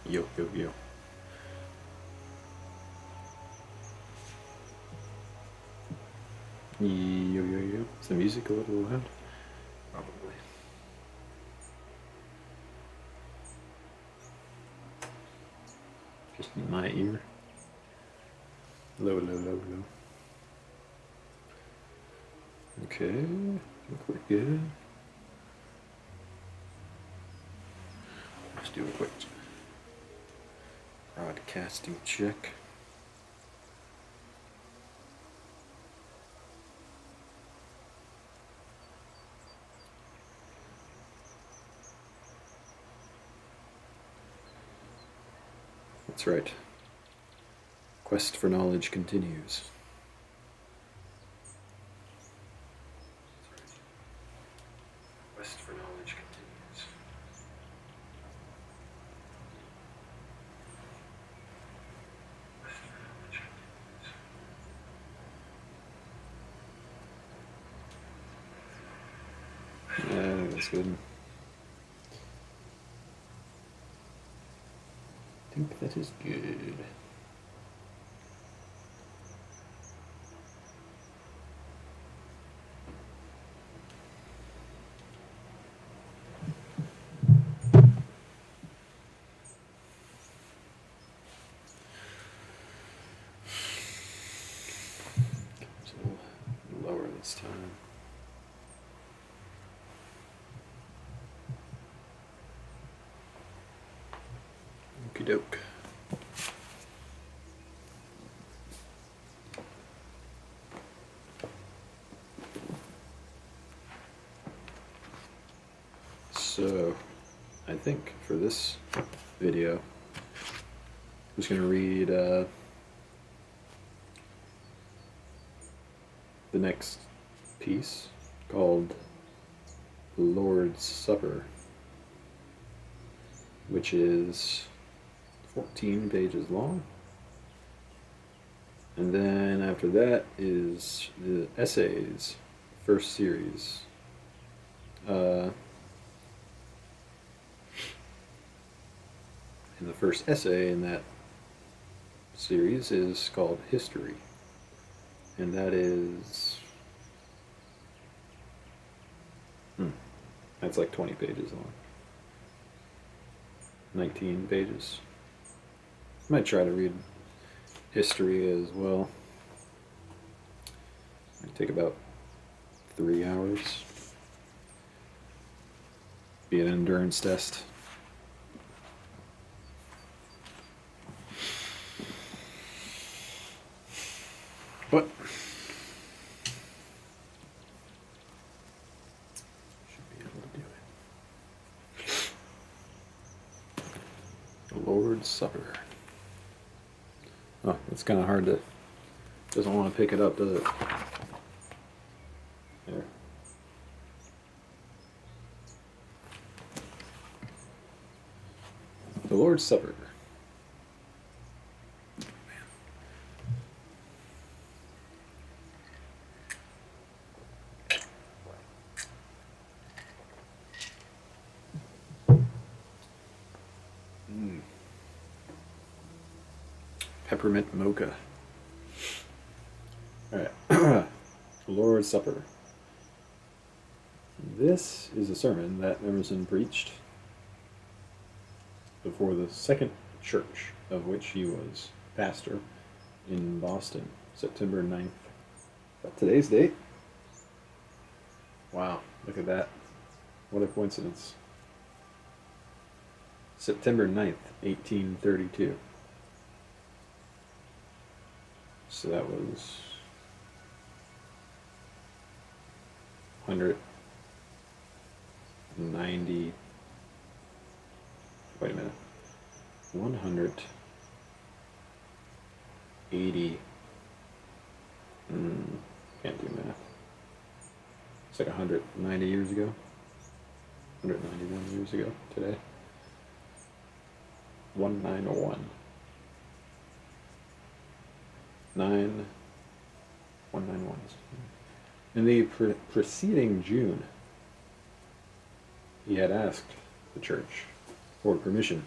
Yo, yo, yo. Yo, yo, yo. Is the music a little loud? Probably. Just in my ear. Low, low, low, low. Okay, look, we're good. Let's do a quick broadcasting check. That's right. Quest for knowledge continues. Quest for knowledge continues. Quest for knowledge continues. Yeah, that's good. I think that is good. It's a little lower this time. Okie doke. So, I think for this video, I'm just going to read the next piece called The Lord's Supper, which is 14 pages long. And then after that is the essays, first series. And the first essay in that series is called History. And that is... that's like 20 pages long. 19 pages. I might try to read history as well. Might take about 3 hours. Be an endurance test. But should be able to do it. The Lord's Supper. Oh, it's kind of hard to... doesn't want to pick it up, does it? There. The Lord's Supper. Peppermint mocha. Alright. The Lord's Supper. This is a sermon that Emerson preached before the second church of which he was pastor in Boston, September 9th. Is that today's date? Wow, look at that. What a coincidence. September 9th, 1832. So that was 190, wait a minute, 180, can't do math. It's like 190 years ago, 191 years ago today, 1901. 191. In the preceding June, he had asked the church for permission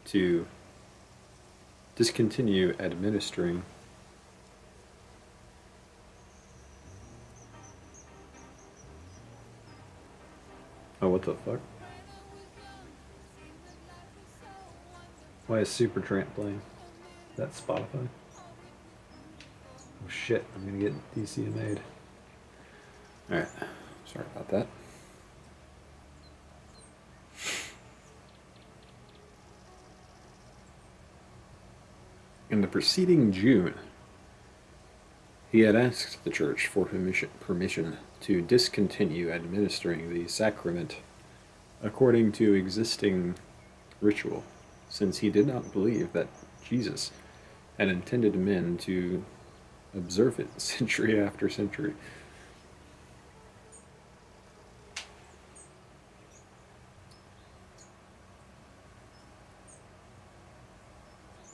to discontinue administering oh, what the fuck? Why is Supertramp playing? Is that Spotify? Oh shit, I'm gonna get DCMA'd. Alright, sorry about that. In the preceding June, he had asked the church for permission to discontinue administering the sacrament according to existing ritual, since he did not believe that Jesus had intended men to observe it century after century.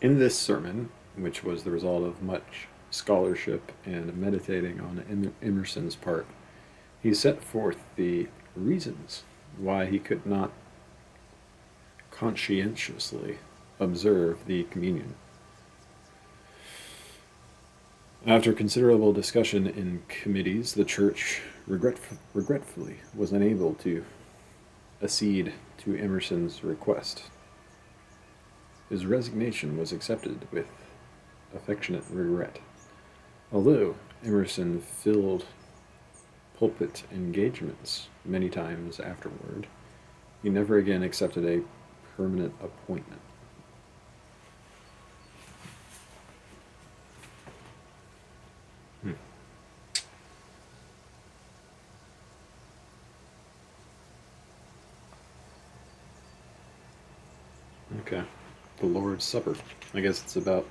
In this sermon, which was the result of much scholarship and meditating on Emerson's part, he set forth the reasons why he could not conscientiously observe the communion. After considerable discussion in committees, the church regretfully was unable to accede to Emerson's request. His resignation was accepted with affectionate regret. Although Emerson filled pulpit engagements many times afterward, he never again accepted a permanent appointment. Okay. The Lord's Supper. I guess it's about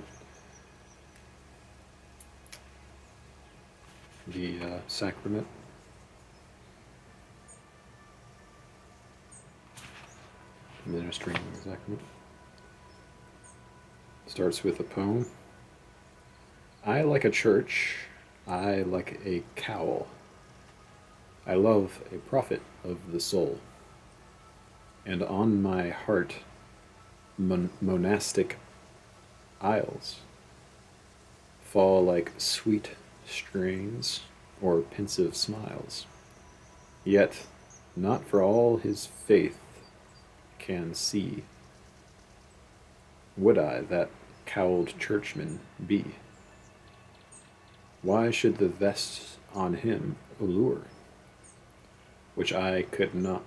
the sacrament. Administering the sacrament. Starts with a poem. I like a church, I like a cowl. I love a prophet of the soul. And on my heart monastic aisles fall like sweet strains or pensive smiles. Yet not for all his faith can see would I that cowled churchman be. Why should the vest on him allure, which I could not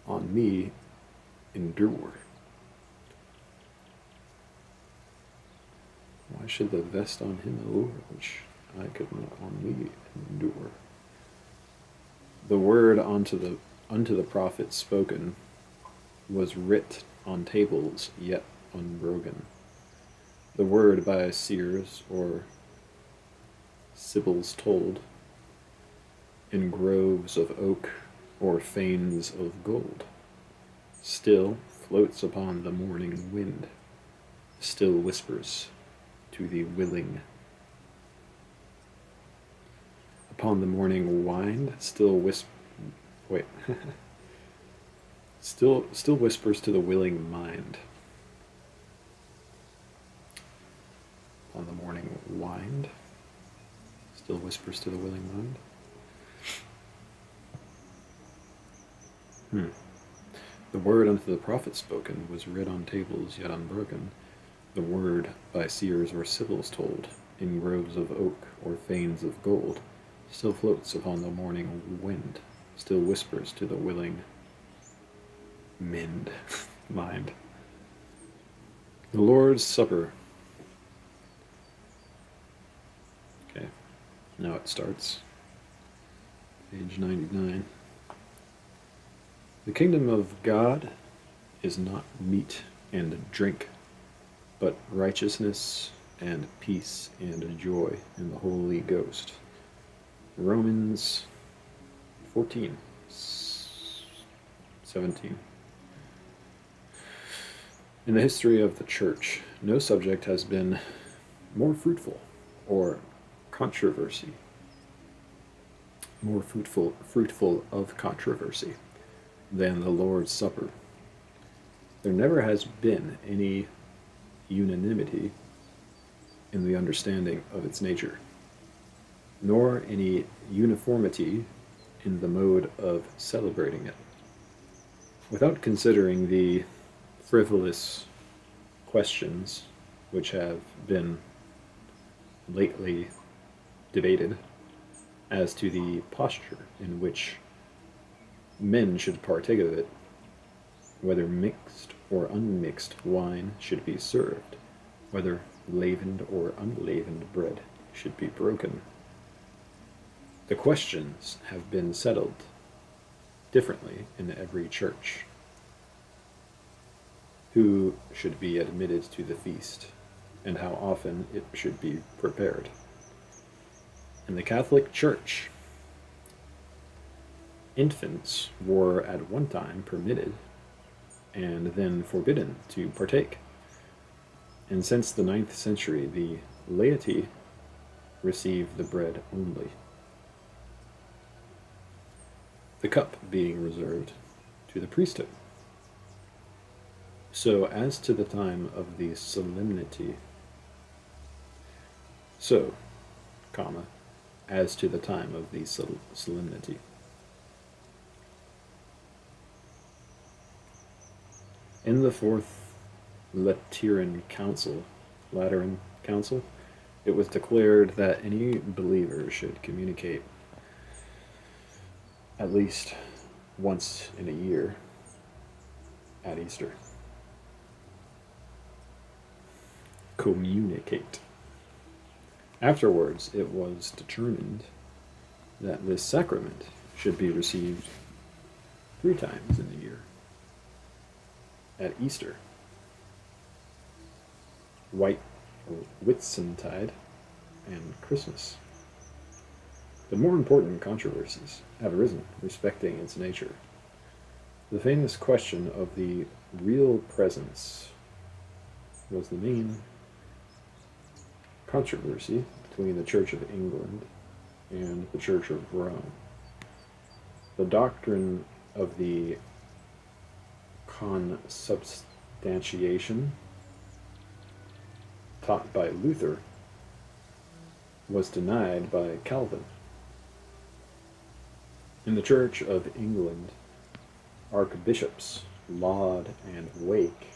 on me endure? Why should the vest on him allure, which I could not on me endure? The word unto the prophet spoken was writ on tables yet unbroken. The word by seers or sibyls told, in groves of oak or fanes of gold, still floats upon the morning wind, still whispers to the willing. Upon the morning wind, still whispers to the willing mind. Upon the morning wind, still whispers to the willing mind. The word unto the prophet spoken was writ on tables yet unbroken. The word by seers or sibyls told, in groves of oak or fanes of gold, still floats upon the morning wind, still whispers to the willing mind. The Lord's Supper. Okay, now it starts. Page 99. The kingdom of God is not meat and drink, but righteousness and peace and joy in the Holy Ghost. Romans 14:17. In the history of the Church, no subject has been more fruitful or controversy, more fruitful of controversy than the Lord's Supper. there never has been any unanimity in the understanding of its nature, nor any uniformity in the mode of celebrating it. Without considering the frivolous questions which have been lately debated as to the posture in which men should partake of it, whether mixed or unmixed wine should be served, whether leavened or unleavened bread should be broken. The questions have been settled differently in every church. Who should be admitted to the feast, and how often it should be prepared. In the Catholic Church, infants were at one time permitted and then forbidden to partake. And since the 9th century, the laity receive the bread only, the cup being reserved to the priesthood. So as to the time of the solemnity, as to the time of the solemnity. In the Fourth Lateran Council, it was declared that any believer should communicate at least once in a year at Easter. Communicate. Afterwards, it was determined that this sacrament should be received 3 times in the year. At Easter, Whitsuntide, and Christmas. But more important controversies have arisen respecting its nature. The famous question of the real presence was the main controversy between the Church of England and the Church of Rome. The doctrine of the consubstantiation taught by Luther was denied by Calvin. In the Church of England, archbishops Laud and Wake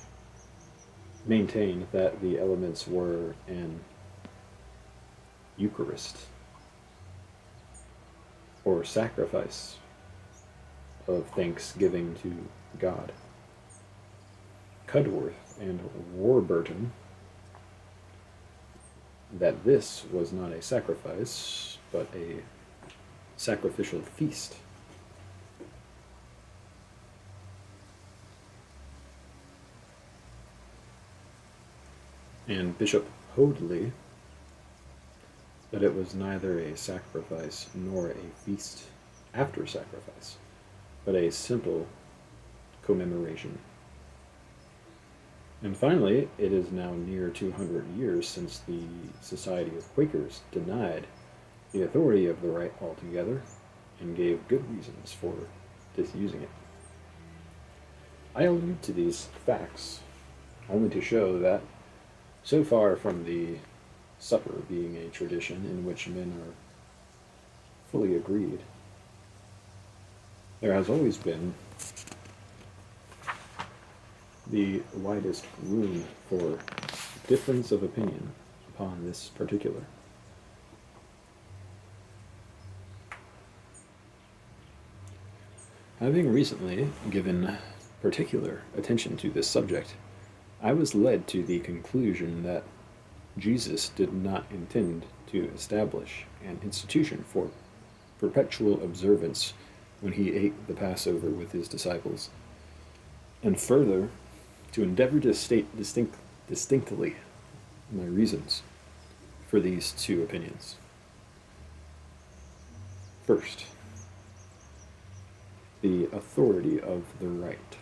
maintained that the elements were an Eucharist, or sacrifice of thanksgiving to God. Cudworth and Warburton that this was not a sacrifice, but a sacrificial feast. And Bishop Hoadley that it was neither a sacrifice nor a feast after sacrifice, but a simple commemoration. And finally, it is now near 200 years since the Society of Quakers denied the authority of the rite altogether and gave good reasons for disusing it. I allude to these facts only to show that, so far from the supper being a tradition in which men are fully agreed, there has always been the widest room for difference of opinion upon this particular. Having recently given particular attention to this subject, I was led to the conclusion that Jesus did not intend to establish an institution for perpetual observance when he ate the Passover with his disciples, and further, to endeavor to state distinctly my reasons for these two opinions. First, the authority of the rite.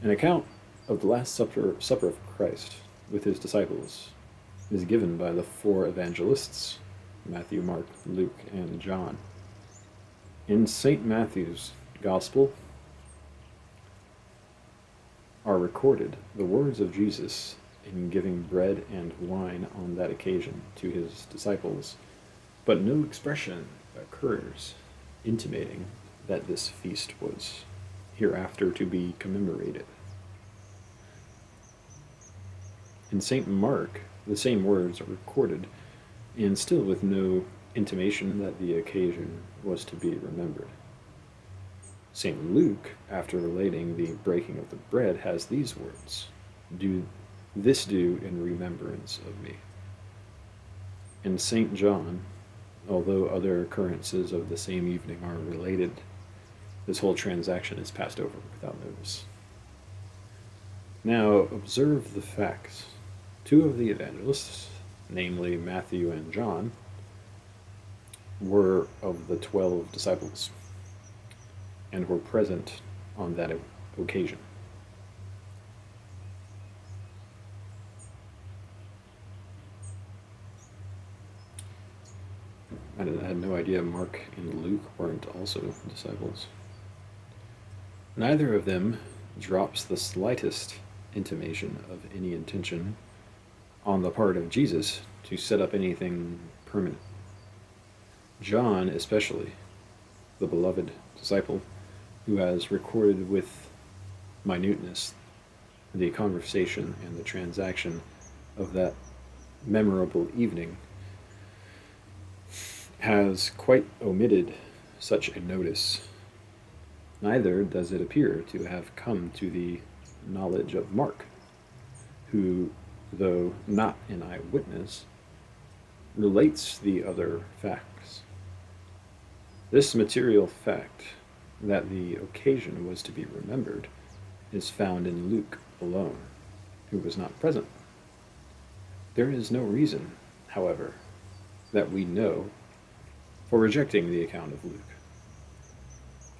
An account of the Last Supper of Christ with his disciples is given by the 4 evangelists, Matthew, Mark, Luke, and John. In St. Matthew's Gospel, are recorded the words of Jesus in giving bread and wine on that occasion to his disciples, but no expression occurs intimating that this feast was hereafter to be commemorated. In St. Mark, the same words are recorded, and still with no intimation that the occasion was to be remembered. St. Luke, after relating the breaking of the bread, has these words: "Do in remembrance of me." In St. John, although other occurrences of the same evening are related, this whole transaction is passed over without notice. Now, observe the facts. Two of the evangelists, namely Matthew and John, were of the 12 disciples and were present on that occasion. I had no idea Mark and Luke weren't also disciples. Neither of them drops the slightest intimation of any intention on the part of Jesus to set up anything permanent. John, especially, the beloved disciple, who has recorded with minuteness the conversation and the transaction of that memorable evening, has quite omitted such a notice. Neither does it appear to have come to the knowledge of Mark, who, though not an eyewitness, relates the other facts. This material fact, that the occasion was to be remembered, is found in Luke alone, who was not present. There is no reason, however, that we know for rejecting the account of Luke.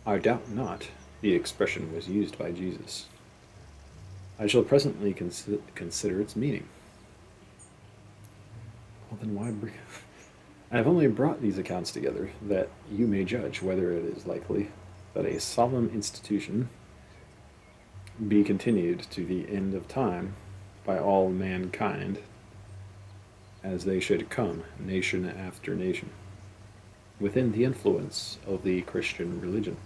I doubt not the expression was used by Jesus. I shall presently consider its meaning. Well, then why bring... I have only brought these accounts together that you may judge whether it is likely that a solemn institution be continued to the end of time by all mankind, as they should come, nation after nation, within the influence of the Christian religion.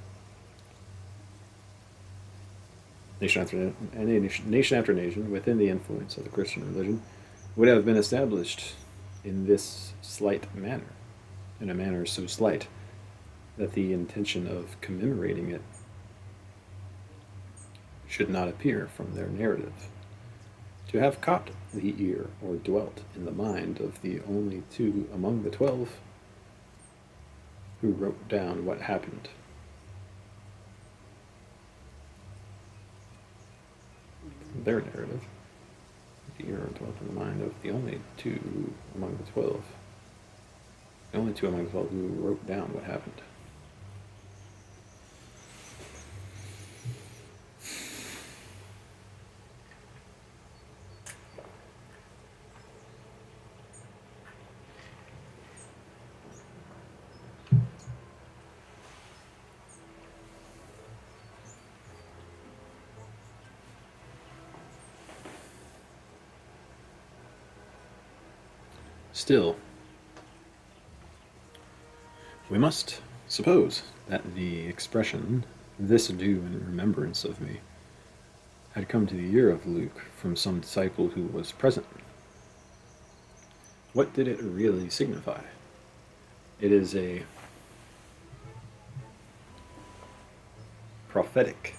Nation after nation, within the influence of the Christian religion, would have been established in this slight manner, in a manner so slight that the intention of commemorating it should not appear from their narrative. To have caught the ear or dwelt in the mind of the only two among the 12 who wrote down what happened. Their narrative. The ear dwelt in the mind of the only two among the 12. The only two among the 12 who wrote down what happened. Still, we must suppose that the expression, "this do in remembrance of me," had come to the ear of Luke from some disciple who was present. What did it really signify? It is a prophetic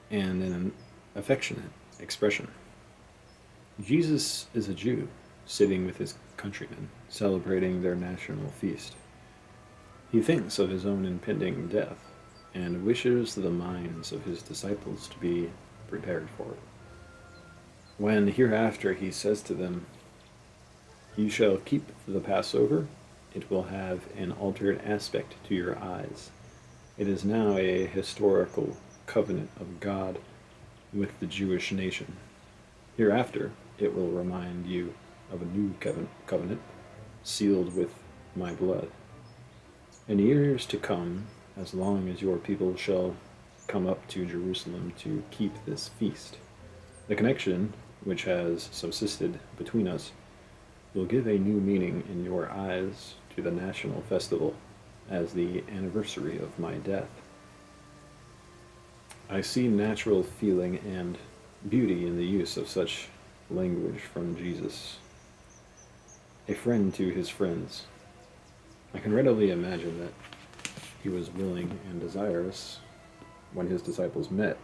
and an affectionate expression. Jesus is a Jew, sitting with his countrymen, celebrating their national feast. He thinks of his own impending death, and wishes the minds of his disciples to be prepared for it. When hereafter he says to them, "You shall keep the Passover," it will have an altered aspect to your eyes. It is now a historical covenant of God with the Jewish nation. Hereafter, it will remind you of a new covenant, sealed with my blood. In years to come, as long as your people shall come up to Jerusalem to keep this feast. The connection which has subsisted between us will give a new meaning in your eyes to the national festival as the anniversary of my death. I see natural feeling and beauty in the use of such language from Jesus, a friend to his friends. I can readily imagine that he was willing and desirous, when his disciples met,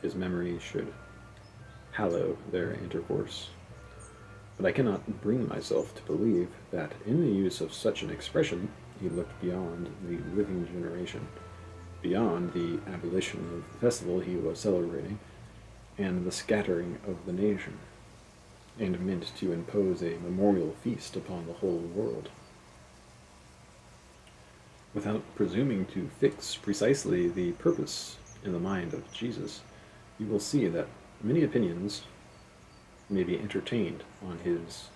his memory should hallow their intercourse. But I cannot bring myself to believe that in the use of such an expression he looked beyond the living generation, beyond the abolition of the festival he was celebrating, and the scattering of the nation, and meant to impose a memorial feast upon the whole world. Without presuming to fix precisely the purpose in the mind of Jesus, you will see that many opinions may be entertained of his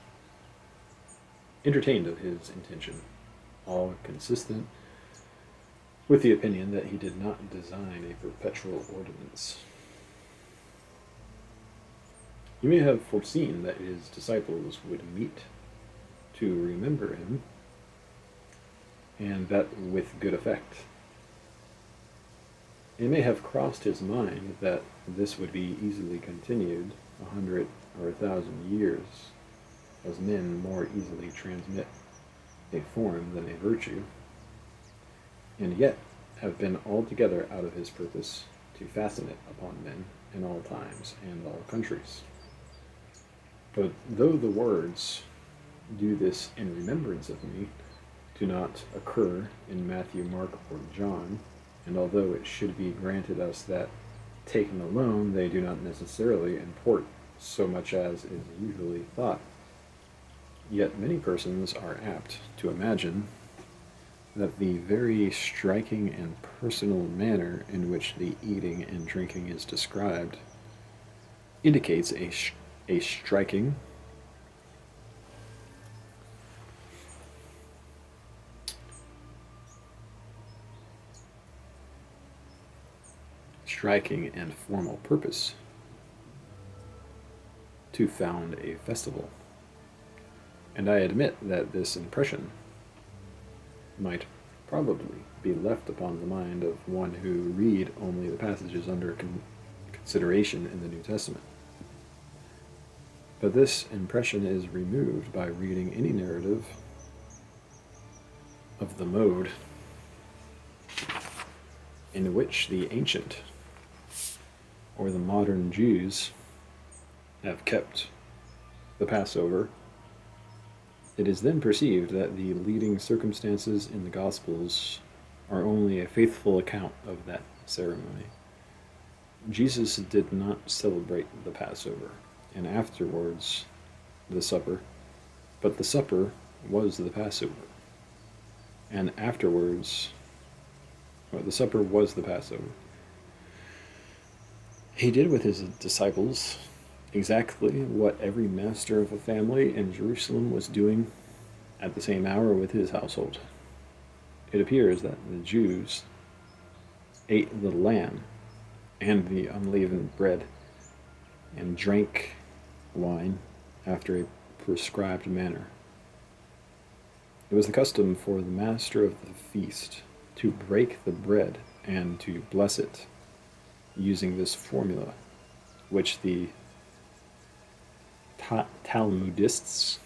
intention, all consistent with the opinion that he did not design a perpetual ordinance. He may have foreseen that his disciples would meet to remember him, and that with good effect. It may have crossed his mind that this would be easily continued 100 or 1,000 years, as men more easily transmit a form than a virtue, and yet have been altogether out of his purpose to fasten it upon men in all times and all countries. But though the words, "Do this in remembrance of me," do not occur in Matthew, Mark, or John, and although it should be granted us that, taken alone, they do not necessarily import so much as is usually thought, yet many persons are apt to imagine that the very striking and personal manner in which the eating and drinking is described indicates a striking and formal purpose to found a festival. And I admit that this impression might probably be left upon the mind of one who read only the passages under consideration in the New Testament. But this impression is removed by reading any narrative of the mode in which the ancient or the modern Jews have kept the Passover. It is then perceived that the leading circumstances in the Gospels are only a faithful account of that ceremony. Jesus did not celebrate the Passover, and afterwards the supper, but the supper was the Passover. And afterwards, the supper was the Passover. He did with his disciples exactly what every master of a family in Jerusalem was doing at the same hour with his household. It appears that the Jews ate the lamb and the unleavened bread and drank wine after a prescribed manner. It was the custom for the master of the feast to break the bread and to bless it, using this formula, which the Talmudists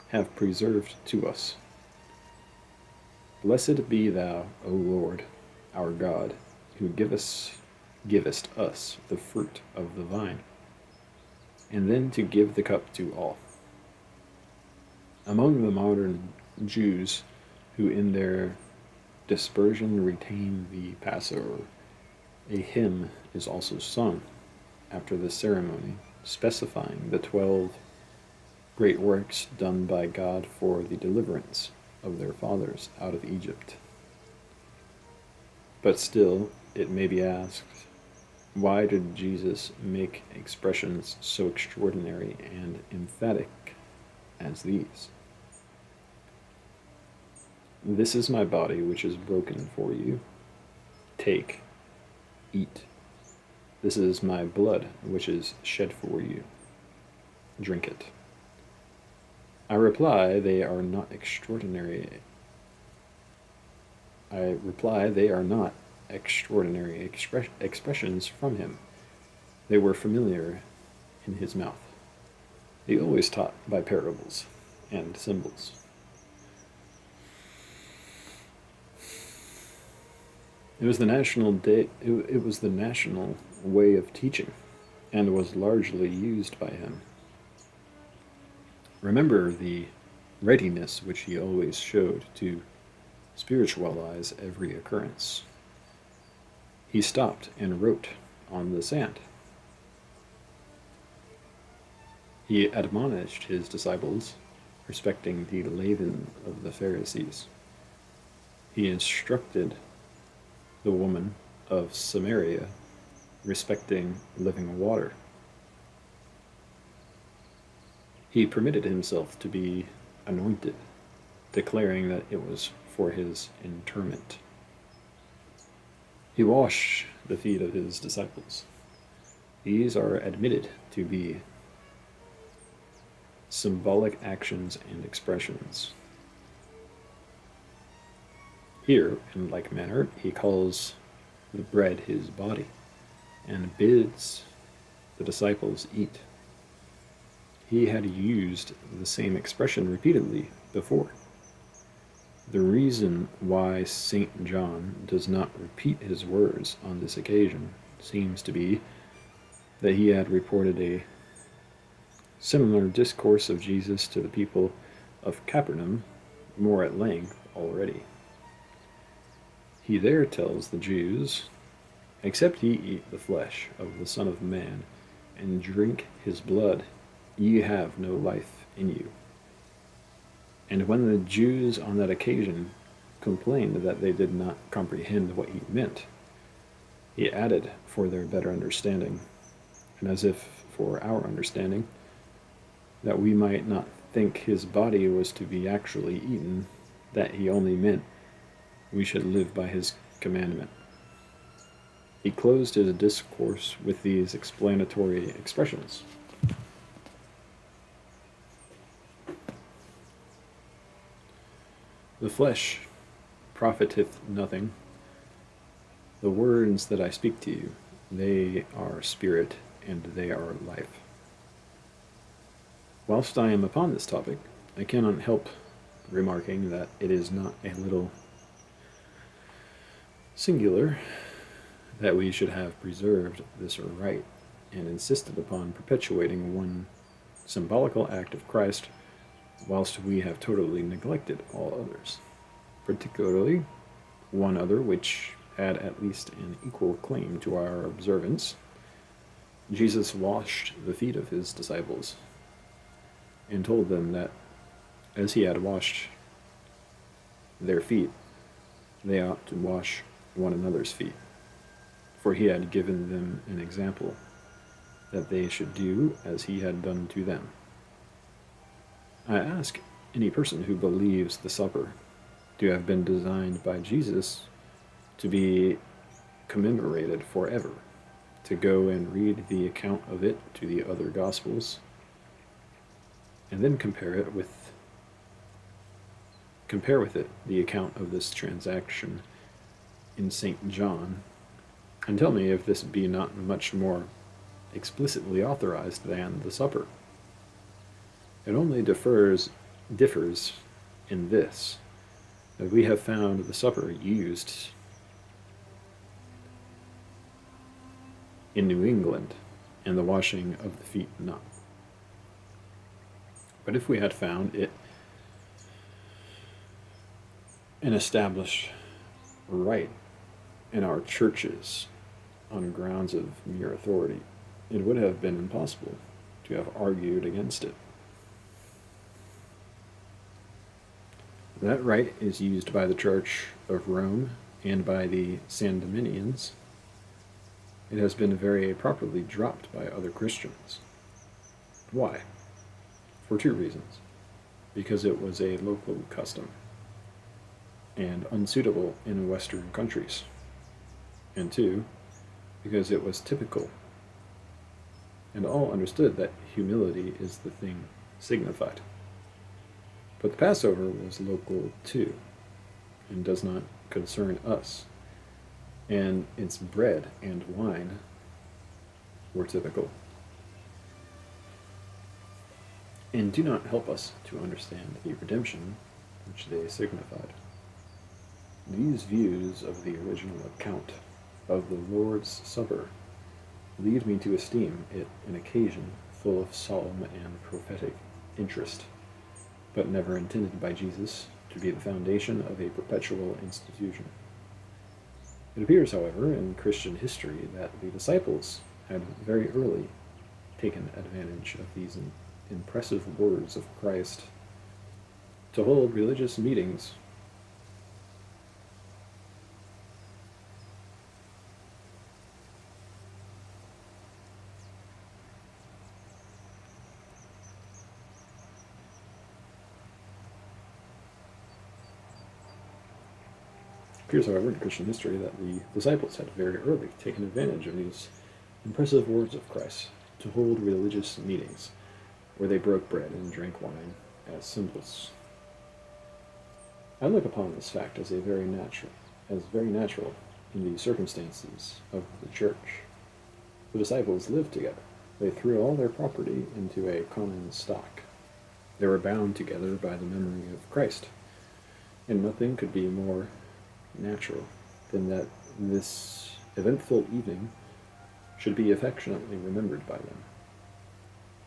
have preserved to us. Blessed be thou, O Lord, our God, who givest us the fruit of the vine, and then to give the cup to all. Among the modern Jews who in their dispersion retain the Passover, a hymn is also sung after the ceremony, specifying the 12 great works done by God for the deliverance of their fathers out of Egypt. But still, it may be asked, why did Jesus make expressions so extraordinary and emphatic as these? This is my body, which is broken for you. Take, eat. This is my blood, which is shed for you. Drink it. I reply, they are not extraordinary. Expressions from him. They were familiar in his mouth. He always taught by parables and symbols. It was the national way of teaching, and was largely used by him. Remember the readiness which he always showed to spiritualize every occurrence. He stopped and wrote on the sand. He admonished his disciples respecting the leaven of the Pharisees. He instructed the woman of Samaria respecting living water. He permitted himself to be anointed, declaring that it was for his interment. He washed the feet of his disciples. These are admitted to be symbolic actions and expressions. Here, in like manner, he calls the bread his body, and bids the disciples eat. He had used the same expression repeatedly before. The reason why St. John does not repeat his words on this occasion seems to be that he had reported a similar discourse of Jesus to the people of Capernaum more at length already. He there tells the Jews, "Except ye eat the flesh of the Son of Man and drink his blood, ye have no life in you." And when the Jews on that occasion complained that they did not comprehend what he meant, he added, for their better understanding, and as if for our understanding, that we might not think his body was to be actually eaten, that he only meant we should live by his commandment. He closed his discourse with these explanatory expressions. The flesh profiteth nothing. The words that I speak to you, they are spirit and they are life. Whilst I am upon this topic, I cannot help remarking that it is not a little singular that we should have preserved this right and insisted upon perpetuating one symbolical act of Christ whilst we have totally neglected all others, particularly one other which had at least an equal claim to our observance. Jesus washed the feet of his disciples and told them that as he had washed their feet, they ought to wash one another's feet, for he had given them an example that they should do as he had done to them. I ask any person who believes the supper to have been designed by Jesus to be commemorated forever, to go and read the account of it to the other Gospels, and then compare with it the account of this transaction in St. John, and tell me if this be not much more explicitly authorized than the supper. It only differs in this, that we have found the supper used in New England, and the washing of the feet not. But if we had found it an established right in our churches on grounds of mere authority, it would have been impossible to have argued against it. That right is used by the Church of Rome and by the Sandemanians. It has been very properly dropped by other Christians. Why? For two reasons. Because it was a local custom. and unsuitable in Western countries, and 2, because it was typical, and all understood that humility is the thing signified. But the Passover was local too, and does not concern us, and its bread and wine were typical, and do not help us to understand the redemption which they signified. These views of the original account of the Lord's Supper lead me to esteem it an occasion full of solemn and prophetic interest, but never intended by Jesus to be the foundation of a perpetual institution. It appears, however, in Christian history that the disciples had very early taken advantage of these impressive words of Christ to hold religious meetings appears, however, in Christian history that the disciples had very early taken advantage of these impressive words of Christ to hold religious meetings where they broke bread and drank wine as symbols. I look upon this fact as very natural in the circumstances of the church. The disciples lived together. They threw all their property into a common stock. They were bound together by the memory of Christ, and nothing could be more natural than that this eventful evening should be affectionately remembered by them,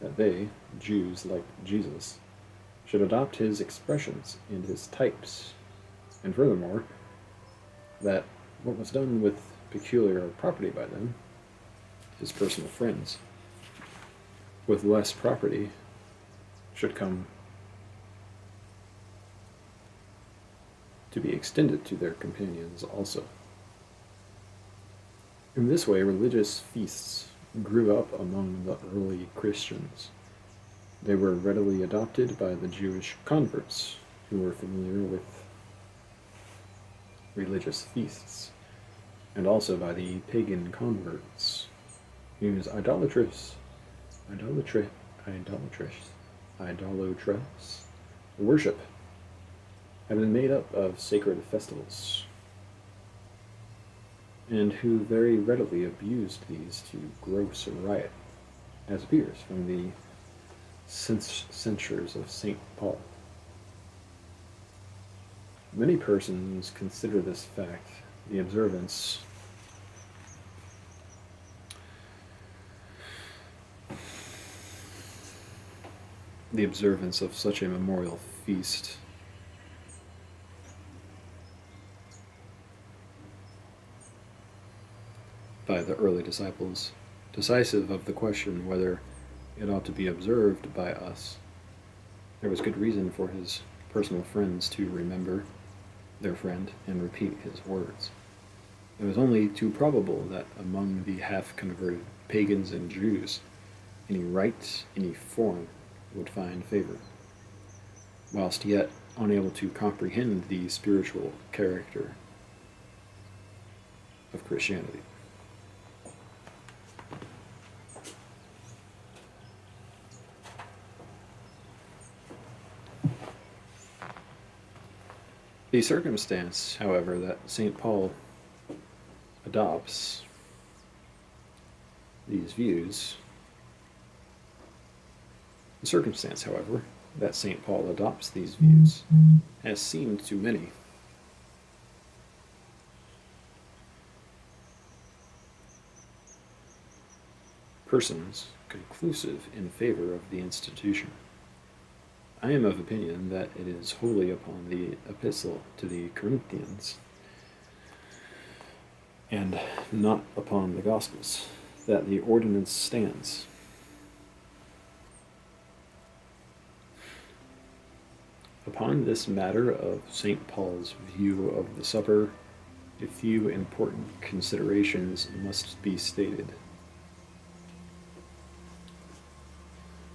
that they, Jews like Jesus, should adopt his expressions and his types, and furthermore, that what was done with peculiar property by them, his personal friends, with less property, should come to be extended to their companions also. In this way, religious feasts grew up among the early Christians. They were readily adopted by the Jewish converts who were familiar with religious feasts, and also by the pagan converts whose idolatrous worship had been made up of sacred festivals, and who very readily abused these to gross riot, as appears from the censures of St. Paul. Many persons consider this fact the observance of such a memorial feast by the early disciples decisive of the question whether it ought to be observed by us. There was good reason for his personal friends to remember their friend and repeat his words. It was only too probable that among the half-converted pagans and Jews, any rite, any form, would find favor, whilst yet unable to comprehend the spiritual character of Christianity. The circumstance, however, that St. Paul adopts these views, has seemed to many persons conclusive in favor of the institution. I am of opinion that it is wholly upon the epistle to the Corinthians, and not upon the Gospels, that the ordinance stands. Upon this matter of St. Paul's view of the supper, a few important considerations must be stated.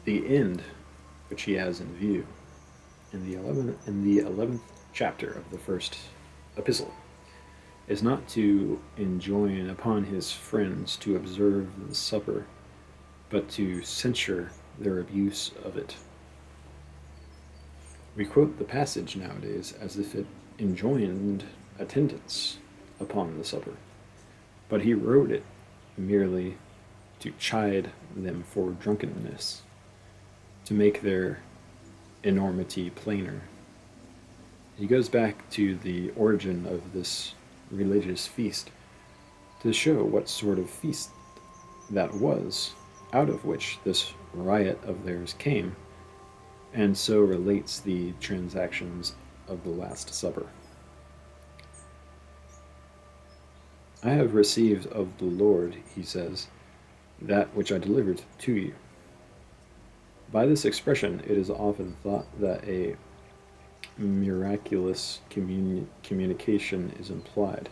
The end which he has in view in the 11th chapter of the first epistle is not to enjoin upon his friends to observe the supper, but to censure their abuse of it. We quote the passage nowadays as if it enjoined attendance upon the supper, but he wrote it merely to chide them for drunkenness, to make their enormity plainer. He goes back to the origin of this religious feast to show what sort of feast that was, out of which this riot of theirs came, and so relates the transactions of the Last Supper. I have received of the Lord, he says, that which I delivered to you. By this expression, it is often thought that a miraculous communication is implied,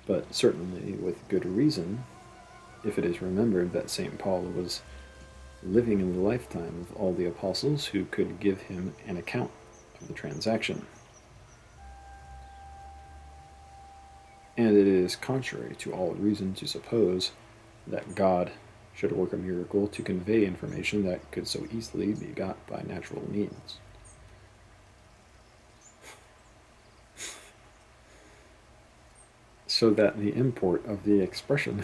but certainly with good reason, if it is remembered that St. Paul was living in the lifetime of all the apostles who could give him an account of the transaction. And it is contrary to all reason to suppose that God should work a miracle to convey information that could so easily be got by natural means. So that the import of the expression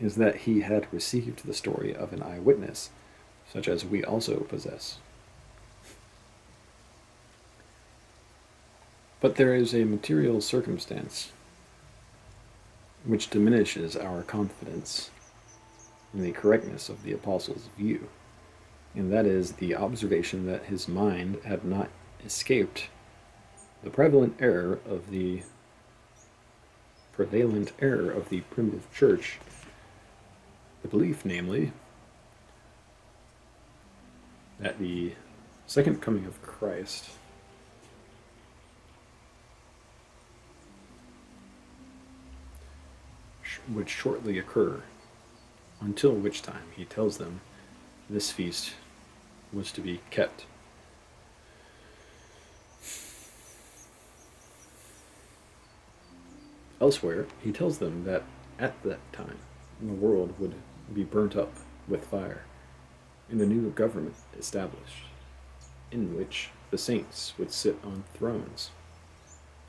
is that he had received the story of an eyewitness, such as we also possess. But there is a material circumstance which diminishes our confidence in the correctness of the apostle's view, and that is the observation that his mind had not escaped the prevalent error of the primitive church, the belief, namely, that the second coming of Christ would shortly occur, until which time, he tells them, this feast was to be kept. Elsewhere, he tells them that at that time the world would be burnt up with fire, and a new government established, in which the saints would sit on thrones.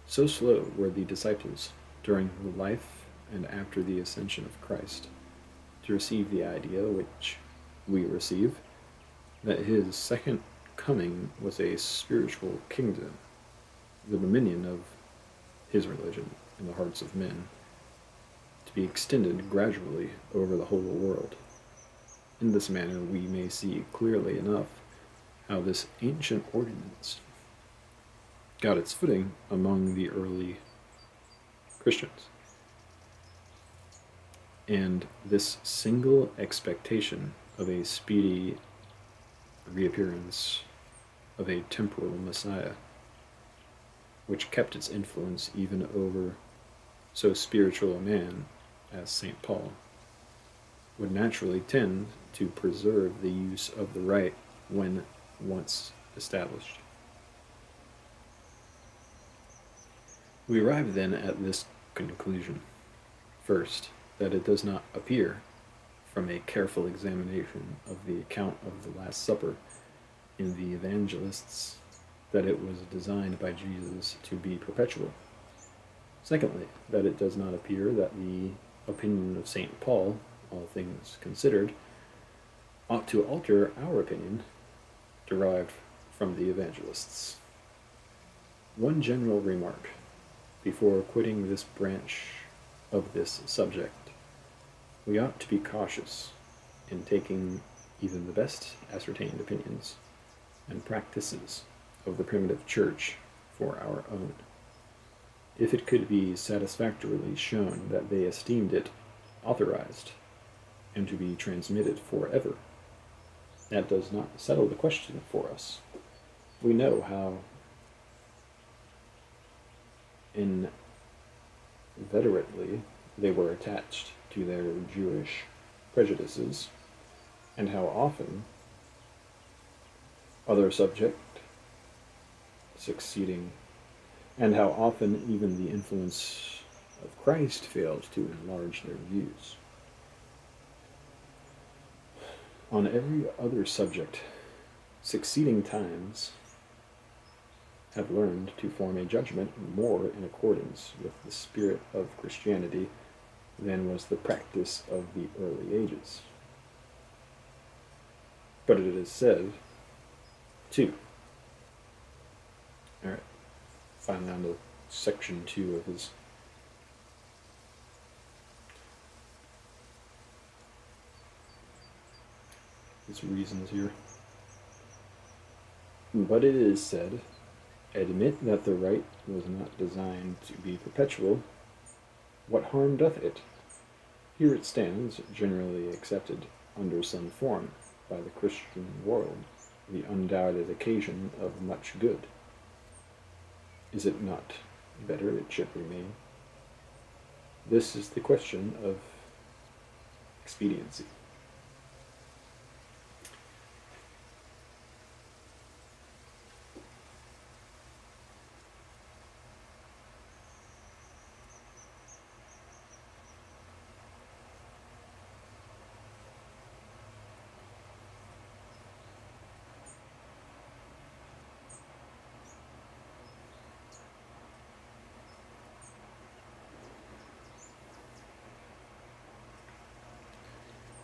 So slow were the disciples during the life and after the ascension of Christ to receive the idea which we receive, that his second coming was a spiritual kingdom, the dominion of his religion in the hearts of men, to be extended gradually over the whole world. In this manner we may see clearly enough how this ancient ordinance got its footing among the early Christians. And this single expectation of a speedy reappearance of a temporal Messiah, which kept its influence even over so spiritual a man as St. Paul, would naturally tend to preserve the use of the rite when once established. We arrive then at this conclusion. First, that it does not appear, from a careful examination of the account of the Last Supper in the evangelists, that it was designed by Jesus to be perpetual. Secondly, that it does not appear that the opinion of St. Paul, all things considered, ought to alter our opinion derived from the evangelists. One general remark before quitting this branch of this subject. We ought to be cautious in taking even the best ascertained opinions and practices of the primitive church for our own, if it could be satisfactorily shown that they esteemed it authorized and to be transmitted forever. That does not settle the question for us. We know how inveterately they were attached to their Jewish prejudices, and how often other subject succeeding and how often even the influence of Christ failed to enlarge their views. On every other subject, succeeding times have learned to form a judgment more in accordance with the spirit of Christianity than was the practice of the early ages. But it is said, too. All right, finally on to section 2 of his reasons here. But it is said, admit that the right was not designed to be perpetual. What harm doth it? Here it stands, generally accepted under some form by the Christian world, the undoubted occasion of much good. Is it not better it should remain? This is the question of expediency.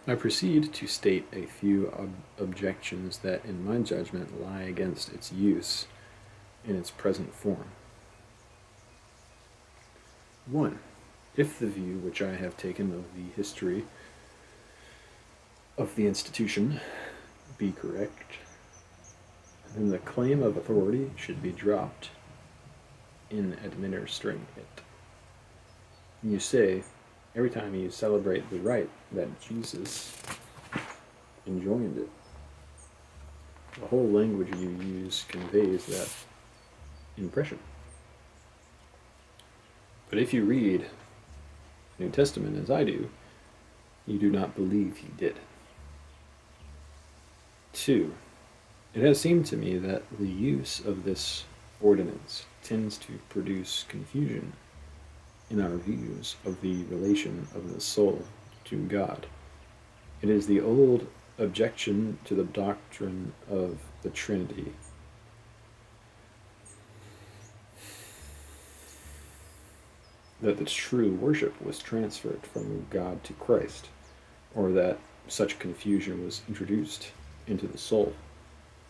I proceed to state a few objections that, in my judgment, lie against its use in its present form. 1. If the view which I have taken of the history of the institution be correct, then the claim of authority should be dropped in administering it. You say, every time you celebrate the rite, that Jesus enjoined it. The whole language you use conveys that impression. But if you read the New Testament as I do, you do not believe he did. 2. It has seemed to me that the use of this ordinance tends to produce confusion in our views of the relation of the soul to God. It is the old objection to the doctrine of the Trinity. That the true worship was transferred from God to Christ, or that such confusion was introduced into the soul,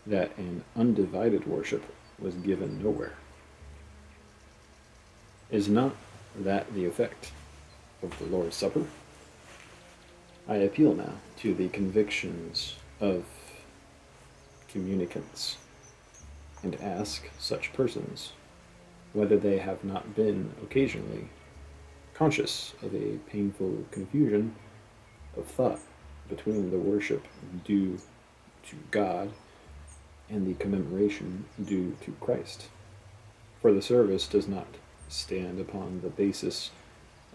that an undivided worship was given nowhere. Is not that the effect of the Lord's Supper? I appeal now to the convictions of communicants and ask such persons whether they have not been occasionally conscious of a painful confusion of thought between the worship due to God and the commemoration due to Christ. For the service does not stand upon the basis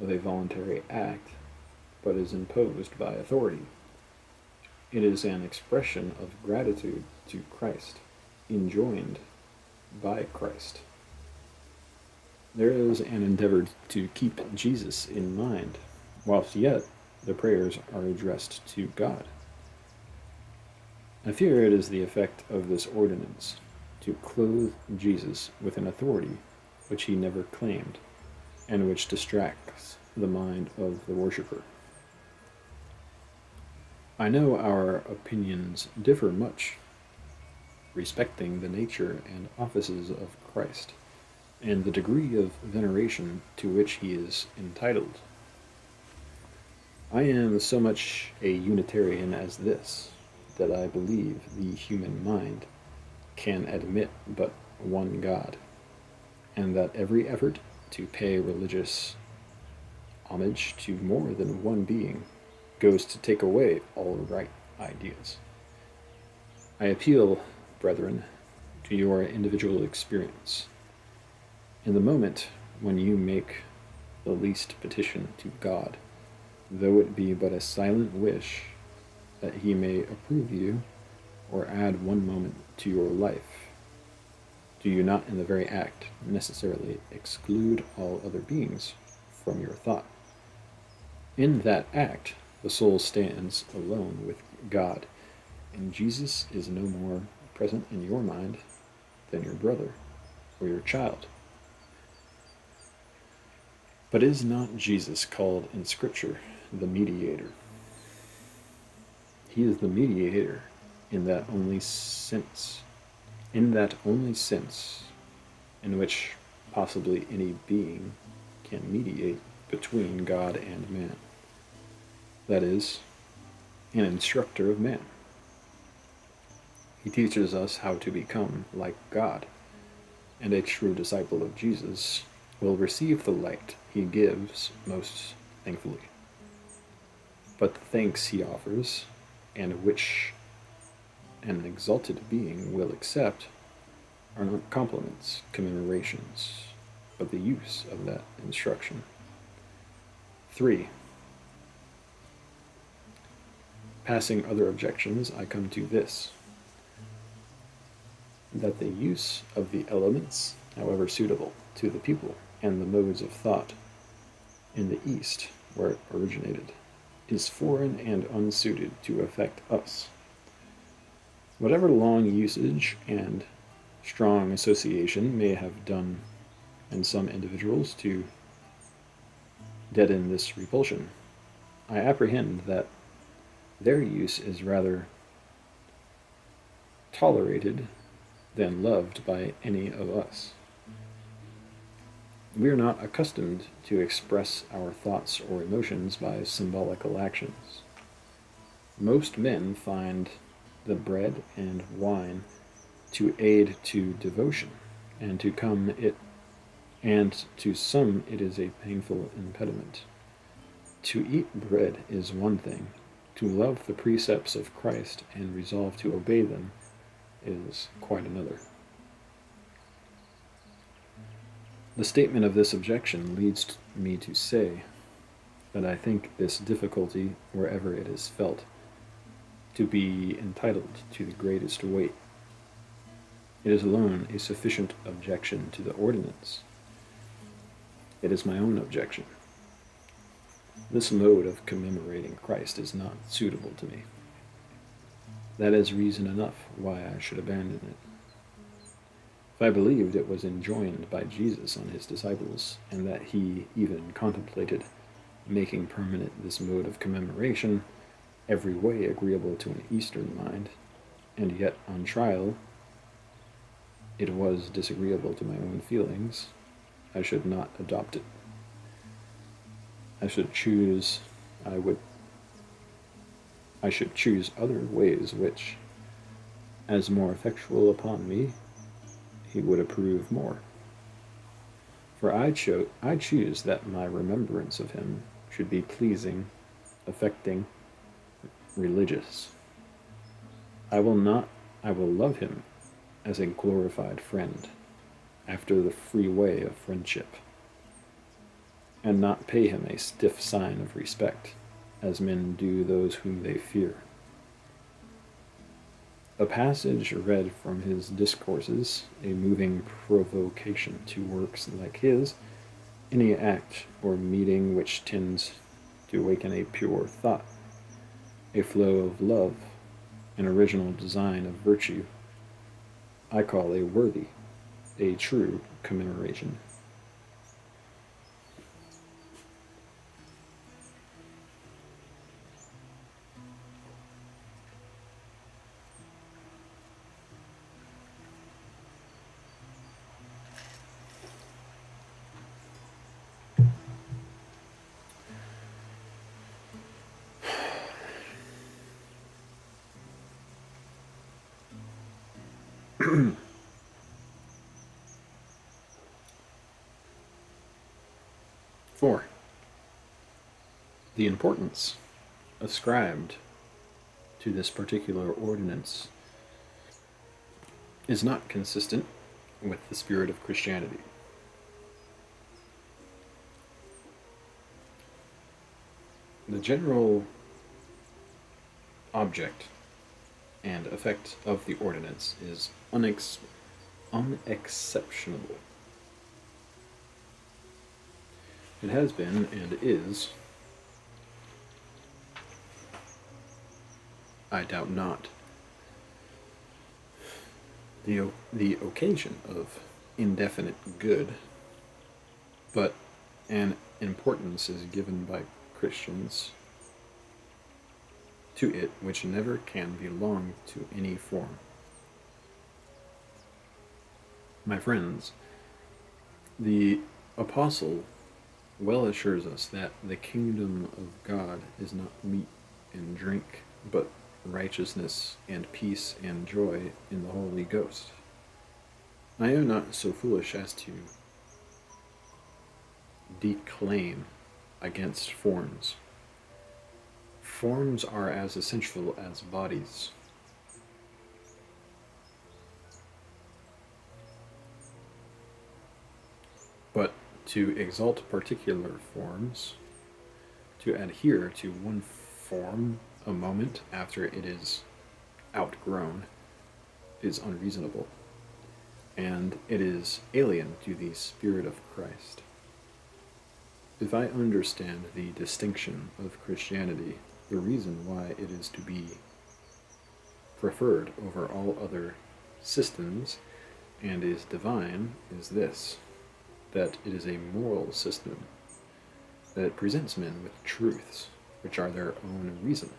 of a voluntary act, but is imposed by authority. It is an expression of gratitude to Christ, enjoined by Christ. There is an endeavor to keep Jesus in mind, whilst yet the prayers are addressed to God. I fear it is the effect of this ordinance to clothe Jesus with an authority which he never claimed, and which distracts the mind of the worshipper. I know our opinions differ much respecting the nature and offices of Christ, and the degree of veneration to which he is entitled. I am so much a Unitarian as this, that I believe the human mind can admit but one God, and that every effort to pay religious homage to more than one being goes to take away all right ideas. I appeal, brethren, to your individual experience. In the moment when you make the least petition to God, though it be but a silent wish that he may approve you or add one moment to your life, do you not in the very act necessarily exclude all other beings from your thought? In that act, the soul stands alone with God, and Jesus is no more present in your mind than your brother or your child. But is not Jesus called in Scripture the mediator? He is the mediator in that only sense, in which possibly any being can mediate between God and man. That is, an instructor of man. He teaches us how to become like God, and a true disciple of Jesus will receive the light he gives most thankfully. But the thanks he offers, and which an exalted being will accept, are not compliments, commemorations, but the use of that instruction. 3. Passing other objections, I come to this, that the use of the elements, however suitable to the people and the modes of thought in the East, where it originated, is foreign and unsuited to affect us. Whatever long usage and strong association may have done in some individuals to deaden this repulsion, I apprehend that their use is rather tolerated than loved by any of us. We are not accustomed to express our thoughts or emotions by symbolical actions. Most men find the bread and wine to aid to devotion, and to some it is a painful impediment. To eat bread is one thing, to love the precepts of Christ and resolve to obey them is quite another. The statement of this objection leads me to say that I think this difficulty, wherever it is felt, to be entitled to the greatest weight. It is alone a sufficient objection to the ordinance. It is my own objection. This mode of commemorating Christ is not suitable to me. That is reason enough why I should abandon it. If I believed it was enjoined by Jesus on his disciples, and that he even contemplated making permanent this mode of commemoration, every way agreeable to an Eastern mind, and yet on trial it was disagreeable to my own feelings, I should not adopt it. I should choose other ways which, as more effectual upon me, he would approve more. For I choose that my remembrance of him should be pleasing, affecting, religious. I will love him as a glorified friend, after the free way of friendship, and not pay him a stiff sign of respect, as men do those whom they fear. A passage read from his discourses, a moving provocation to works like his, any act or meeting which tends to awaken a pure thought, a flow of love, an original design of virtue, I call a worthy, a true commemoration. Four, the importance ascribed to this particular ordinance is not consistent with the spirit of Christianity. The general object and effect of the ordinance is unexceptionable. It has been and is, I doubt not, the occasion of indefinite good, but an importance is given by Christians to it which never can belong to any form. My friends, the Apostle well assures us that the kingdom of God is not meat and drink, but righteousness and peace and joy in the Holy Ghost. I am not so foolish as to declaim against forms. Forms are as essential as bodies. But to exalt particular forms, to adhere to one form a moment after it is outgrown, is unreasonable, and it is alien to the Spirit of Christ. If I understand the distinction of Christianity, the reason why it is to be preferred over all other systems and is divine is this, that it is a moral system, that it presents men with truths which are their own reason,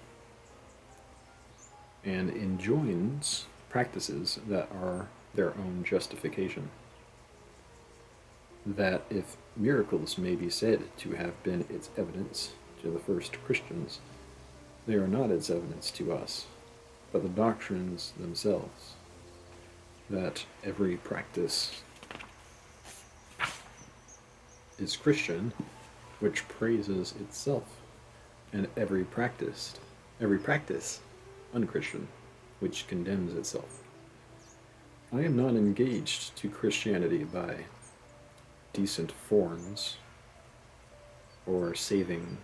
and enjoins practices that are their own justification. That if miracles may be said to have been its evidence to the first Christians, they are not its evidence to us, but the doctrines themselves, that every practice is Christian which praises itself, and every practice unchristian which condemns itself. I am not engaged to Christianity by decent forms or saving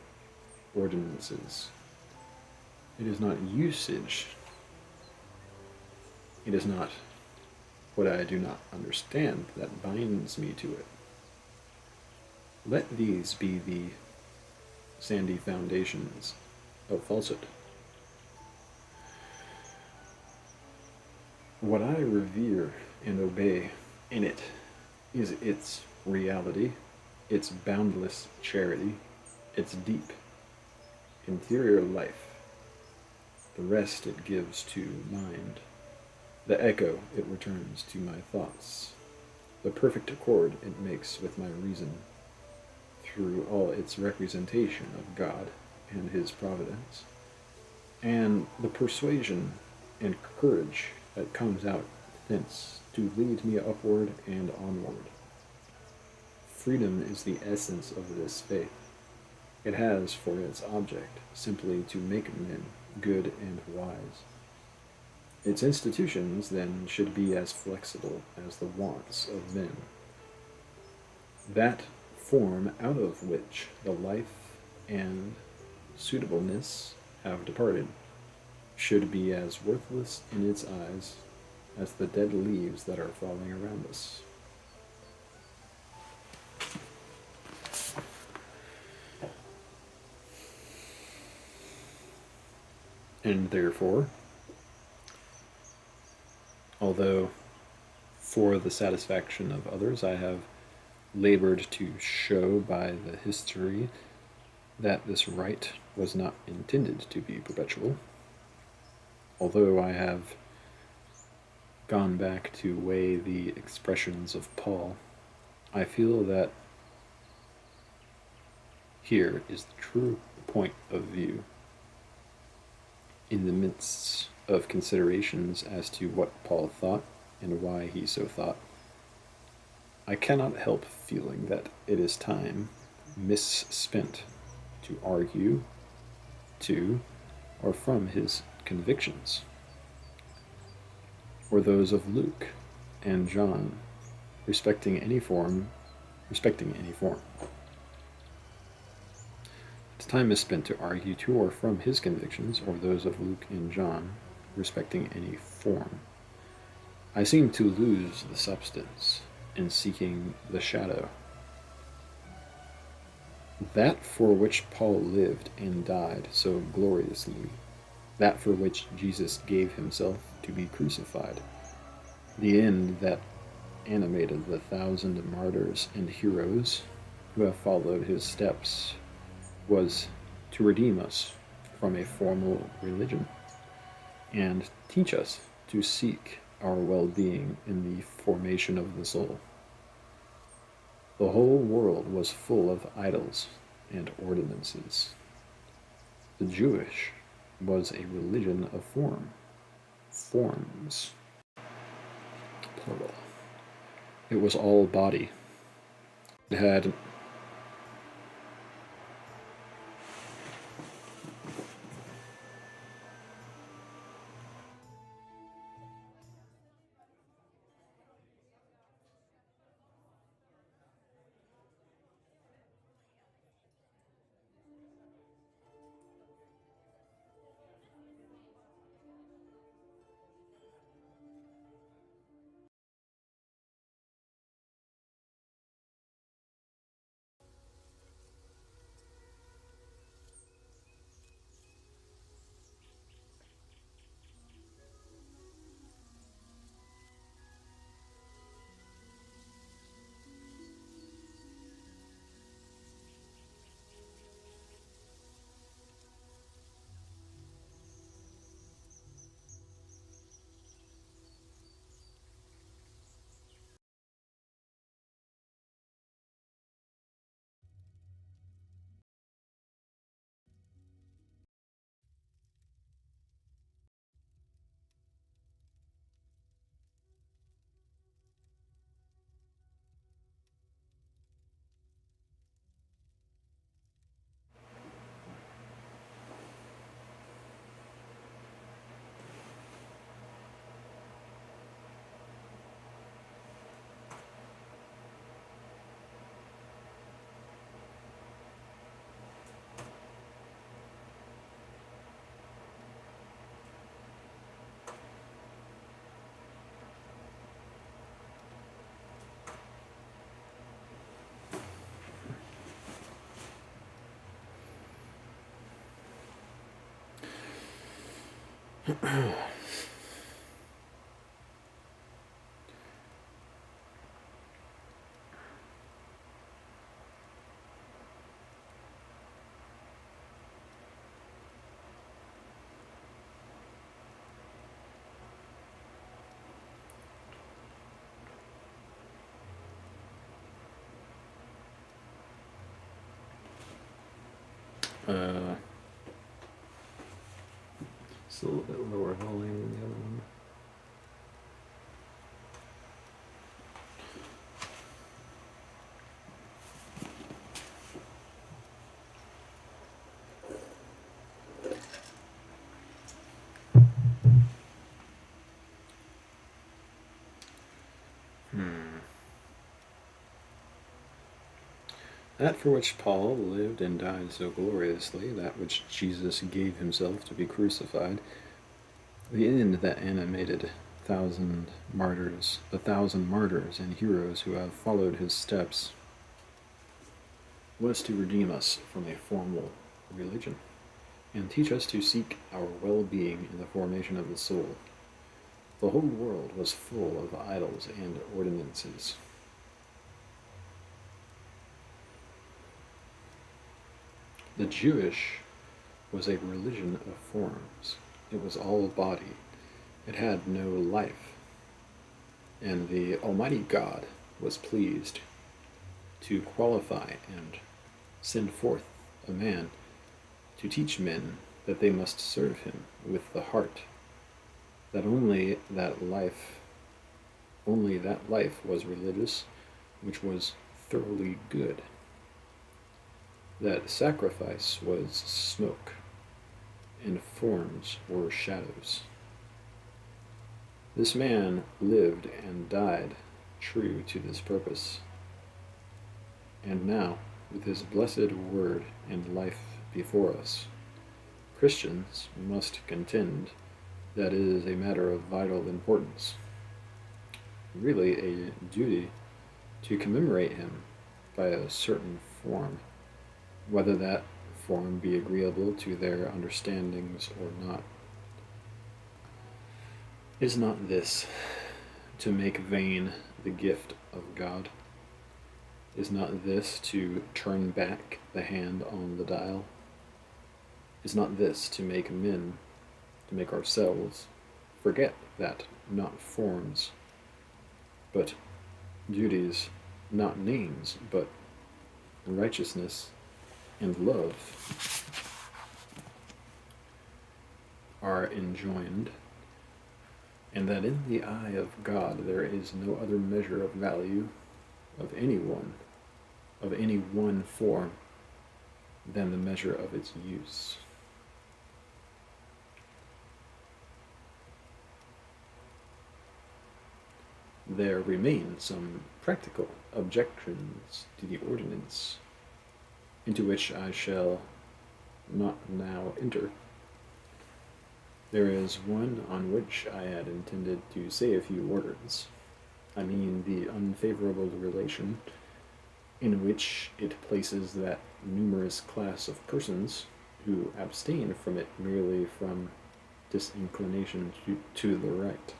ordinances. It is not usage. It is not what I do not understand that binds me to it. Let these be the sandy foundations of falsehood. What I revere and obey in it is its reality, its boundless charity, its deep, interior life. The rest it gives to mind. The echo it returns to my thoughts. The perfect accord it makes with my reason through all its representation of God and His providence, and the persuasion and courage that comes out thence to lead me upward and onward. Freedom is the essence of this faith. It has for its object simply to make men good and wise. Its institutions, then, should be as flexible as the wants of men. That form out of which the life and suitableness have departed should be as worthless in its eyes as the dead leaves that are falling around us. And therefore, although for the satisfaction of others I have labored to show by the history that this right was not intended to be perpetual, although I have gone back to weigh the expressions of Paul, I feel that here is the true point of view. In the midst of considerations as to what Paul thought and why he so thought, I cannot help feeling that it is time misspent to argue to or from his convictions, or those of Luke and John respecting any form. Its time is spent to argue to or from his convictions, or those of Luke and John respecting any form. I seem to lose the substance in seeking the shadow. That for which Paul lived and died so gloriously, that for which Jesus gave himself to be crucified, the end that animated the 1,000 martyrs and heroes who have followed his steps, was to redeem us from a formal religion and teach us to seek our well being in the formation of the soul. The whole world was full of idols and ordinances. The Jewish was a religion of forms, plural. It was all body. It had uh, it's a little bit lower volume than the other one. That for which Paul lived and died so gloriously, that which Jesus gave himself to be crucified, the end that animated the 1,000 martyrs and heroes who have followed his steps, was to redeem us from a formal religion and teach us to seek our well-being in the formation of the soul. The whole world was full of idols and ordinances. The Jewish was a religion of forms. It was all body. It had no life. And the Almighty God was pleased to qualify and send forth a man to teach men that they must serve him with the heart, that only that life was religious, which was thoroughly good, that sacrifice was smoke, and forms were shadows. This man lived and died true to this purpose. And now, with his blessed word and life before us, Christians must contend that it is a matter of vital importance. really a duty to commemorate him by a certain form, whether that form be agreeable to their understandings or not. Is not this to make vain the gift of God? Is not this to turn back the hand on the dial? Is not this to make men, to make ourselves, forget that not forms, but duties, not names, but righteousness and love are enjoined, and that in the eye of God there is no other measure of value of any one form, than the measure of its use. There remain some practical objections to the ordinance, into which I shall not now enter. There is one on which I had intended to say a few words. I mean the unfavorable relation in which it places that numerous class of persons who abstain from it merely from disinclination to the right.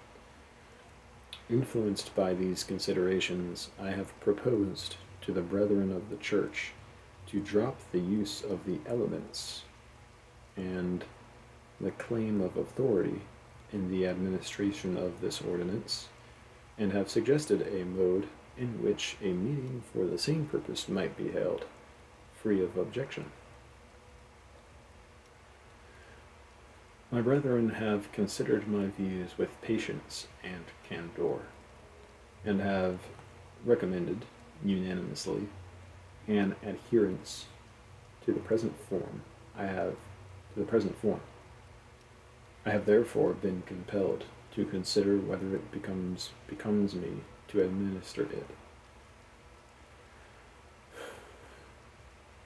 Influenced by these considerations, I have proposed to the brethren of the Church to drop the use of the elements and the claim of authority in the administration of this ordinance, and have suggested a mode in which a meeting for the same purpose might be held, free of objection. My brethren have considered my views with patience and candor, and have recommended unanimously an adherence to the present form. I have therefore been compelled to consider whether it becomes me to administer it.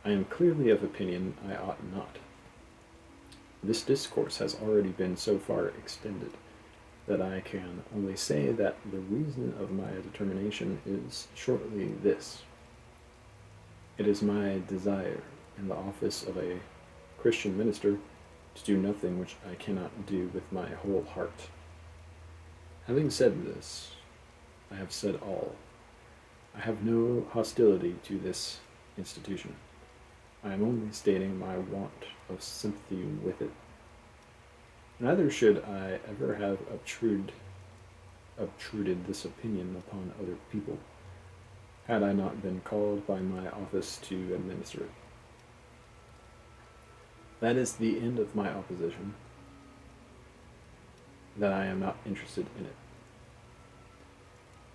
I am clearly of opinion I ought not. This discourse has already been so far extended that I can only say that the reason of my determination is shortly this. It is my desire in the office of a Christian minister to do nothing which I cannot do with my whole heart. Having said this, I have said all. I have no hostility to this institution. I am only stating my want of sympathy with it. Neither should I ever have obtruded this opinion upon other people, had I not been called by my office to administer it. That is the end of my opposition, that I am not interested in it.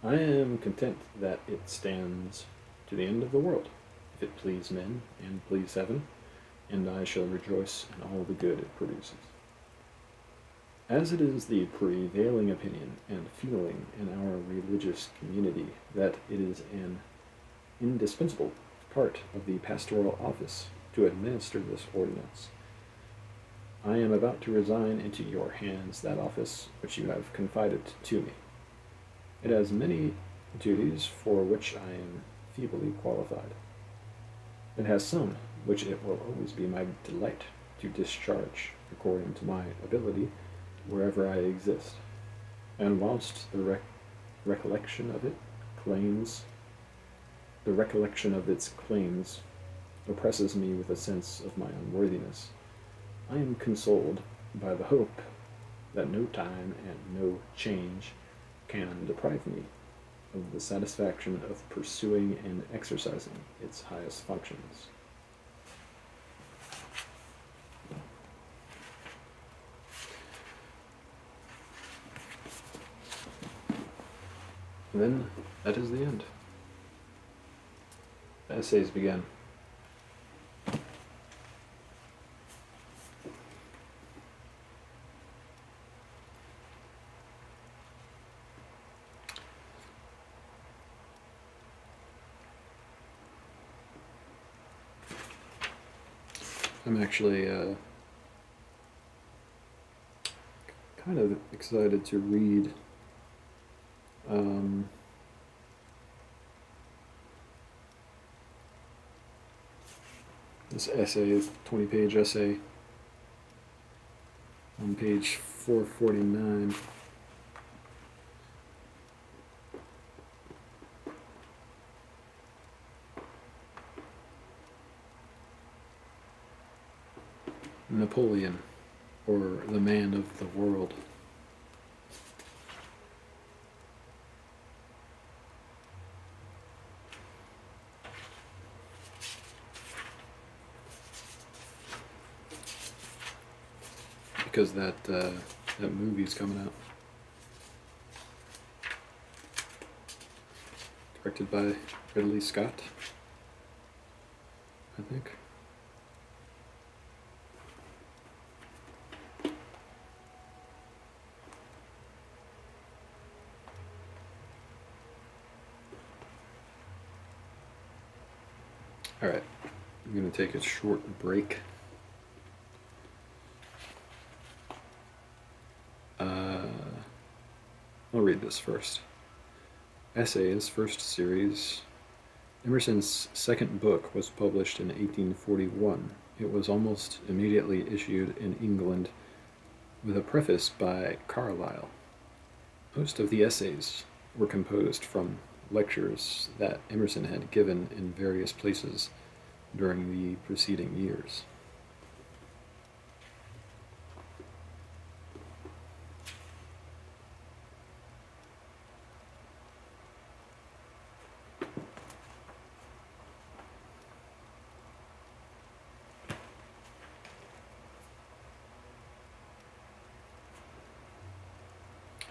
I am content that it stands to the end of the world, if it please men and please heaven, and I shall rejoice in all the good it produces. As it is the prevailing opinion and feeling in our religious community that it is an indispensable part of the pastoral office to administer this ordinance, I am about to resign into your hands that office which you have confided to me. It has many duties for which I am feebly qualified. It has some which it will always be my delight to discharge according to my ability wherever I exist, and whilst the recollection of its claims oppresses me with a sense of my unworthiness, I am consoled by the hope that no time and no change can deprive me of the satisfaction of pursuing and exercising its highest functions. Then that is the end. The essays begin. I'm actually kind of excited to read This essay is 20-page essay on page 449. Napoleon, or the man of the world. Because that movie's coming out. Directed by Ridley Scott, I think. Alright, I'm going to take a short break. I'll read this first. Essays, first series. Emerson's second book was published in 1841. It was almost immediately issued in England with a preface by Carlyle. Most of the essays were composed from lectures that Emerson had given in various places during the preceding years.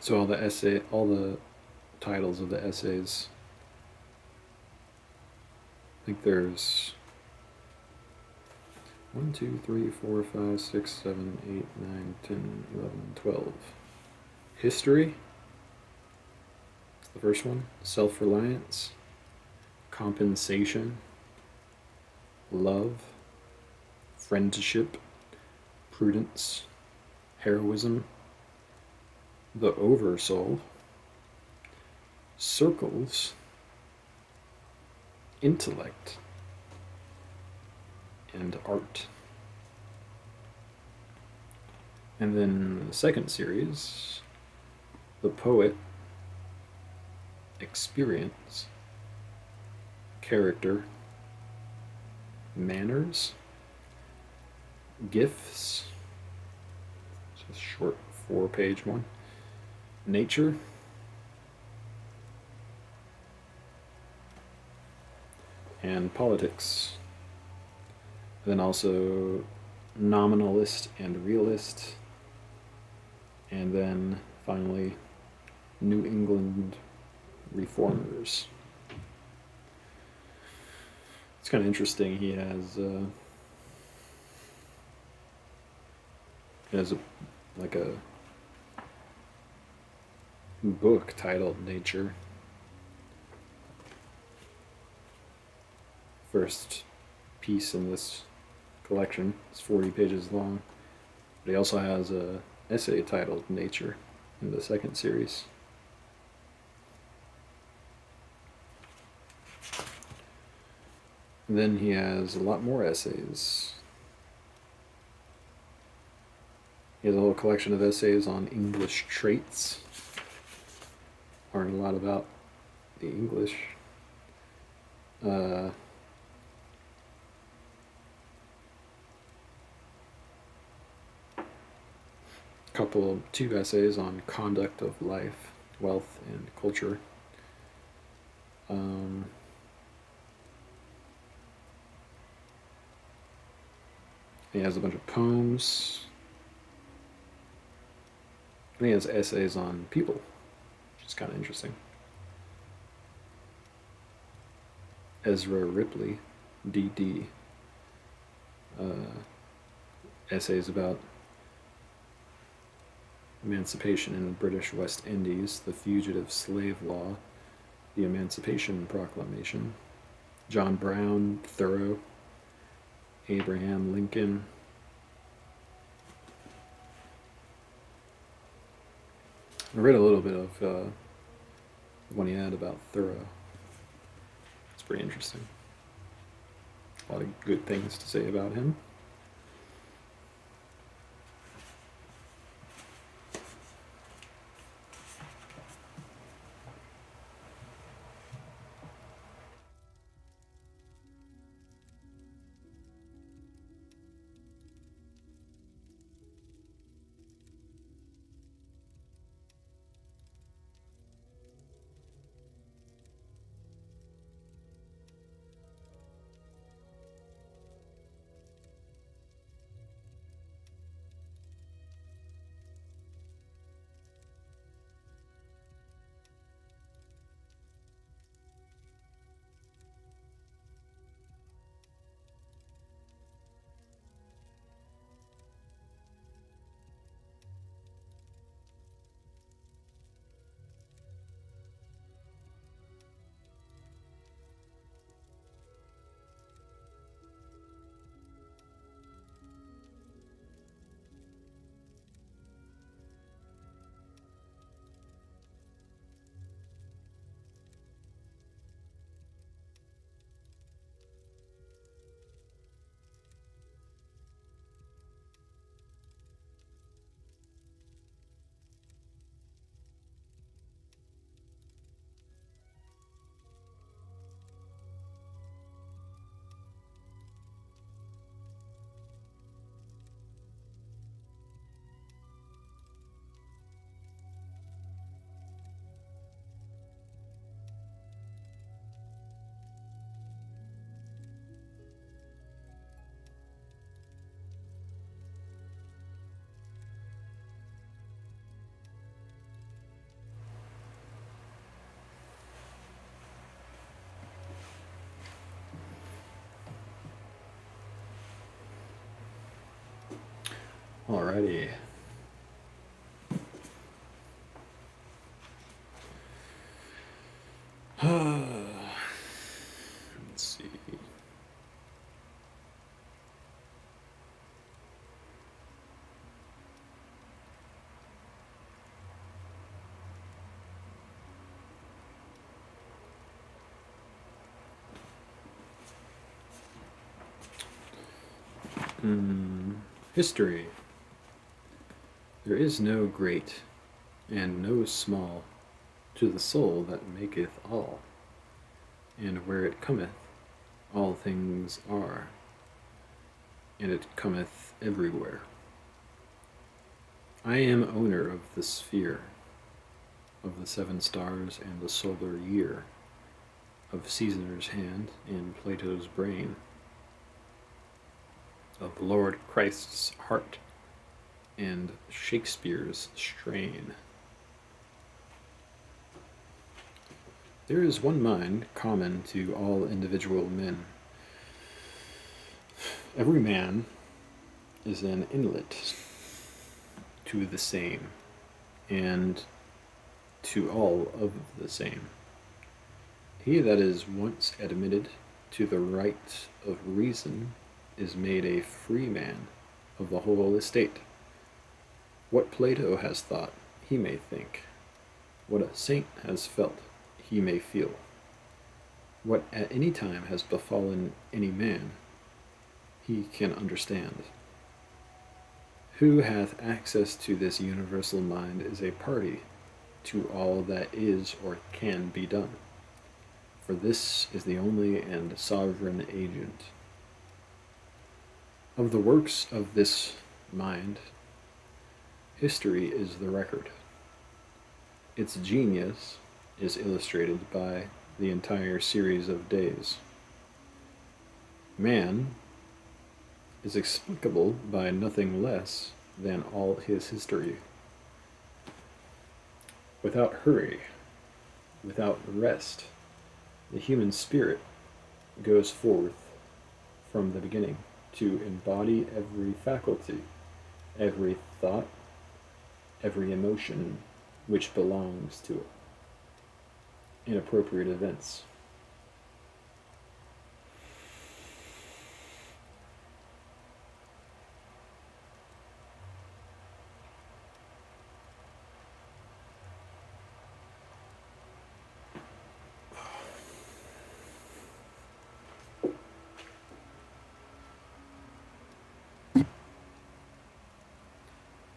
So all the titles of the essays, I think there's 1, 2, 3, 4, 5, 6, 7, 8, 9, 10, 11, 12. History, that's the first one. Self-reliance, compensation, love, friendship, prudence, heroism, the oversoul, circles, intellect, and art. And then the second series, the poet, experience, character, manners, gifts, it's a short 4-page one, nature, and politics. And then also nominalist and realist, and then finally New England reformers. It's kind of interesting. He has a book titled Nature. First piece in this collection. It's 40 pages long. But he also has an essay titled Nature in the second series. And then he has a lot more essays. He has a whole collection of essays on English traits. Learn a lot about the English. Two essays on conduct of life, wealth, and culture. He has a bunch of poems. And he has essays on people, which is kind of interesting. Ezra Ripley, D.D. Essays about emancipation in the British West Indies, the Fugitive Slave Law, the Emancipation Proclamation, John Brown, Thoreau, Abraham Lincoln. I read a little bit of one he had about Thoreau. It's pretty interesting. a lot of good things to say about him. Alrighty. Let's see. History. There is no great and no small to the soul that maketh all, and where it cometh, all things are, and it cometh everywhere. I am owner of the sphere, of the 7 stars and the solar year, of Caesar's hand and Plato's brain, of Lord Christ's heart and Shakespeare's strain. There is one mind common to all individual men. Every man is an inlet to the same, and to all of the same. He that is once admitted to the right of reason is made a free man of the whole estate. What Plato has thought, he may think. What a saint has felt, he may feel. What at any time has befallen any man, he can understand. Who hath access to this universal mind is a party to all that is or can be done, for this is the only and sovereign agent. Of the works of this mind, history is the record. Its genius is illustrated by the entire series of days. Man is explicable by nothing less than all his history. Without hurry, without rest, the human spirit goes forth from the beginning to embody every faculty, every thought, every emotion which belongs to it in appropriate events.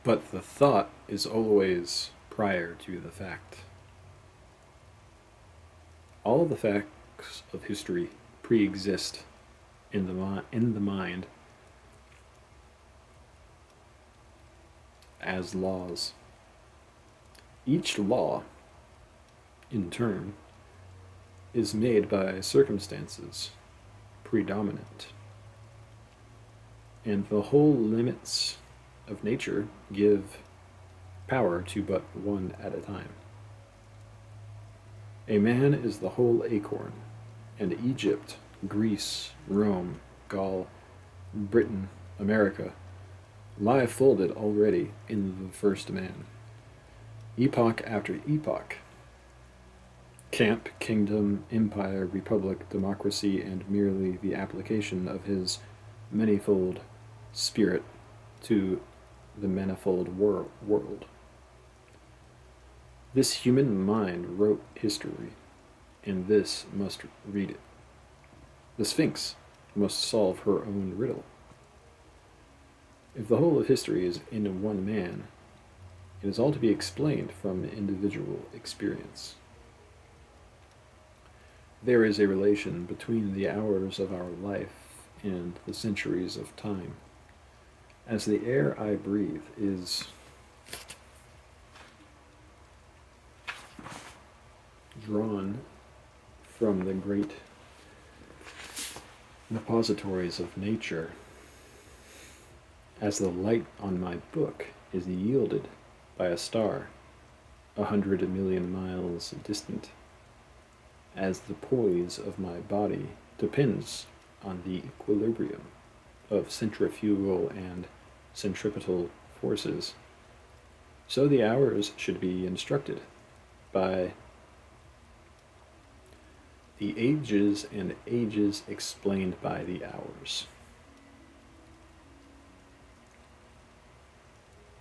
But the thought is always prior to the fact. All the facts of history pre-exist in the mind as laws. Each law, in turn, is made by circumstances predominant, and the whole limits of nature give power to but one at a time. A man is the whole acorn, and Egypt, Greece, Rome, Gaul, Britain, America lie folded already in the first man. Epoch after epoch, camp, kingdom, empire, republic, democracy, and merely the application of his manifold spirit to the manifold world. This human mind wrote history, and this must read it. The Sphinx must solve her own riddle. If the whole of history is in one man, it is all to be explained from individual experience. There is a relation between the hours of our life and the centuries of time, as the air I breathe is drawn from the great repositories of nature, as the light on my book is yielded by a star 100 million miles distant, as the poise of my body depends on the equilibrium of centrifugal and centripetal forces, so the hours should be instructed by the ages, and ages explained by the hours.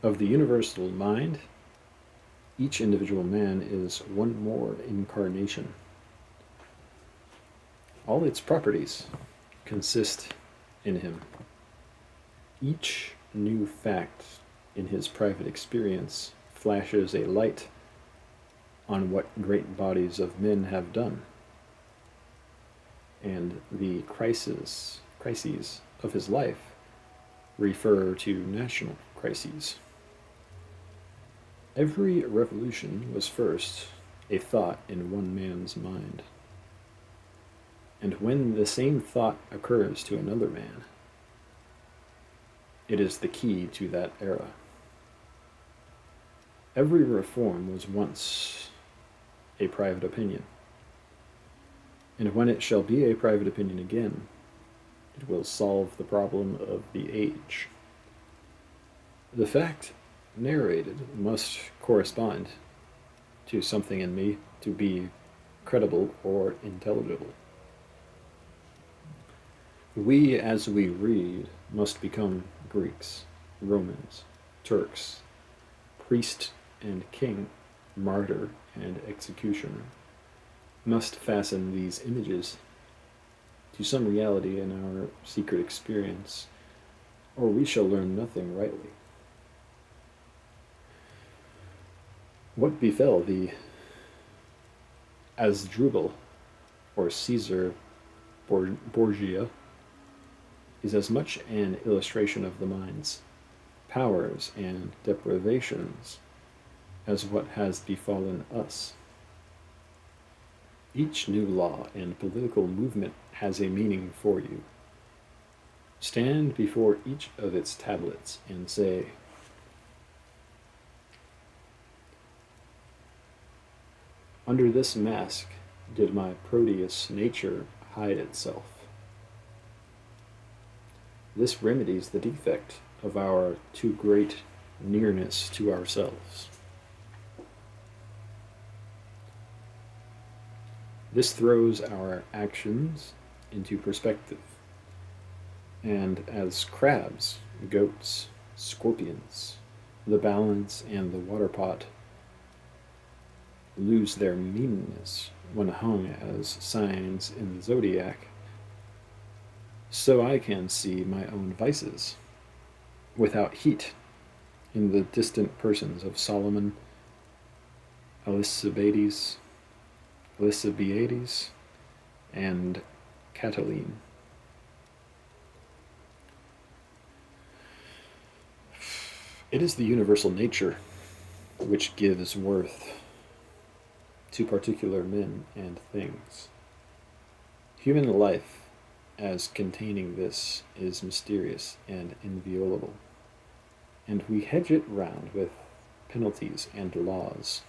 Of the universal mind, each individual man is one more incarnation. All its properties consist in him. Each new fact in his private experience flashes a light on what great bodies of men have done, and the crises of his life refer to national crises. Every revolution was first a thought in one man's mind, and when the same thought occurs to another man, it is the key to that era. Every reform was once a private opinion, and when it shall be a private opinion again, it will solve the problem of the age. The fact narrated must correspond to something in me to be credible or intelligible. We, as we read, must become Greeks, Romans, Turks, priest and king, martyr and executioner, must fasten these images to some reality in our secret experience, or we shall learn nothing rightly. What befell the Asdrubal, or Caesar Borgia, is as much an illustration of the mind's powers and deprivations as what has befallen us. Each new law and political movement has a meaning for you. Stand before each of its tablets and say, under this mask did my Proteus nature hide itself. This remedies the defect of our too great nearness to ourselves. This throws our actions into perspective, and as crabs, goats, scorpions, the balance and the water pot lose their meanness when hung as signs in the zodiac, so I can see my own vices without heat in the distant persons of Solomon, Alcibiades, and Catiline. It is the universal nature which gives worth to particular men and things. Human life, as containing this, is mysterious and inviolable, and we hedge it round with penalties and laws.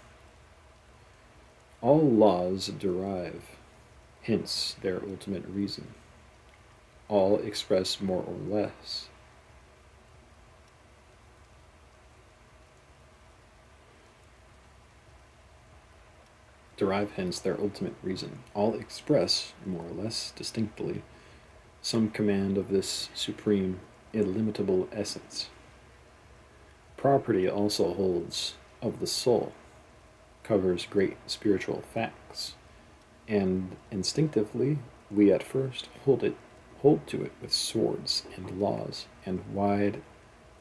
All laws derive hence their ultimate reason. All express more or less derive hence their ultimate reason. All express, more or less distinctly, some command of this supreme, illimitable essence. Property also holds of the soul, covers great spiritual facts, and instinctively we at first hold to it with swords and laws and wide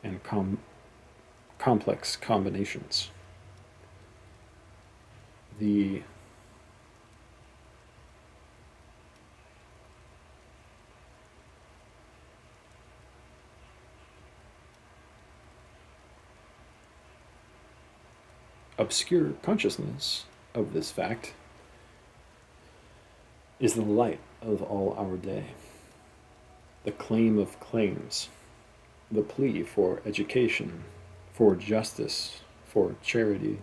and complex combinations. The obscure consciousness of this fact is the light of all our day. The claim of claims, the plea for education, for justice, for charity,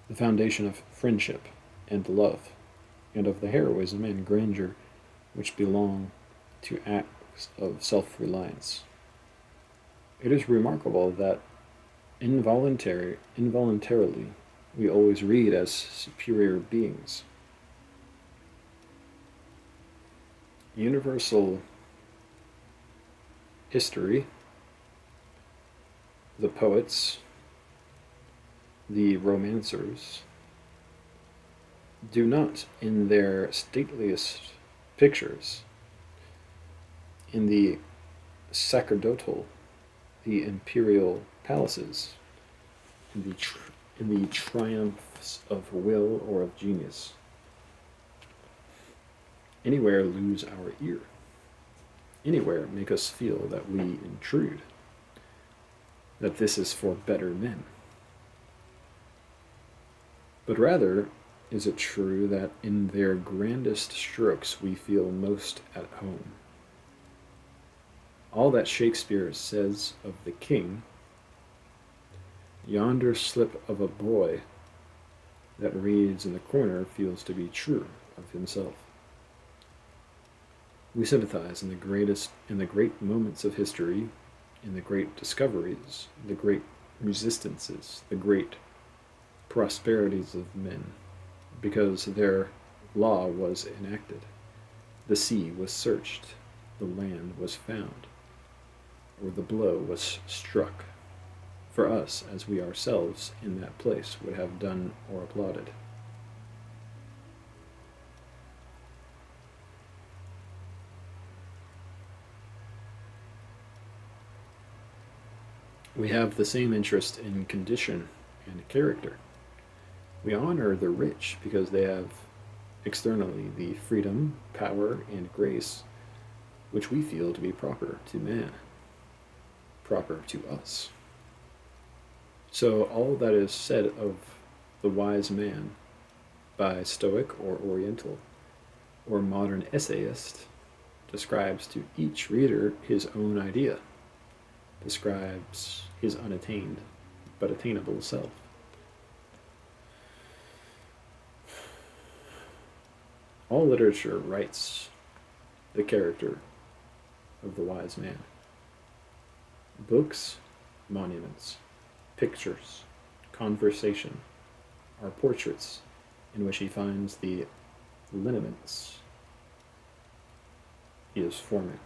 the foundation of friendship and love, and of the heroism and grandeur which belong to acts of self-reliance. It is remarkable that involuntarily we always read as superior beings. Universal history, the poets, the romancers, do not, in their stateliest pictures, in the sacerdotal, the imperial palaces, in the triumphs of will or of genius, anywhere lose our ear, anywhere make us feel that we intrude, that this is for better men. But rather, is it true that in their grandest strokes we feel most at home? All that Shakespeare says of the king, yonder slip of a boy that reads in the corner feels to be true of himself. We sympathize in the great moments of history, in the great discoveries, the great resistances, the great prosperities of men, because their law was enacted, the sea was searched, the land was found, or the blow was struck, for us as we ourselves in that place would have done or applauded. We have the same interest in condition and character. We honor the rich because they have externally the freedom, power, and grace which we feel to be proper to man, proper to us. So all that is said of the wise man by Stoic or Oriental or modern essayist describes to each reader his own idea, describes his unattained but attainable self. All literature writes the character of the wise man. Books, monuments, pictures, conversation are portraits in which he finds the lineaments he is forming.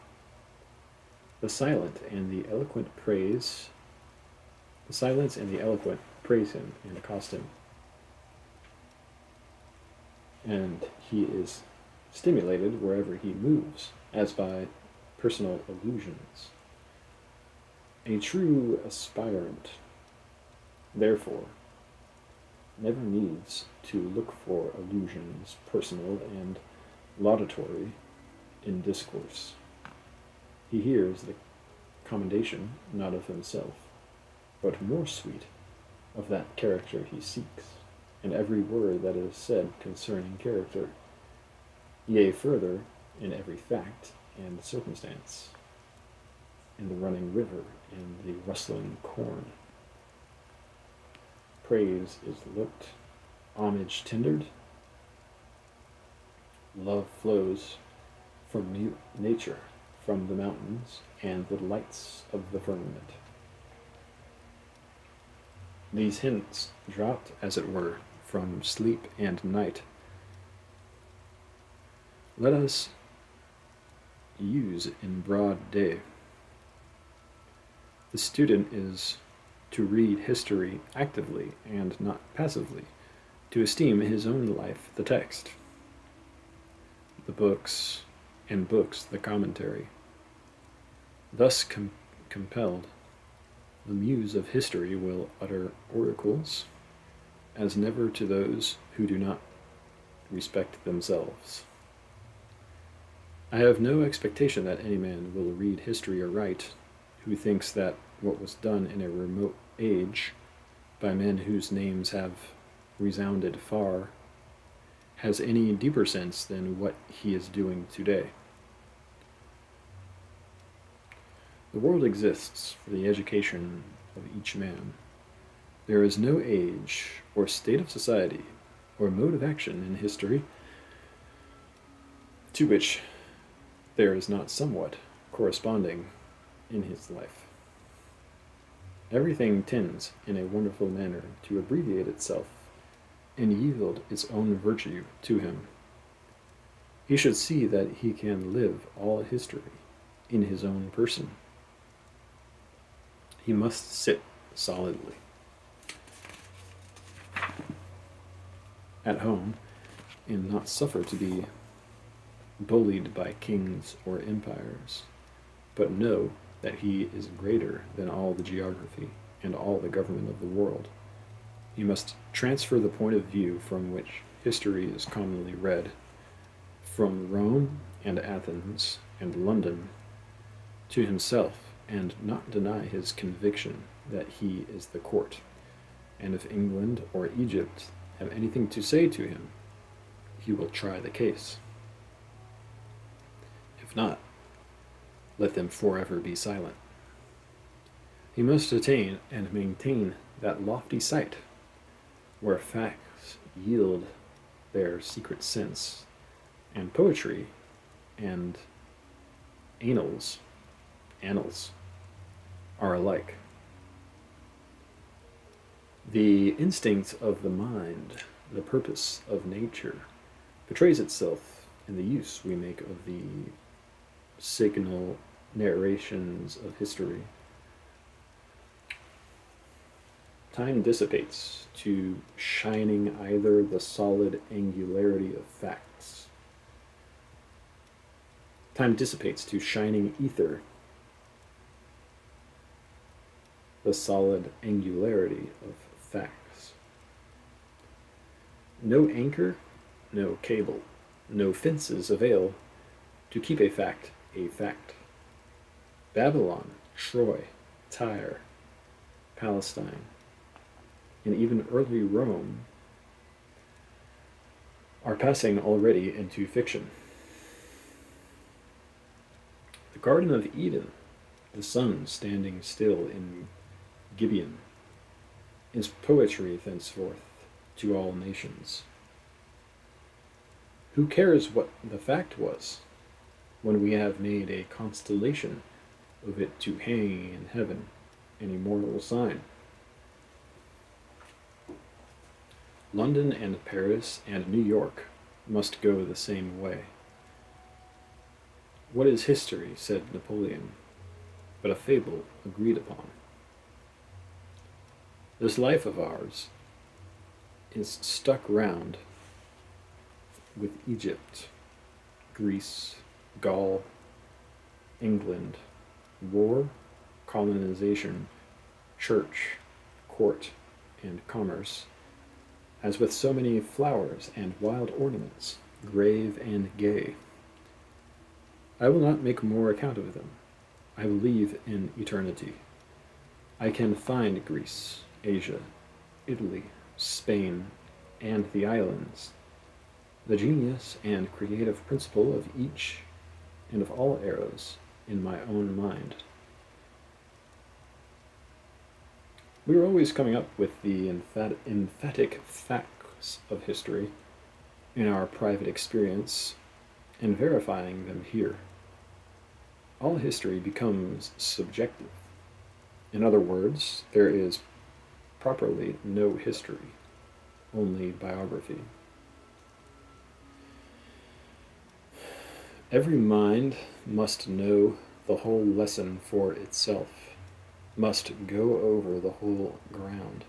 The silent and the eloquent praise him and accost him, and he is stimulated wherever he moves, as by personal illusions. A true aspirant, therefore, never needs to look for allusions personal and laudatory in discourse. He hears the commendation not of himself, but more sweet of that character he seeks, and every word that is said concerning character, yea, further, in every fact and circumstance, in the running river and the rustling corn. Praise is looked, homage tendered, love flows from nature, from the mountains and the lights of the firmament. These hints dropped, as it were, from sleep and night, let us use in broad day. The student is to read history actively and not passively, to esteem his own life the text, the books the commentary. Thus compelled, the muse of history will utter oracles as never to those who do not respect themselves. I have no expectation that any man will read history aright who thinks that what was done in a remote age by men whose names have resounded far has any deeper sense than what he is doing today. The world exists for the education of each man. There is no age or state of society or mode of action in history to which there is not somewhat corresponding in his life. Everything tends in a wonderful manner to abbreviate itself and yield its own virtue to him. He should see that he can live all history in his own person. He must sit solidly at home and not suffer to be bullied by kings or empires, but know that he is greater than all the geography and all the government of the world. He must transfer the point of view from which history is commonly read, from Rome and Athens and London, to himself, and not deny his conviction that he is the court, and if England or Egypt have anything to say to him, he will try the case. If not, let them forever be silent. He must attain and maintain that lofty sight where facts yield their secret sense, and poetry and annals are alike. The instinct of the mind, the purpose of nature, betrays itself in the use we make of the signal narrations of history. Time dissipates to shining either the solid angularity of facts. Time dissipates to shining ether, the solid angularity of facts. No anchor, no cable, no fences avail to keep a fact a fact. Babylon, Troy, Tyre, Palestine, and even early Rome are passing already into fiction. The Garden of Eden, the sun standing still in Gibeon, is poetry thenceforth to all nations. Who cares what the fact was, when we have made a constellation of it to hang in heaven, an immortal sign? London and Paris and New York must go the same way. What is history, said Napoleon, but a fable agreed upon? This life of ours is stuck round with Egypt, Greece, Gaul, England, war, colonization, church, court, and commerce, as with so many flowers and wild ornaments, grave and gay. I will not make more account of them. I believe in eternity. I can find Greece, Asia, Italy, Spain, and the islands, the genius and creative principle of each and of all eras in my own mind. We are always coming up with the emphatic facts of history in our private experience and verifying them here. All history becomes subjective. In other words, there is properly no history, only biography. Every mind must know the whole lesson for itself, must go over the whole ground.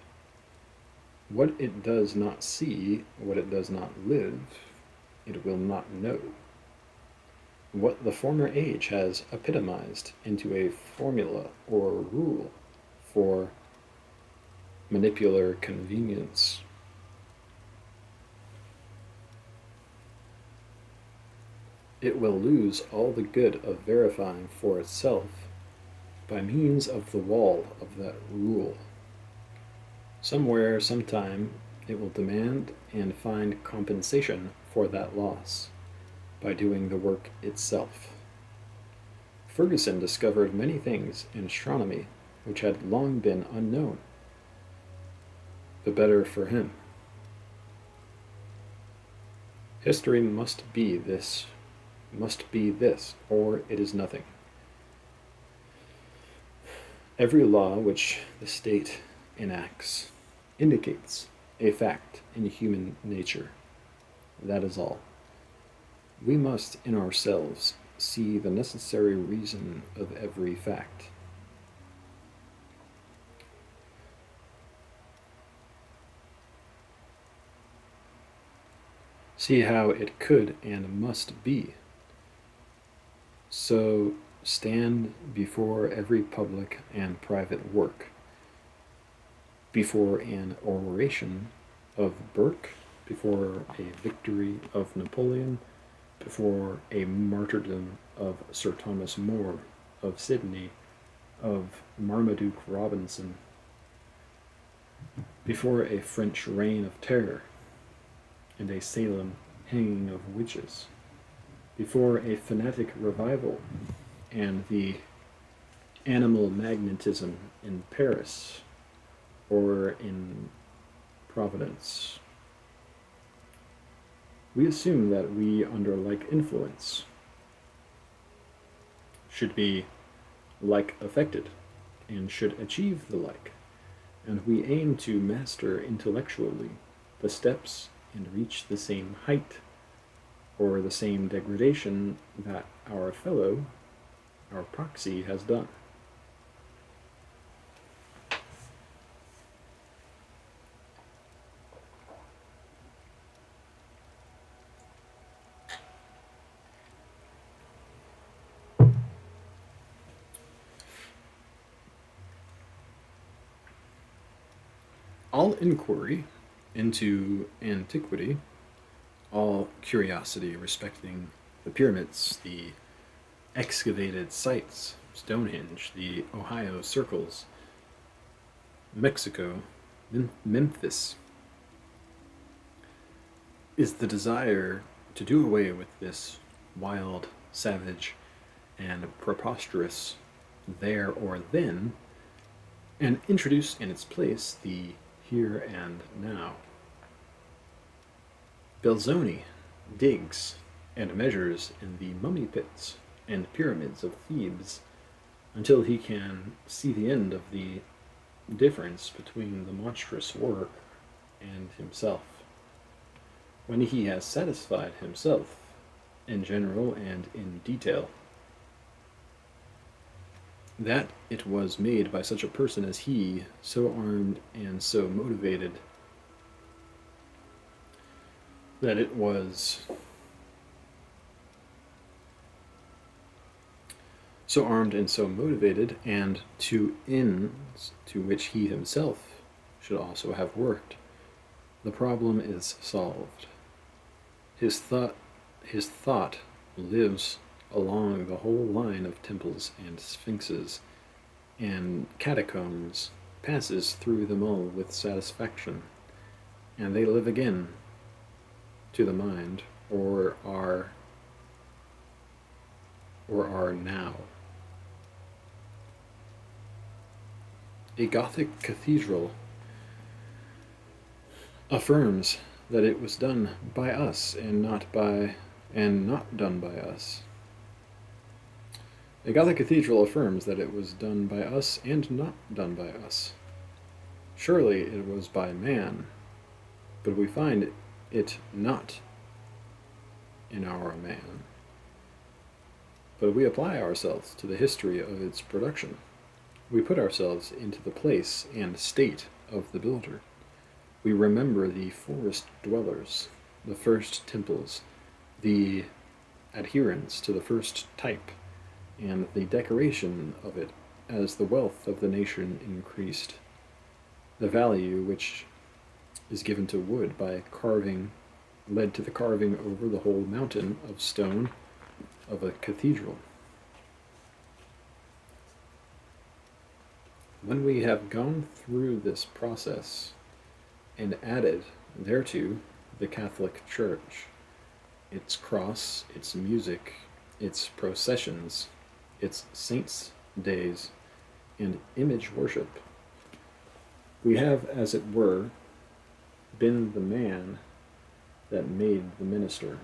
What it does not see, what it does not live, it will not know. What the former age has epitomized into a formula or rule for manipular convenience, it will lose all the good of verifying for itself by means of the wall of that rule. Somewhere, sometime, it will demand and find compensation for that loss by doing the work itself. Ferguson discovered many things in astronomy which had long been unknown. The better for him. History must be this, or it is nothing. Every law which the state enacts indicates a fact in human nature. That is all. We must in ourselves see the necessary reason of every fact. See how it could and must be. So stand before every public and private work, before an oration of Burke, before a victory of Napoleon, before a martyrdom of Sir Thomas More, of Sidney, of Marmaduke Robinson, before a French reign of terror, and a Salem hanging of witches, before a fanatic revival, and the animal magnetism in Paris or in Providence. We assume that we, under like influence, should be like affected, and should achieve the like, and we aim to master intellectually the steps and reach the same height, or the same degradation that our fellow, our proxy, has done. All inquiry into antiquity, all curiosity respecting the pyramids, the excavated sites, Stonehenge, the Ohio circles, Mexico, Memphis, is the desire to do away with this wild, savage, and preposterous there or then, and introduce in its place the here and now. Belzoni digs and measures in the mummy pits and pyramids of Thebes until he can see the end of the difference between the monstrous work and himself. When he has satisfied himself, in general and in detail, that it was made by such a person as he, so armed and so motivated, that it was so armed and so motivated, and to ends to which he himself should also have worked, the problem is solved. His thought lives along the whole line of temples and sphinxes and catacombs, passes through them all with satisfaction, and they live again to the mind, or are now. A Gothic cathedral affirms that it was done by us and not done by us. A Gothic cathedral affirms that it was done by us and not done by us. Surely it was by man, but we find it not in our man. But we apply ourselves to the history of its production. We put ourselves into the place and state of the builder. We remember the forest dwellers, the first temples, the adherence to the first type, and the decoration of it as the wealth of the nation increased. The value which is given to wood by carving led to the carving over the whole mountain of stone of a cathedral. When we have gone through this process and added thereto the Catholic Church, its cross, its music, its processions, its saints' days, and image worship, we have, as it were, been the man that made the minister.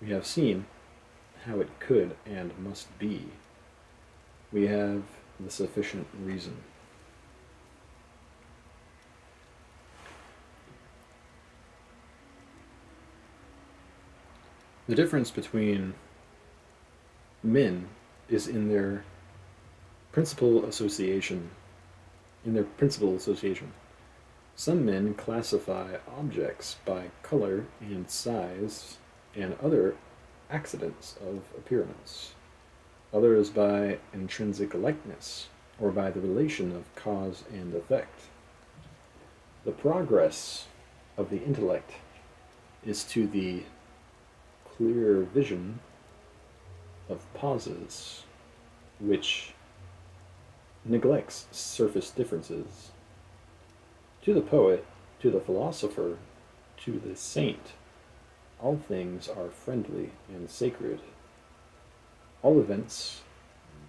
We have seen how it could and must be. We have the sufficient reason. The difference between men is in their principal association. Some men classify objects by color and size and other accidents of appearance, others by intrinsic likeness, or by the relation of cause and effect. The progress of the intellect is to the clear vision of pauses, which neglects surface differences. To the poet, to the philosopher, to the saint, all things are friendly and sacred, all events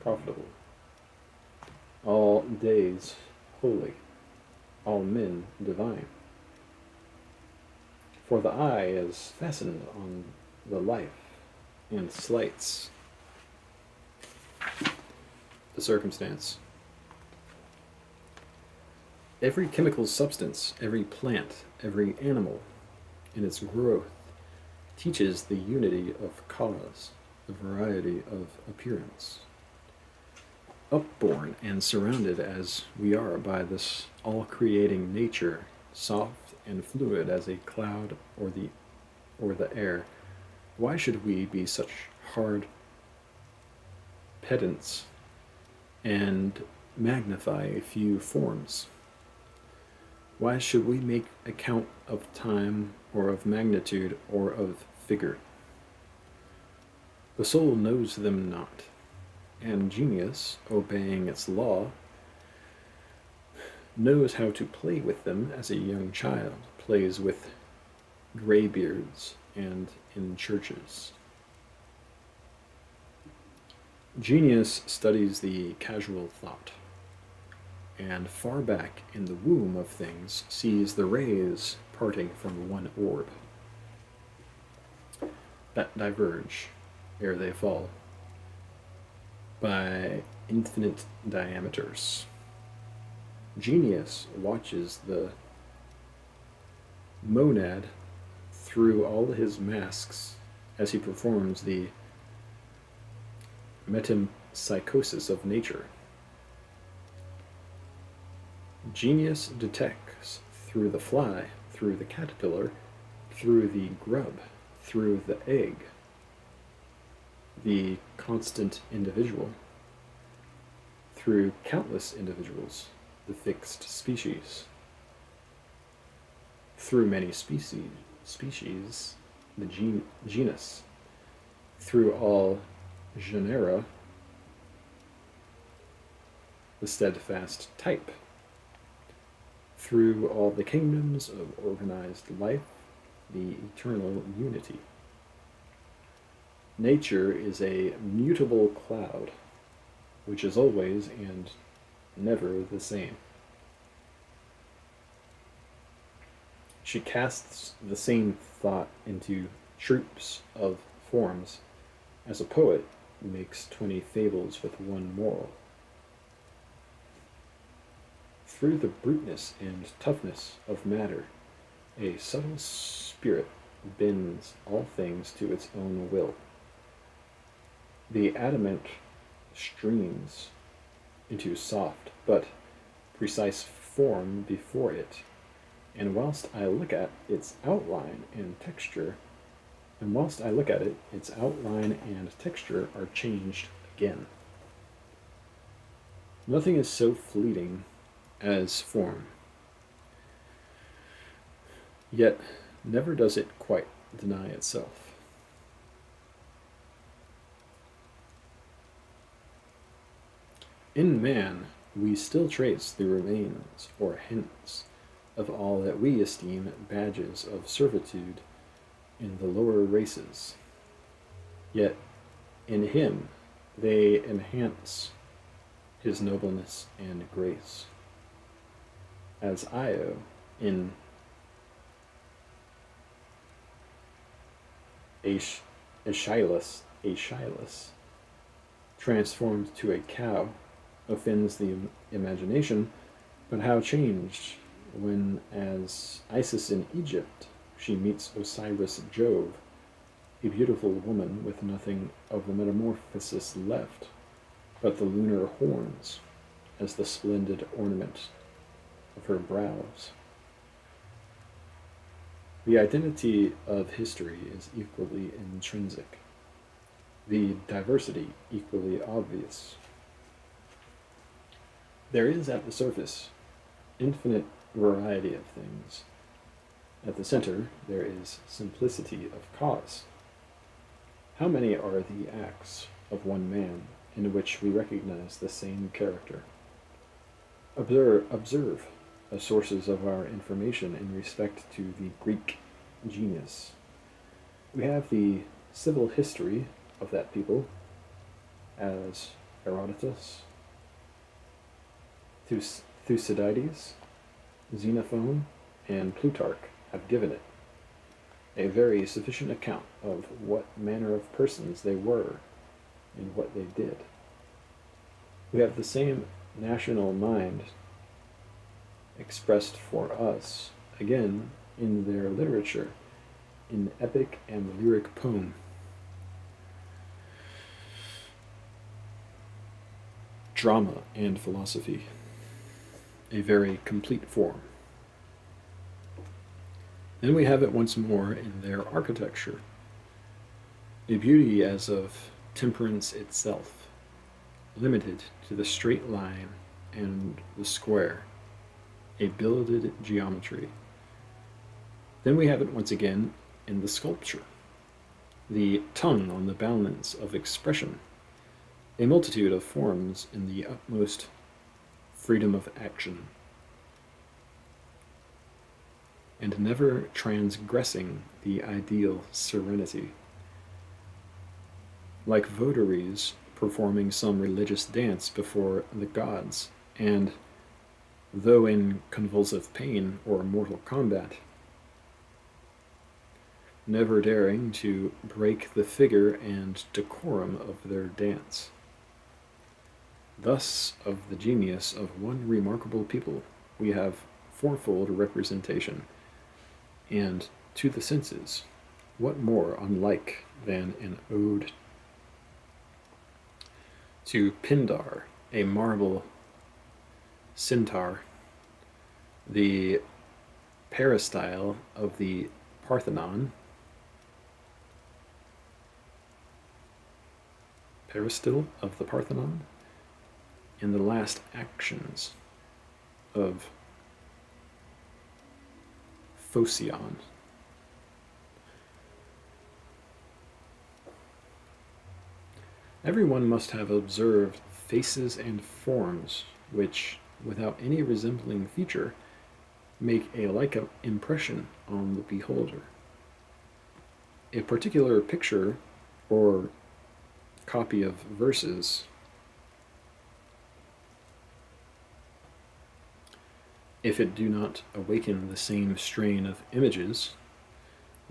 profitable, all days holy, all men divine. For the eye is fastened on the life and slights the circumstance. Every chemical substance, every plant, every animal in its growth teaches the unity of cause, the variety of appearance. Upborne and surrounded as we are by this all-creating nature, soft and fluid as a cloud or the air, why should we be such hard pedants and magnify a few forms? Why should we make account of time or of magnitude or of figure? The soul knows them not, and genius, obeying its law, knows how to play with them as a young child plays with graybeards and in churches. Genius studies the casual thought, and far back in the womb of things sees the rays parting from one orb, that diverge ere they fall by infinite diameters. Genius watches the monad through all his masks as he performs the metempsychosis of nature. Genius detects through the fly, through the caterpillar, through the grub, through the egg, the constant individual, through countless individuals, the fixed species, through many species, the genus, through all genera, the steadfast type, through all the kingdoms of organized life, the eternal unity. Nature is a mutable cloud, which is always and never the same. She casts the same thought into troops of forms as a poet makes 20 fables with one moral. Through the bruteness and toughness of matter, a subtle spirit bends all things to its own will. The adamant streams into soft but precise form before it, and whilst I look at its outline and texture, its outline and texture are changed again. Nothing is so fleeting as form, yet never does it quite deny itself. In man, we still trace the remains or hints of all that we esteem badges of servitude in the lower races. Yet in him they enhance his nobleness and grace. As Io in Aeschylus, transformed to a cow, offends the imagination, but how changed when, as Isis in Egypt, she meets Osiris Jove, a beautiful woman with nothing of the metamorphosis left but the lunar horns as the splendid ornament of her brows. The identity of history is equally intrinsic, the diversity equally obvious. There is at the surface infinite variety of things. At the center, there is simplicity of cause. How many are the acts of one man in which we recognize the same character? Observe the sources of our information in respect to the Greek genius. We have the civil history of that people, as Herodotus, Thucydides, Xenophon, and Plutarch have given it, a very sufficient account of what manner of persons they were and what they did. We have the same national mind expressed for us, again, in their literature, in epic and lyric poem. Drama and philosophy, a very complete form. Then we have it once more in their architecture, a beauty as of temperance itself, limited to the straight line and the square, a builded geometry. Then we have it once again in the sculpture, the tongue on the balance of expression, a multitude of forms in the utmost freedom of action, and never transgressing the ideal serenity. Like votaries performing some religious dance before the gods, and, though in convulsive pain or mortal combat, never daring to break the figure and decorum of their dance. Thus, of the genius of one remarkable people, we have fourfold representation, and to the senses, what more unlike than an ode to Pindar, a marble centaur, the peristyle of the Parthenon, Aristotle of the Parthenon, and the last actions of Phocion. Everyone must have observed faces and forms which, without any resembling feature, make a like impression on the beholder. A particular picture or copy of verses, if it do not awaken the same strain of images,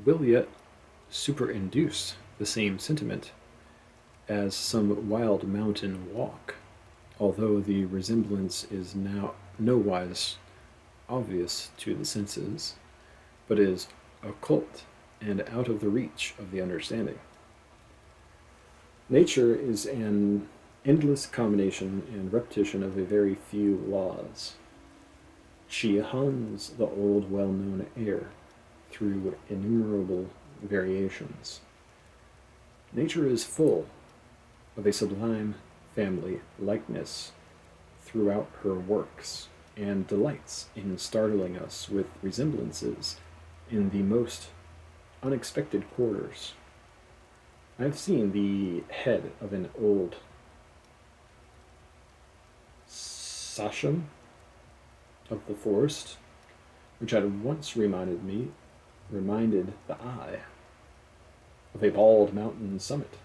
will yet superinduce the same sentiment as some wild mountain walk, although the resemblance is now nowise obvious to the senses, but is occult and out of the reach of the understanding. Nature is an endless combination and repetition of a very few laws. She huns the old well-known air through innumerable variations. Nature is full of a sublime family likeness throughout her works, and delights in startling us with resemblances in the most unexpected quarters. I have seen the head of an old sachem of the forest, which had once reminded the eye of a bald mountain summit,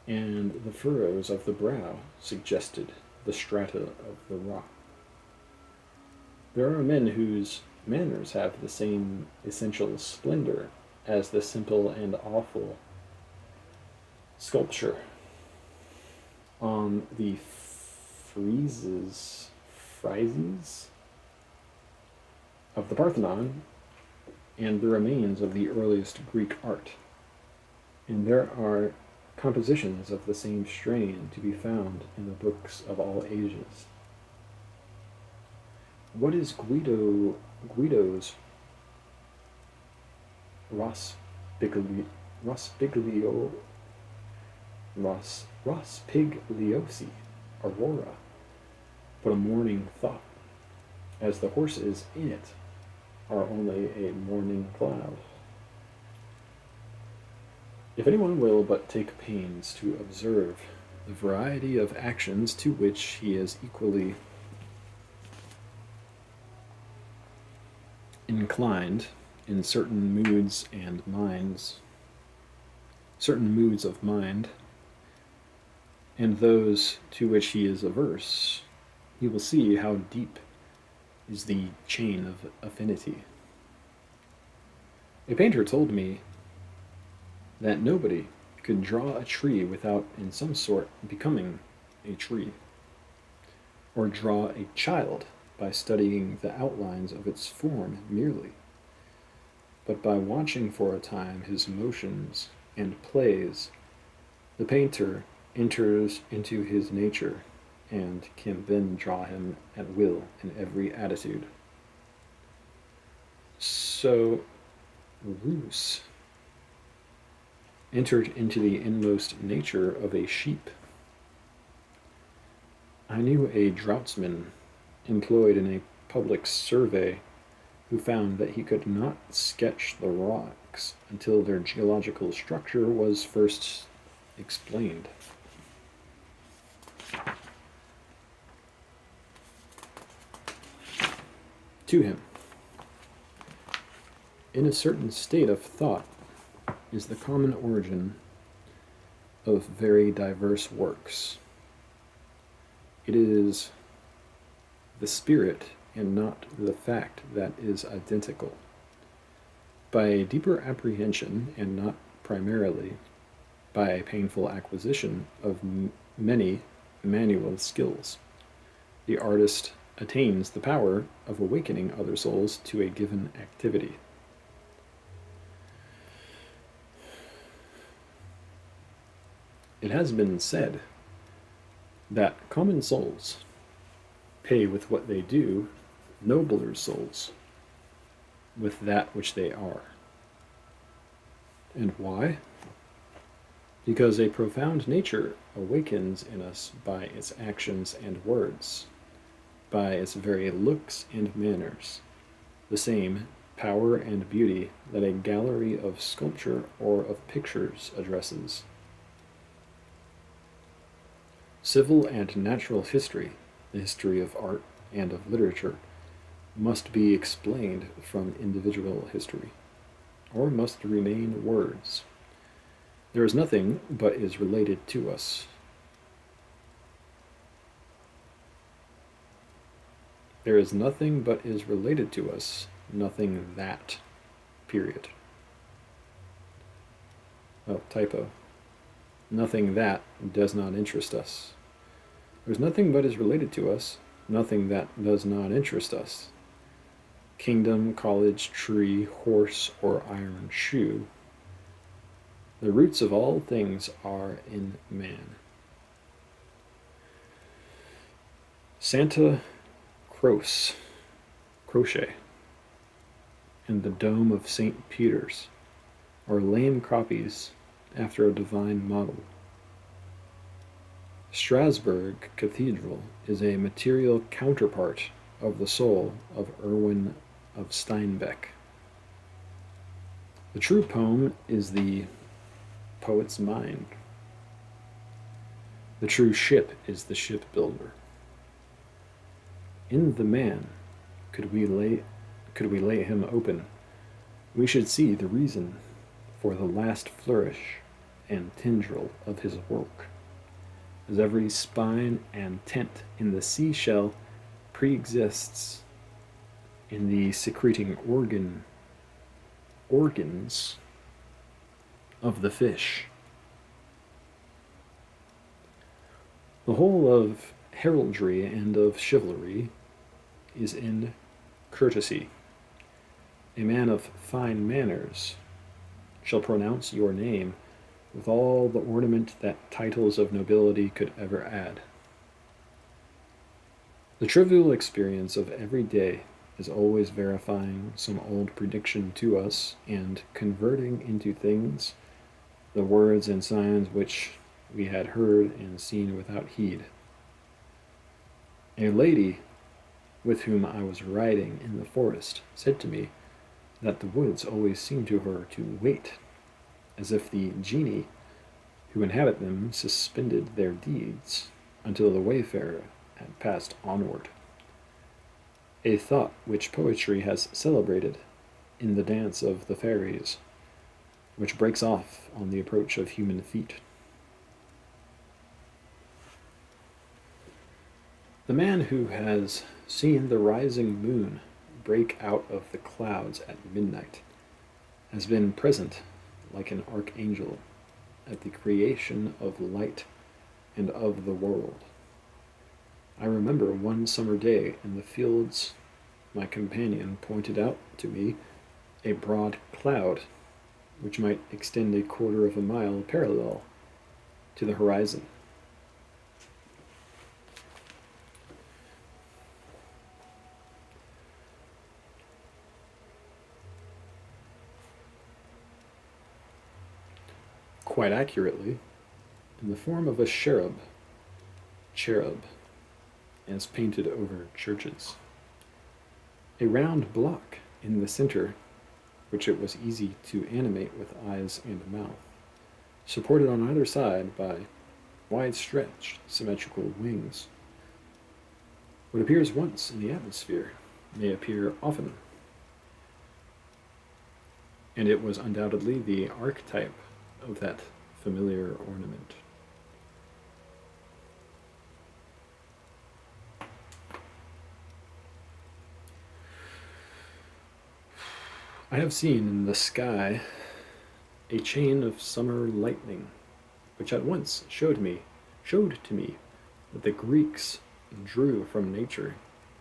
and the furrows of the brow suggested the strata of the rock. There are men whose manners have the same essential splendor as the simple and awful sculpture on the friezes of the Parthenon and the remains of the earliest Greek art. And there are compositions of the same strain to be found in the books of all ages. What is Guido's Rospigliosi Aurora but a morning thought, as the horses in it are only a morning cloud? If anyone will but take pains to observe the variety of actions to which he is equally inclined in certain moods of mind, and those to which he is averse, he will see how deep is the chain of affinity. A painter told me that nobody could draw a tree without in some sort becoming a tree, or draw a child by studying the outlines of its form merely, but by watching for a time his motions and plays, the painter enters into his nature and can then draw him at will in every attitude. So Roos entered into the inmost nature of a sheep. I knew a draughtsman employed in a public survey who found that he could not sketch the rocks until their geological structure was first explained. To him, in a certain state of thought is the common origin of very diverse works. It is the spirit and not the fact that is identical. By a deeper apprehension, and not primarily by a painful acquisition of many manual skills, the artist attains the power of awakening other souls to a given activity. It has been said that common souls pay with what they do nobler souls with that which they are. And why? because a profound nature awakens in us by its actions and words, by its very looks and manners, the same power and beauty that a gallery of sculpture or of pictures addresses. Civil and natural history, the history of art and of literature, must be explained from individual history, or must remain words. There is nothing but is related to us. There is nothing but is related to us, nothing that, period. Oh, typo. Nothing that does not interest us. There's nothing but is related to us, nothing that does not interest us. Kingdom, college, tree, horse, or iron shoe. The roots of all things are in man. Santa Croce and the dome of St. Peter's are lame copies after a divine model. Strasbourg Cathedral is a material counterpart of the soul of Erwin of Steinbeck. The true poem is the poet's mind. The true ship is the shipbuilder. In the man, could we lay him open, we should see the reason for the last flourish and tendril of his work, as every spine and tent in the seashell pre-exists in the secreting organs of the fish. The whole of heraldry and of chivalry is in courtesy. A man of fine manners shall pronounce your name with all the ornament that titles of nobility could ever add. The trivial experience of every day is always verifying some old prediction to us and converting into things the words and signs which we had heard and seen without heed. A lady with whom I was riding in the forest said to me that the woods always seemed to her to wait, as if the genii who inhabit them suspended their deeds until the wayfarer had passed onward. A thought which poetry has celebrated in the dance of the fairies, which breaks off on the approach of human feet. The man who has seen the rising moon break out of the clouds at midnight has been present like an archangel at the creation of light and of the world. I remember one summer day in the fields, my companion pointed out to me a broad cloud which might extend a quarter of a mile parallel to the horizon. Quite accurately, in the form of a cherub, as painted over churches. A round block in the center, which it was easy to animate with eyes and mouth, supported on either side by wide-stretched, symmetrical wings. What appears once in the atmosphere may appear often, and it was undoubtedly the archetype of that familiar ornament. I have seen in the sky a chain of summer lightning, which at once showed to me that the Greeks drew from nature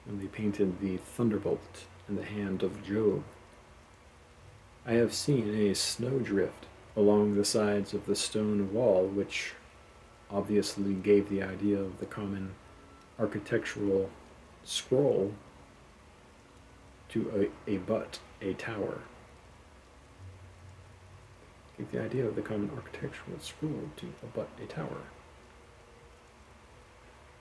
when they painted the thunderbolt in the hand of Jove. I have seen a snowdrift along the sides of the stone wall, which obviously gave the idea of the common architectural scroll to a tower. Take the idea of the common architectural school to abut a tower.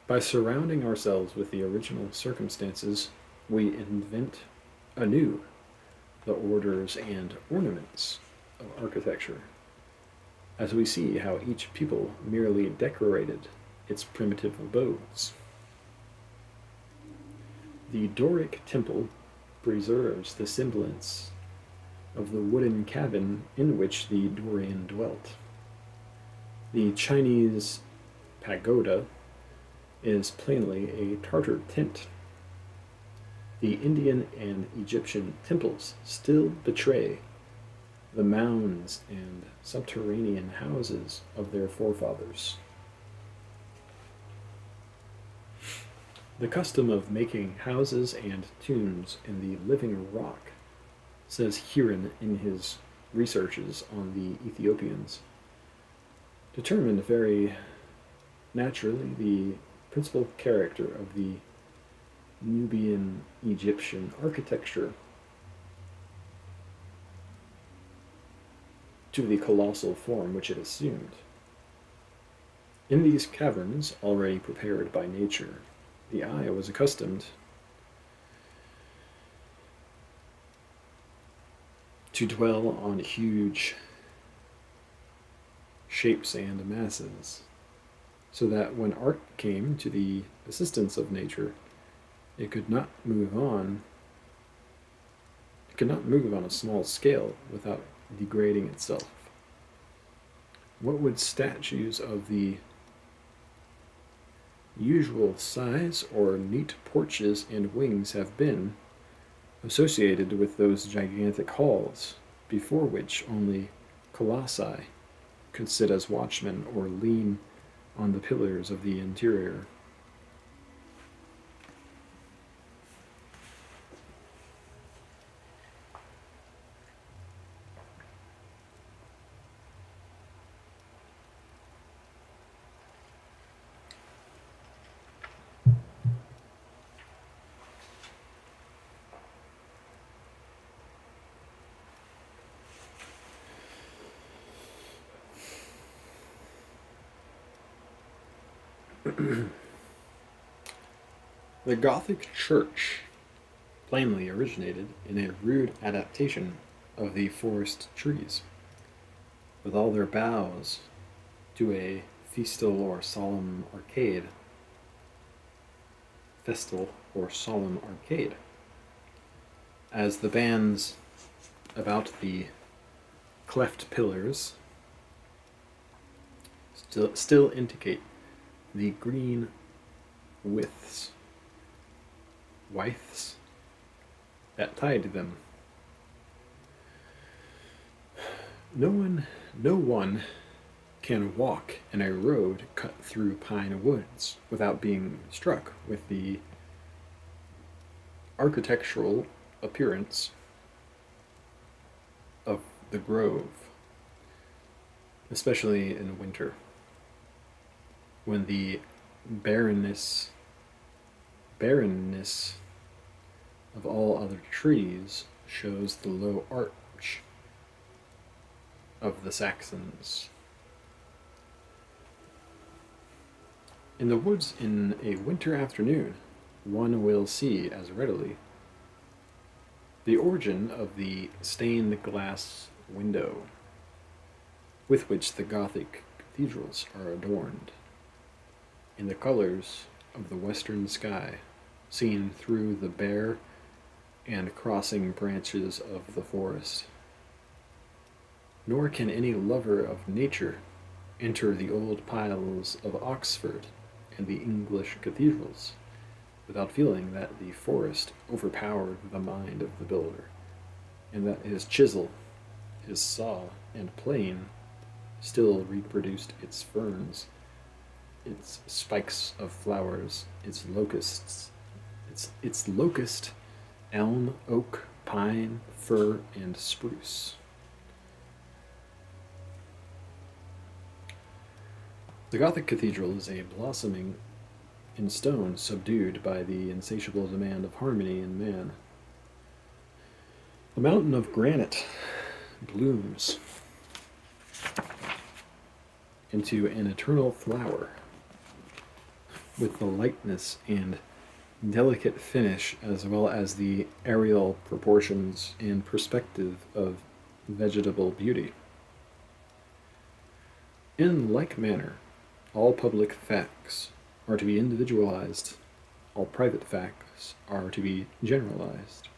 By surrounding ourselves with the original circumstances, we invent anew the orders and ornaments of architecture, as we see how each people merely decorated its primitive abodes. The Doric temple preserves the semblance of the wooden cabin in which the Dorian dwelt. The Chinese pagoda is plainly a Tartar tent. The Indian and Egyptian temples still betray the mounds and subterranean houses of their forefathers. The custom of making houses and tombs in the living rock, says Huron in his researches on the Ethiopians, determined very naturally the principal character of the Nubian Egyptian architecture to the colossal form which it assumed. In these caverns, already prepared by nature, the eye was accustomed to dwell on huge shapes and masses, so that when art came to the assistance of nature, it could not move on a small scale without degrading itself. What would statues of the usual size or neat porches and wings have been associated with those gigantic halls, before which only colossi could sit as watchmen or lean on the pillars of the interior? The Gothic church plainly originated in a rude adaptation of the forest trees, with all their boughs, to a festal or solemn arcade. As the bands about the cleft pillars still indicate the green withes that tied them. No one can walk in a road cut through pine woods without being struck with the architectural appearance of the grove, especially in winter, when the barrenness of all other trees shows the low arch of the Saxons. In the woods in a winter afternoon, one will see as readily the origin of the stained glass window with which the Gothic cathedrals are adorned, in the colors of the western sky, seen through the bare and crossing branches of the forest. Nor can any lover of nature enter the old piles of Oxford and the English cathedrals without feeling that the forest overpowered the mind of the builder, and that his chisel, his saw, and plane still reproduced its ferns, its spikes of flowers, its locust, elm, oak, pine, fir, and spruce. The Gothic cathedral is a blossoming in stone subdued by the insatiable demand of harmony in man. The mountain of granite blooms into an eternal flower, with the lightness and delicate finish as well as the aerial proportions and perspective of vegetable beauty. In like manner, all public facts are to be individualized, all private facts are to be generalized.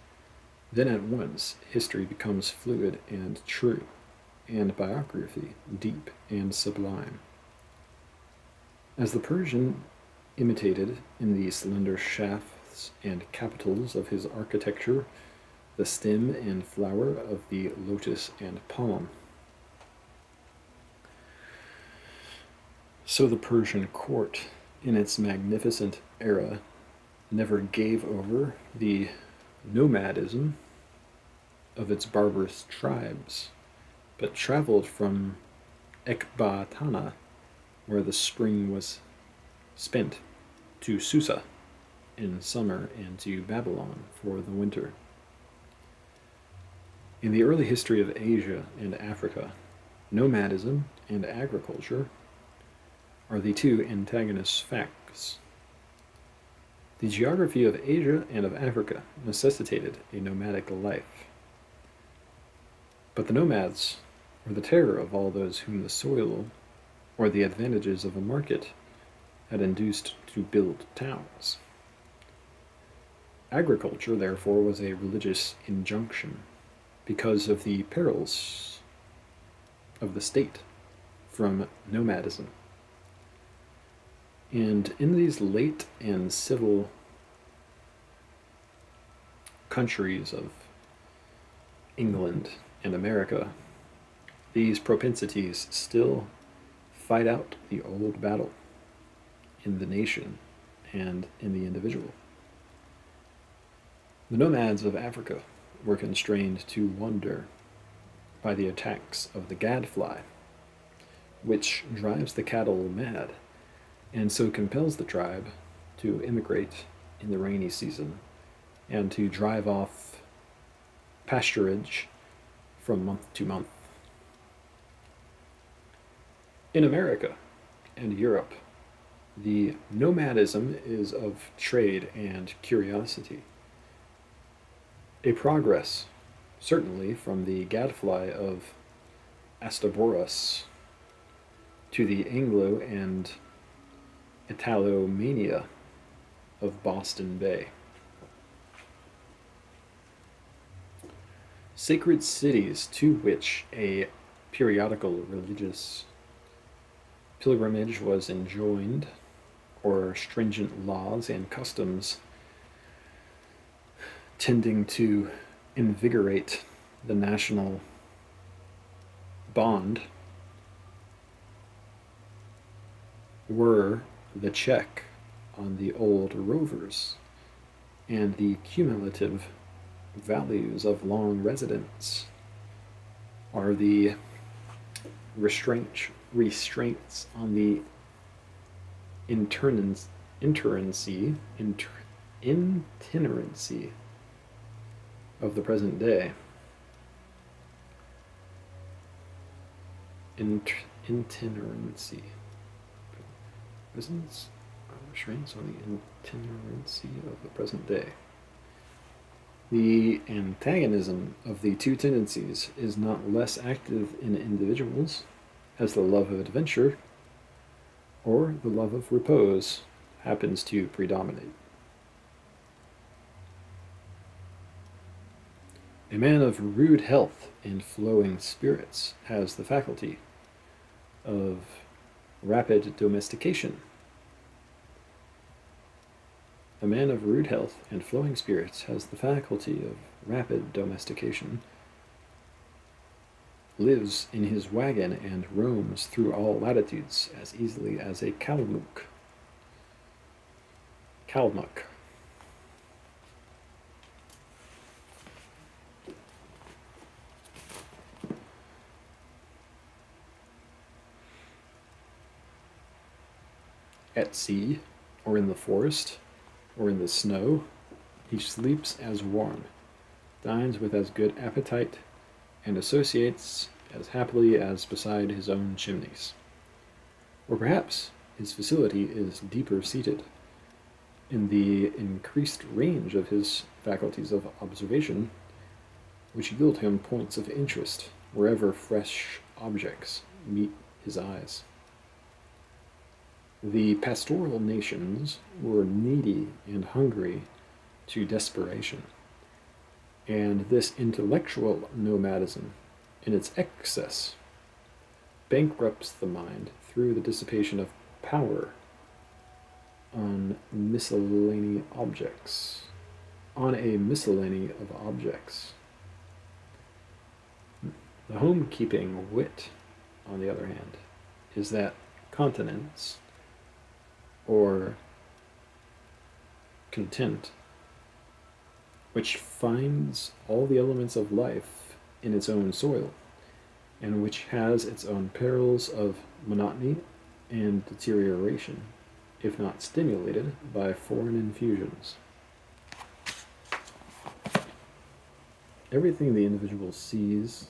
Then at once history becomes fluid and true, and biography deep and sublime. As the Persian imitated in the slender shafts and capitals of his architecture the stem and flower of the lotus and palm, so the Persian court, in its magnificent era, never gave over the nomadism of its barbarous tribes, but traveled from Ecbatana, where the spring was spent, to Susa in summer and to Babylon for the winter. In the early history of Asia and Africa, nomadism and agriculture are the two antagonist facts. The geography of Asia and of Africa necessitated a nomadic life. But the nomads were the terror of all those whom the soil or the advantages of a market had induced to build towns. Agriculture, therefore, was a religious injunction because of the perils of the state from nomadism. And in these late and civil countries of England and America, these propensities still fight out the old battle in the nation and in the individual. The nomads of Africa were constrained to wander by the attacks of the gadfly, which drives the cattle mad and so compels the tribe to immigrate in the rainy season and to drive off pasturage from month to month. In America and Europe, the nomadism is of trade and curiosity. A progress, certainly, from the gadfly of Astaboras to the Anglo and Italomania of Boston Bay. Sacred cities to which a periodical religious pilgrimage was enjoined, or stringent laws and customs tending to invigorate the national bond, were the check on the old rovers and the cumulative values of long residence are the restraints on the itinerancy of the present day. Itinerancy. Restraints on the itinerancy of the present day. The antagonism of the two tendencies is not less active in individuals as the love of adventure or the love of repose happens to predominate. A man of rude health and flowing spirits has the faculty of rapid domestication. A man of rude health and flowing spirits has the faculty of rapid domestication, lives in his wagon and roams through all latitudes as easily as a Kalmuk. At sea, or in the forest, or in the snow, he sleeps as warm, dines with as good appetite, and associates as happily as beside his own chimneys. Or perhaps his facility is deeper seated in the increased range of his faculties of observation, which yield him points of interest wherever fresh objects meet his eyes. The pastoral nations were needy and hungry to desperation, and this intellectual nomadism, in its excess, bankrupts the mind through the dissipation of power on miscellany objects, on a miscellany of objects. The homekeeping wit, on the other hand, is that continence or content, which finds all the elements of life in its own soil, and which has its own perils of monotony and deterioration, if not stimulated by foreign infusions. Everything the individual sees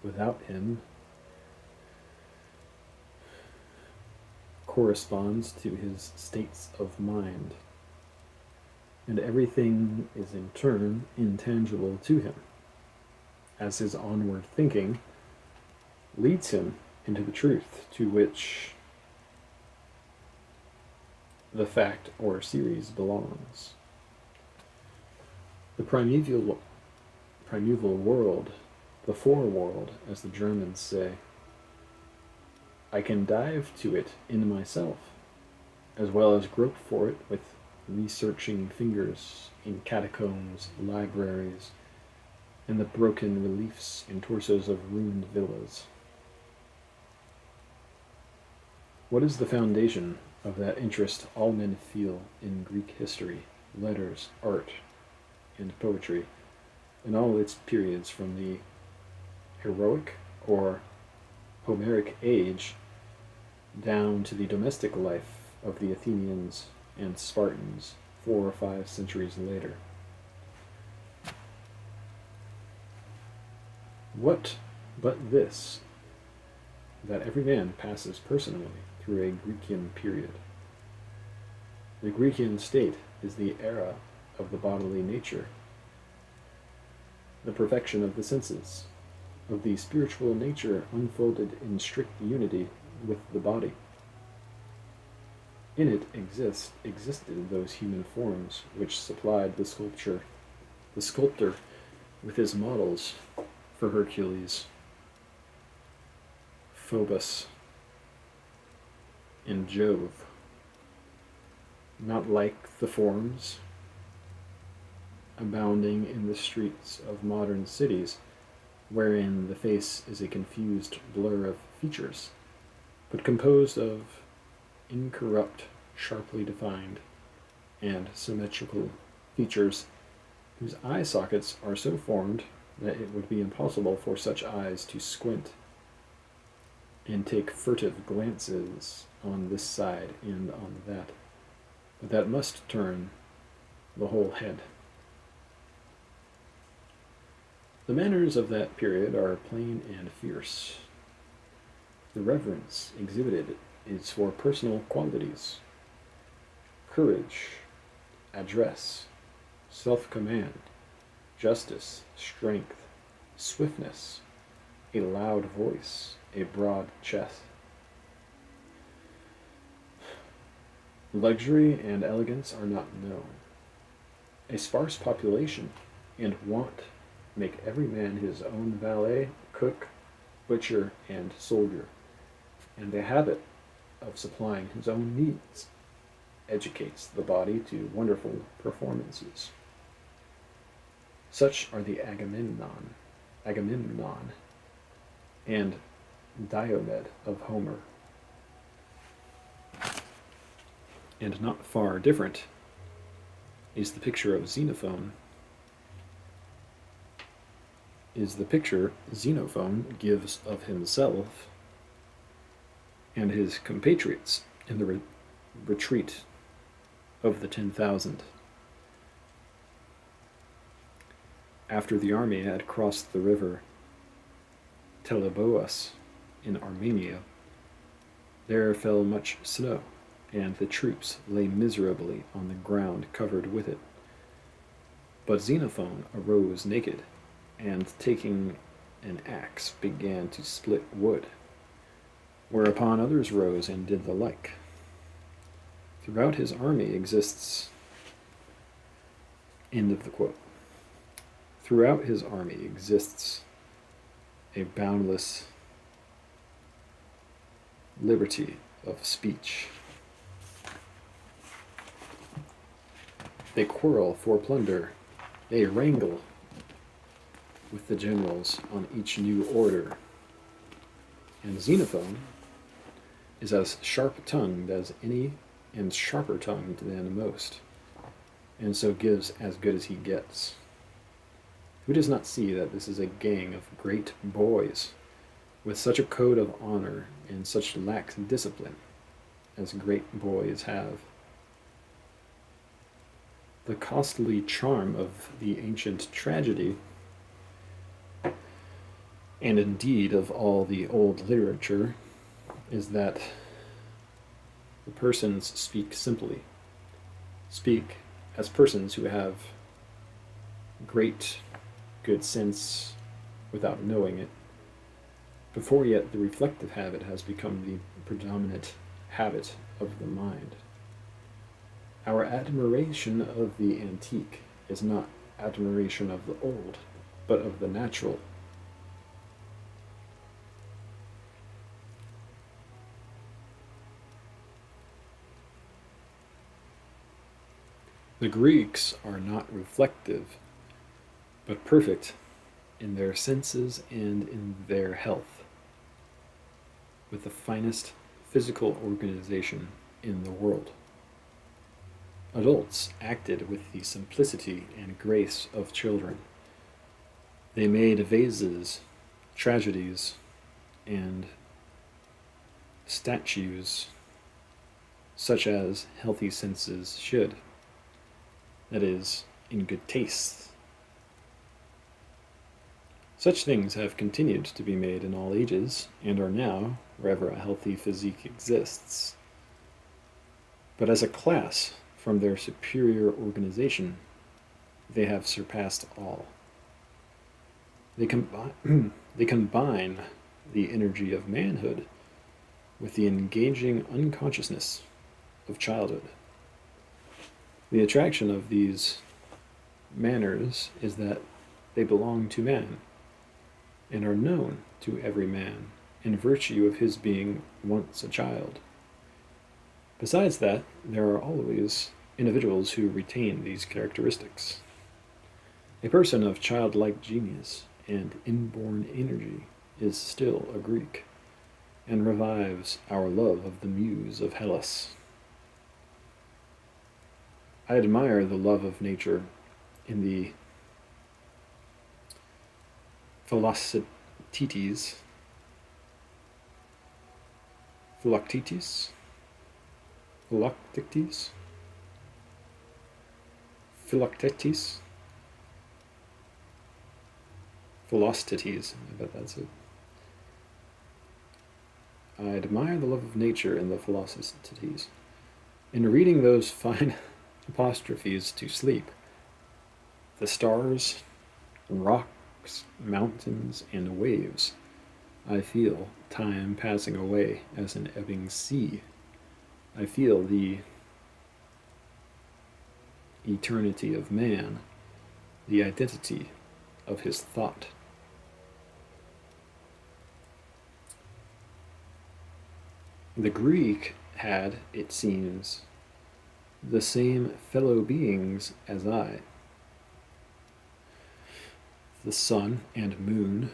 without him corresponds to his states of mind, and everything is in turn intangible to him, as his onward thinking leads him into the truth to which the fact or series belongs. The primeval world, the foreworld, as the Germans say, I can dive to it in myself, as well as grope for it with researching fingers in catacombs, libraries, and the broken reliefs and torsos of ruined villas. What is the foundation of that interest all men feel in Greek history, letters, art, and poetry, in all its periods from the heroic or Homeric age down to the domestic life of the Athenians and Spartans 4 or 5 centuries later? What but this, that every man passes personally through a Grecian period? The Grecian state is the era of the bodily nature, the perfection of the senses, of the spiritual nature unfolded in strict unity with the body. In it existed those human forms which supplied the sculptor with his models for Hercules, Phobos, and Jove, not like the forms abounding in the streets of modern cities, wherein the face is a confused blur of features, but composed of incorrupt, sharply defined, and symmetrical features whose eye sockets are so formed that it would be impossible for such eyes to squint and take furtive glances on this side and on that, but that must turn the whole head. The manners of that period are plain and fierce. The reverence exhibited is for personal qualities: courage, address, self-command, justice, strength, swiftness, a loud voice, a broad chest. Luxury and elegance are not known. A sparse population and want make every man his own valet, cook, butcher, and soldier, and the habit of supplying his own needs educates the body to wonderful performances. Such are the Agamemnon, and Diomed of Homer. And not far different is the picture Xenophon gives of himself and his compatriots in the retreat of the 10,000. After the army had crossed the river Teleboas in Armenia, There fell much snow, and the troops lay miserably on the ground covered with it. But Xenophon arose naked, and taking an axe began to split wood, whereupon others rose and did the like. Throughout his army exists. End of the quote. Throughout his army exists a boundless liberty of speech. They quarrel for plunder. They wrangle with the generals on each new order. And Xenophon is as sharp-tongued as any and sharper-tongued than most, and so gives as good as he gets. Who does not see that this is a gang of great boys, with such a code of honor and such lax discipline as great boys have? The costly charm of the ancient tragedy, and indeed of all the old literature, is that the persons speak simply, speak as persons who have great good sense without knowing it, before yet the reflective habit has become the predominant habit of the mind. Our admiration of the antique is not admiration of the old, but of the natural. The Greeks are not reflective, but perfect in their senses and in their health, with the finest physical organization in the world. Adults acted with the simplicity and grace of children. They made vases, tragedies, and statues such as healthy senses should, that is, in good taste. Such things have continued to be made in all ages, and are now, wherever a healthy physique exists. But as a class, from their superior organization, they have surpassed all. They combine the energy of manhood with the engaging unconsciousness of childhood. The attraction of these manners is that they belong to man, and are known to every man in virtue of his being once a child. Besides that, there are always individuals who retain these characteristics. A person of childlike genius and inborn energy is still a Greek, and revives our love of the muse of Hellas. I admire the love of nature in the Philoctetes, Philoctetes, Philoctetes, Philoctetes, Philoctetes, I bet that's it. I admire the love of nature in the Philoctetes. In reading those fine apostrophes to sleep, the stars, rocks, mountains, and waves, I feel time passing away as an ebbing sea. I feel the eternity of man, the identity of his thought. The Greek had, it seems, the same fellow beings as I. The sun and moon,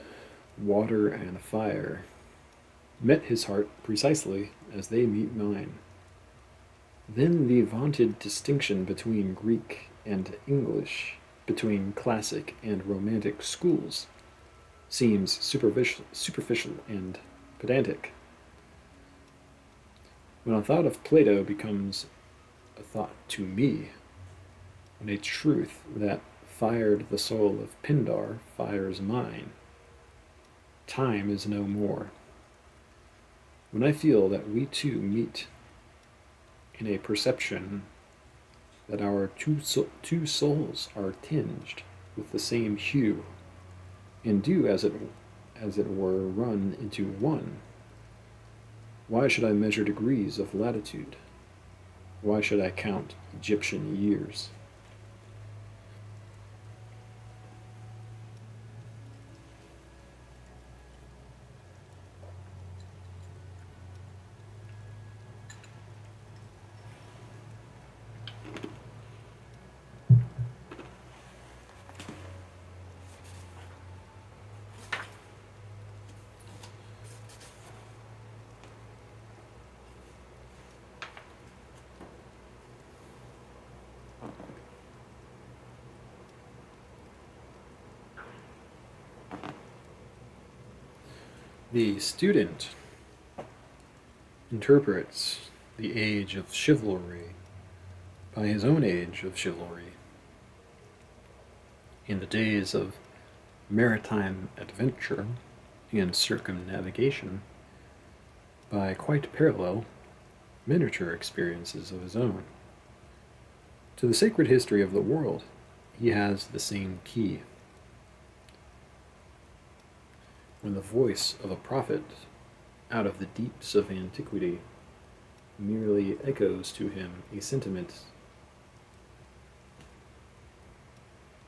water and fire, met his heart precisely as they meet mine. Then the vaunted distinction between Greek and English, between classic and romantic schools, seems superficial and pedantic. When a thought of Plato becomes a thought to me, when a truth that fired the soul of Pindar fires mine, time is no more. when I feel that we two meet in a perception that our two souls are tinged with the same hue, and do, as it were, run into one, why should I measure degrees of latitude? Why should I count Egyptian years? The student interprets the age of chivalry by his own age of chivalry. In the days of maritime adventure and circumnavigation, by quite parallel miniature experiences of his own. To the sacred history of the world, he has the same key. When the voice of a prophet out of the deeps of antiquity merely echoes to him a sentiment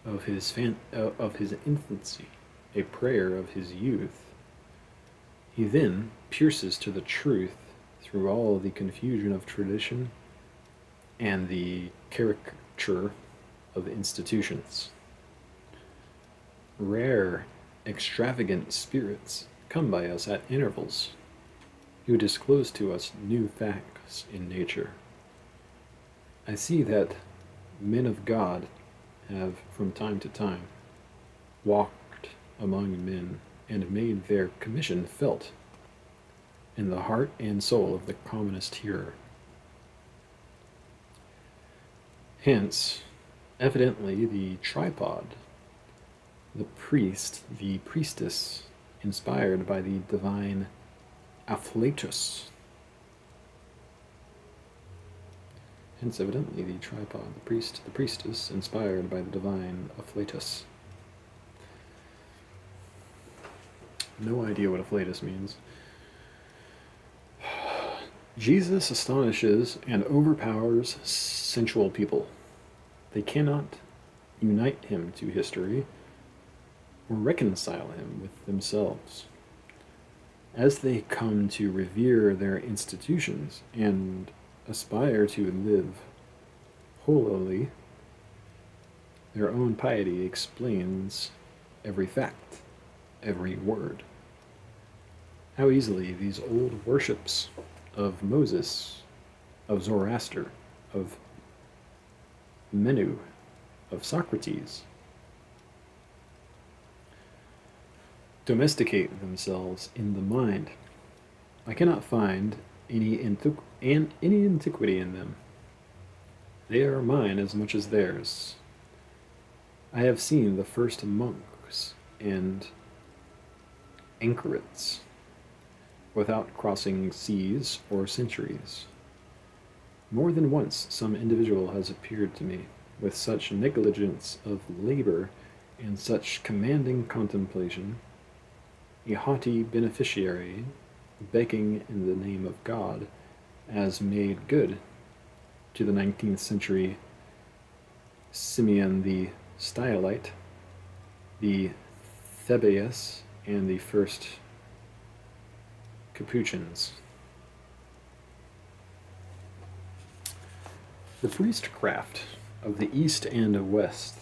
of his infancy, a prayer of his youth, he then pierces to the truth through all the confusion of tradition and the caricature of institutions. Rare, extravagant spirits come by us at intervals, who disclose to us new facts in nature. I see that men of God have, from time to time, walked among men and made their commission felt in the heart and soul of the commonest hearer. Hence, evidently, the tripod, the priest, the priestess, inspired by the divine afflatus. Hence, evidently, the tripod, the priest, the priestess, inspired by the divine afflatus. No idea what afflatus means. Jesus astonishes and overpowers sensual people. They cannot unite him to history or reconcile him with themselves. As they come to revere their institutions and aspire to live holily, their own piety explains every fact, every word. How easily these old worships of Moses, of Zoroaster, of Menu, of Socrates, domesticate themselves in the mind. I cannot find any antiquity in them. They are mine as much as theirs. I have seen the first monks and anchorites without crossing seas or centuries. More than once some individual has appeared to me with such negligence of labor and such commanding contemplation, a haughty beneficiary begging in the name of God, as made good to the 19th century Simeon the Stylite, the Thebaius, and the first Capuchins. The priestcraft of the East and West,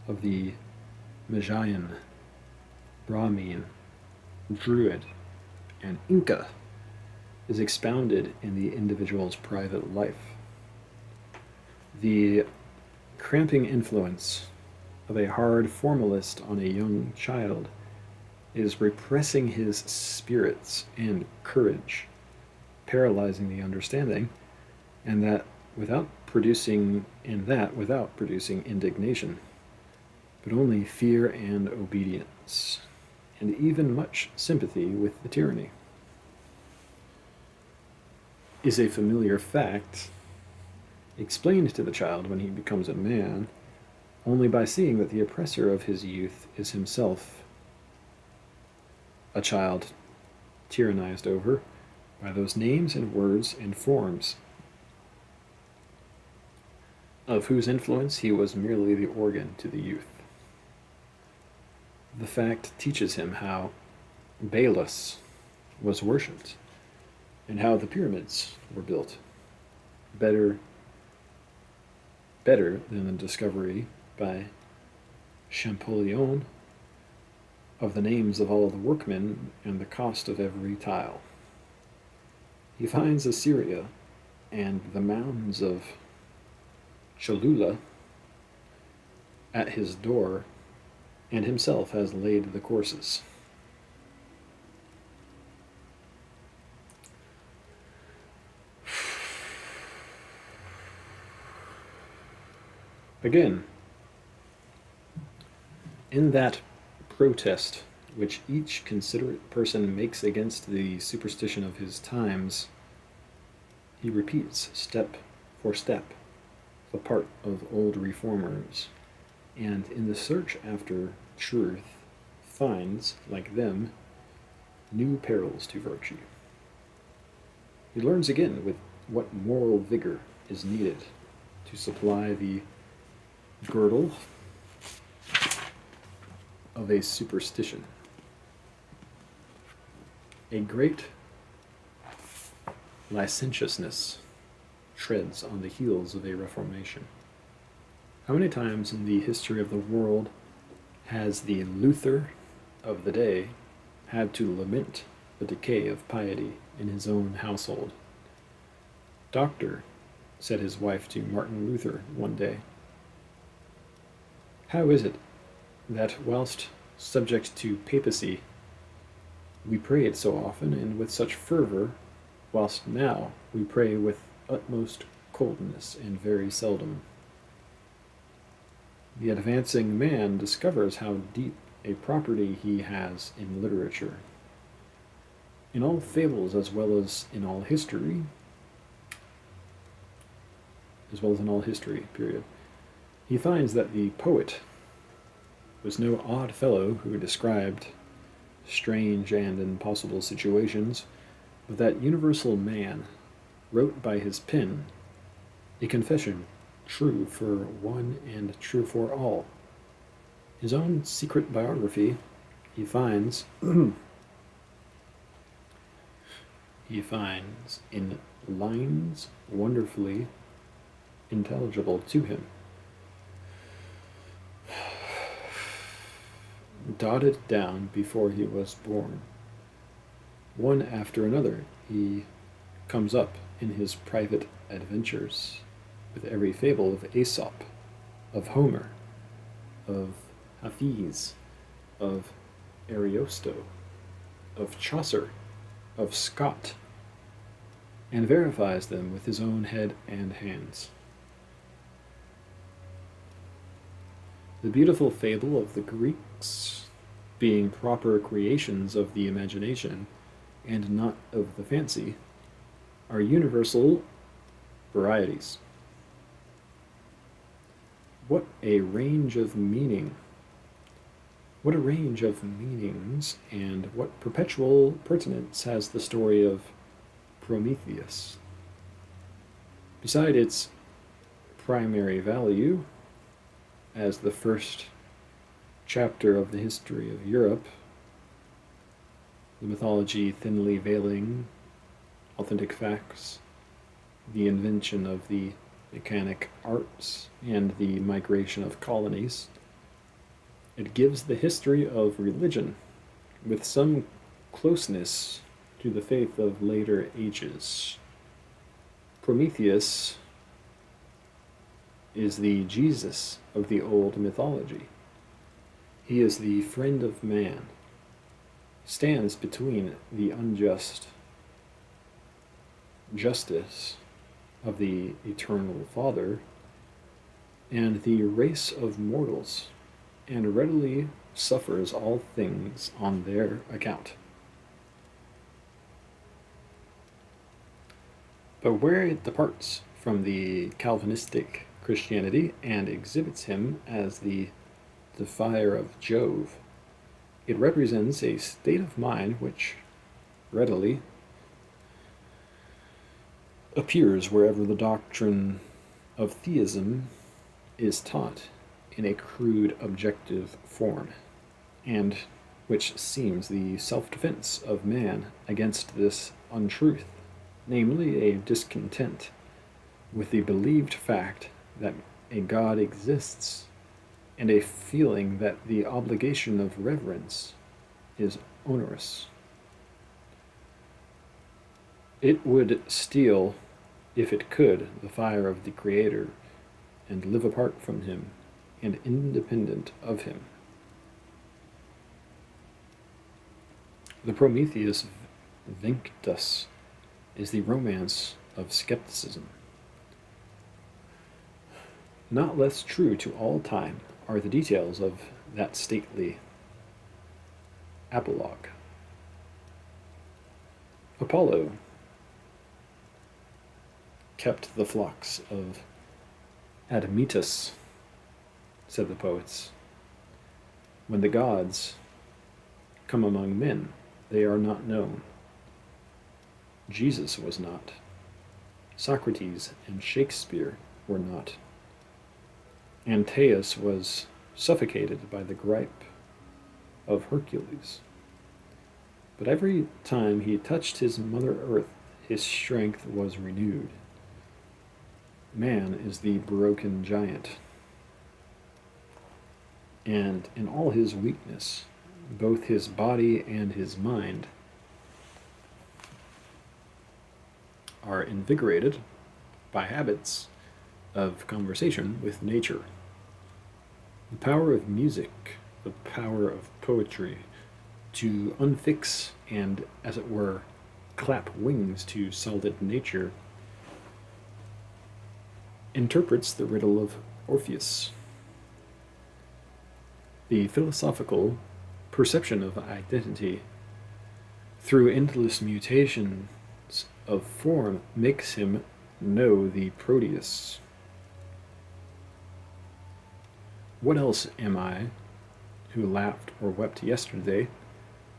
of the Magian, Brahmin, Druid, and Inca, is expounded in the individual's private life. The cramping influence of a hard formalist on a young child is repressing his spirits and courage, paralyzing the understanding, and that without producing indignation, but only fear and obedience, and even much sympathy with the tyranny. is a familiar fact explained to the child when he becomes a man only by seeing that the oppressor of his youth is himself a child tyrannized over by those names and words and forms of whose influence he was merely the organ to the youth. The fact teaches him how Belus was worshipped and how the pyramids were built. Better than the discovery by Champollion of the names of all the workmen and the cost of every tile. He finds Assyria and the mounds of Cholula at his door, and himself has laid the courses. Again, in that protest which each considerate person makes against the superstition of his times, he repeats step for step the part of old reformers, and in the search after truth finds, like them, new perils to virtue. He learns again with what moral vigor is needed to supply the girdle of a superstition. A great licentiousness treads on the heels of a reformation. How many times in the history of the world has the Luther of the day had to lament the decay of piety in his own household? "Doctor," said his wife to Martin Luther one day, "how is it that whilst subject to papacy we prayed so often and with such fervour, whilst now we pray with utmost coldness and very seldom?" The advancing man discovers how deep a property he has in literature. In all fables as well as in all history, period, he finds that the poet was no odd fellow who described strange and impossible situations, but that universal man wrote by his pen a confession true for one and true for all. His own secret biography he finds in lines wonderfully intelligible to him, dotted down before he was born. One after another he comes up in his private adventures with every fable of Aesop, of Homer, of Hafiz, of Ariosto, of Chaucer, of Scott, and verifies them with his own head and hands. The beautiful fable of the Greeks, being proper creations of the imagination and not of the fancy, are universal varieties. What a range of meanings, and what perpetual pertinence has the story of Prometheus. Beside its primary value as the first chapter of the history of Europe, the mythology thinly veiling authentic facts, the invention of the mechanic arts, and the migration of colonies, it gives the history of religion with some closeness to the faith of later ages. Prometheus is the Jesus of the old mythology. He is the friend of man, stands between the unjust justice of the eternal Father and the race of mortals, and readily suffers all things on their account. But where it departs from the Calvinistic Christianity and exhibits him as the defier of Jove, it represents a state of mind which readily appears wherever the doctrine of theism is taught in a crude objective form, and which seems the self-defense of man against this untruth, namely a discontent with the believed fact that a God exists, and a feeling that the obligation of reverence is onerous. It would steal, if it could, the fire of the Creator and live apart from him and independent of him. The Prometheus Vinctus is the romance of skepticism. Not less true to all time are the details of that stately apologue. Apollo kept the flocks of Admetus, said the poets. When the gods come among men, they are not known. Jesus was not. Socrates and Shakespeare were not. Antaeus was suffocated by the gripe of Hercules. But every time he touched his Mother Earth, his strength was renewed. Man is the broken giant, and in all his weakness, both his body and his mind are invigorated by habits of conversation with nature. The power of music, the power of poetry, to unfix and, as it were, clap wings to solid nature, interprets the riddle of Orpheus. The philosophical perception of identity through endless mutations of form makes him know the Proteus. What else am I, who laughed or wept yesterday,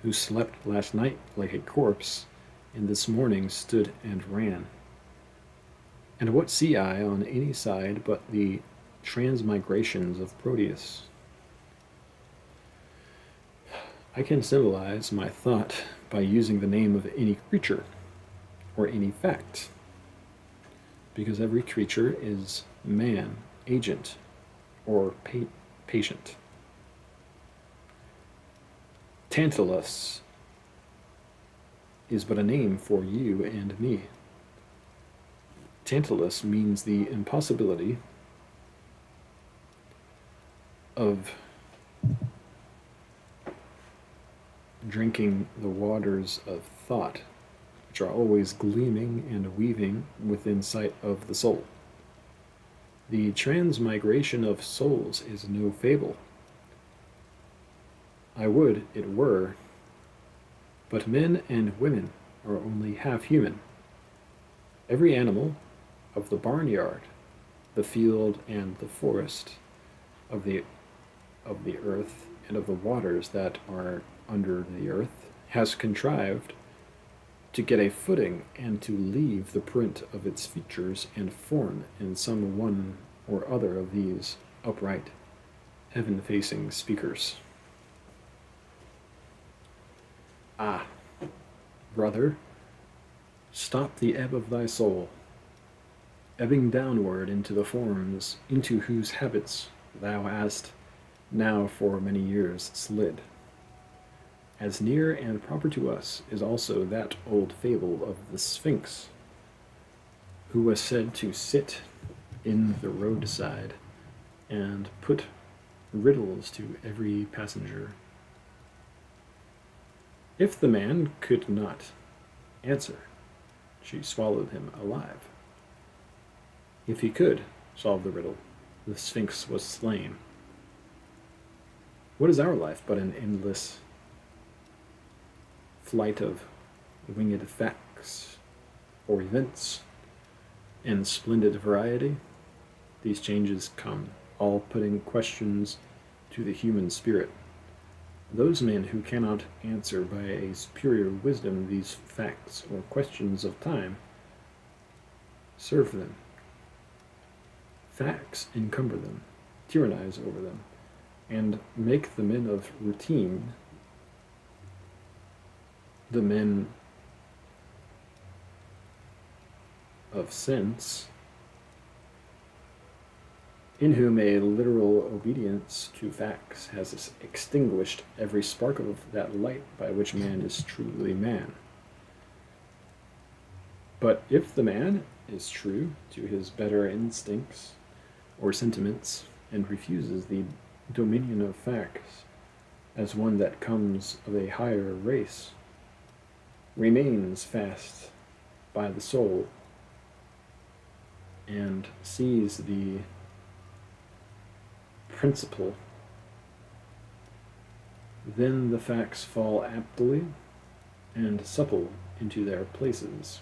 who slept last night like a corpse, and this morning stood and ran? And what see I on any side but the transmigrations of Proteus? I can symbolize my thought by using the name of any creature or any fact, because every creature is man, agent, or patient. Tantalus is but a name for you and me. Tantalus means the impossibility of drinking the waters of thought, which are always gleaming and weaving within sight of the soul. The transmigration of souls is no fable. I would it were, but men and women are only half human. Every animal of the barnyard, the field and the forest, of the earth and of the waters that are under the earth, has contrived to get a footing and to leave the print of its features and form in some one or other of these upright, heaven-facing speakers. Ah, brother, stop the ebb of thy soul, ebbing downward into the forms into whose habits thou hast now for many years slid. As near and proper to us is also that old fable of the Sphinx, who was said to sit in the roadside and put riddles to every passenger. If the man could not answer, she swallowed him alive. If he could solve the riddle, the Sphinx was slain. What is our life but an endless flight of winged facts or events and splendid variety, these changes come, all putting questions to the human spirit. Those men who cannot answer by a superior wisdom these facts or questions of time serve them. Facts encumber them, tyrannize over them, and make the men of routine, the men of sense, in whom a literal obedience to facts has extinguished every spark of that light by which man is truly man. But if the man is true to his better instincts or sentiments and refuses the dominion of facts as one that comes of a higher race, remains fast by the soul, and sees the principle, then the facts fall aptly and supple into their places.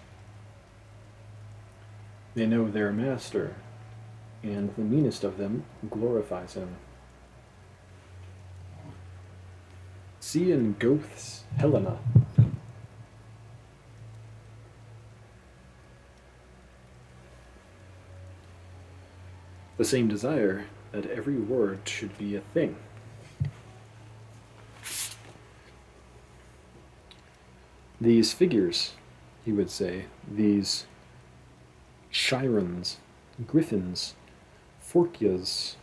They know their master, and the meanest of them glorifies him. See in Goethe's Helena the same desire that every word should be a thing. These figures, he would say, these Chirons, Griffins, Phorkyas,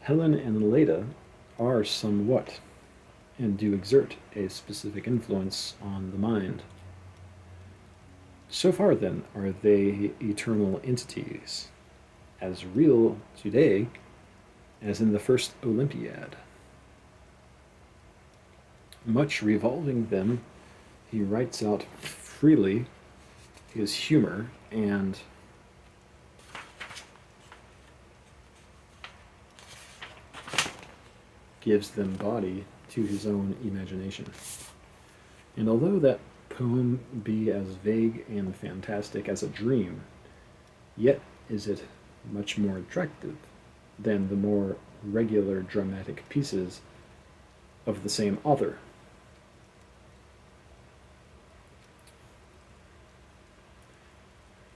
Helen and Leda are somewhat, and do exert a specific influence on the mind. So far, then, are they eternal entities, as real today as in the first Olympiad. Much revolving them, he writes out freely his humor and gives them body to his own imagination. And although that poem be as vague and fantastic as a dream, yet is it much more attractive than the more regular dramatic pieces of the same author.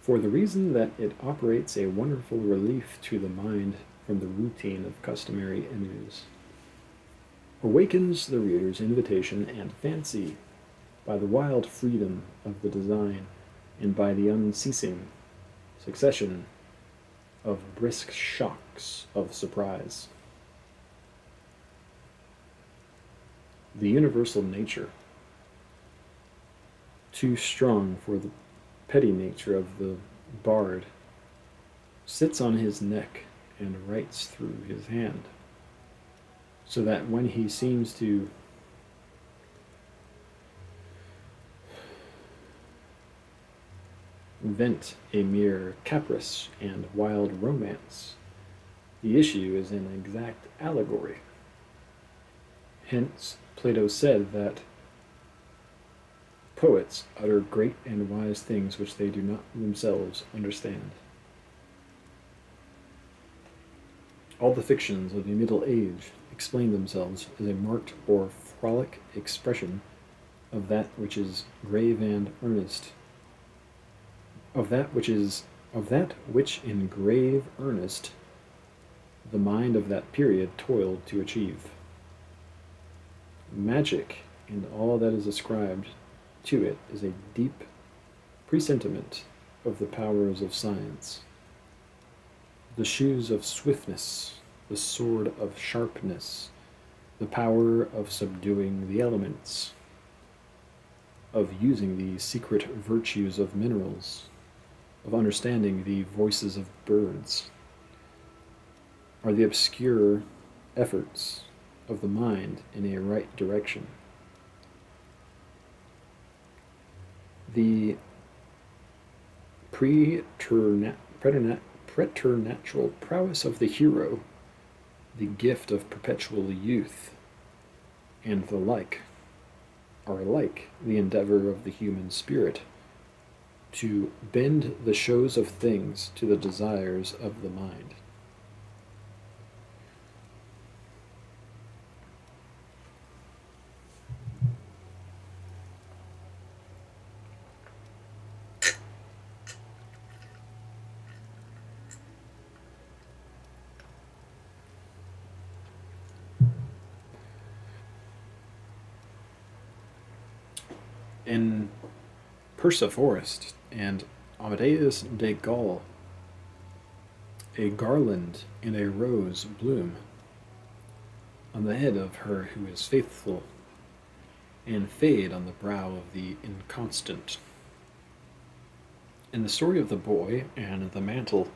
For the reason that it operates a wonderful relief to the mind from the routine of customary images, awakens the reader's invitation and fancy by the wild freedom of the design and by the unceasing succession of brisk shocks of surprise. The universal nature, too strong for the petty nature of the bard, sits on his neck and writes through his hand, so that when he seems to vent a mere caprice and wild romance, the issue is an exact allegory. Hence, Plato said that poets utter great and wise things which they do not themselves understand. All the fictions of the Middle Age explain themselves as a marked or frolic expression of that which is grave and earnest, of that which in grave earnest the mind of that period toiled to achieve. Magic and all that is ascribed to it is a deep presentiment of the powers of science. The shoes of swiftness, the sword of sharpness, the power of subduing the elements, of using the secret virtues of minerals, of understanding the voices of birds, are the obscure efforts of the mind in a right direction. The preternatural prowess of the hero, the gift of perpetual youth, and the like, are alike the endeavor of the human spirit, to bend the shows of things to the desires of the mind. In Persephorest and Amadeus de Gaul, a garland and a rose bloom on the head of her who is faithful, and fade on the brow of the inconstant. In the story of the boy and the mantle,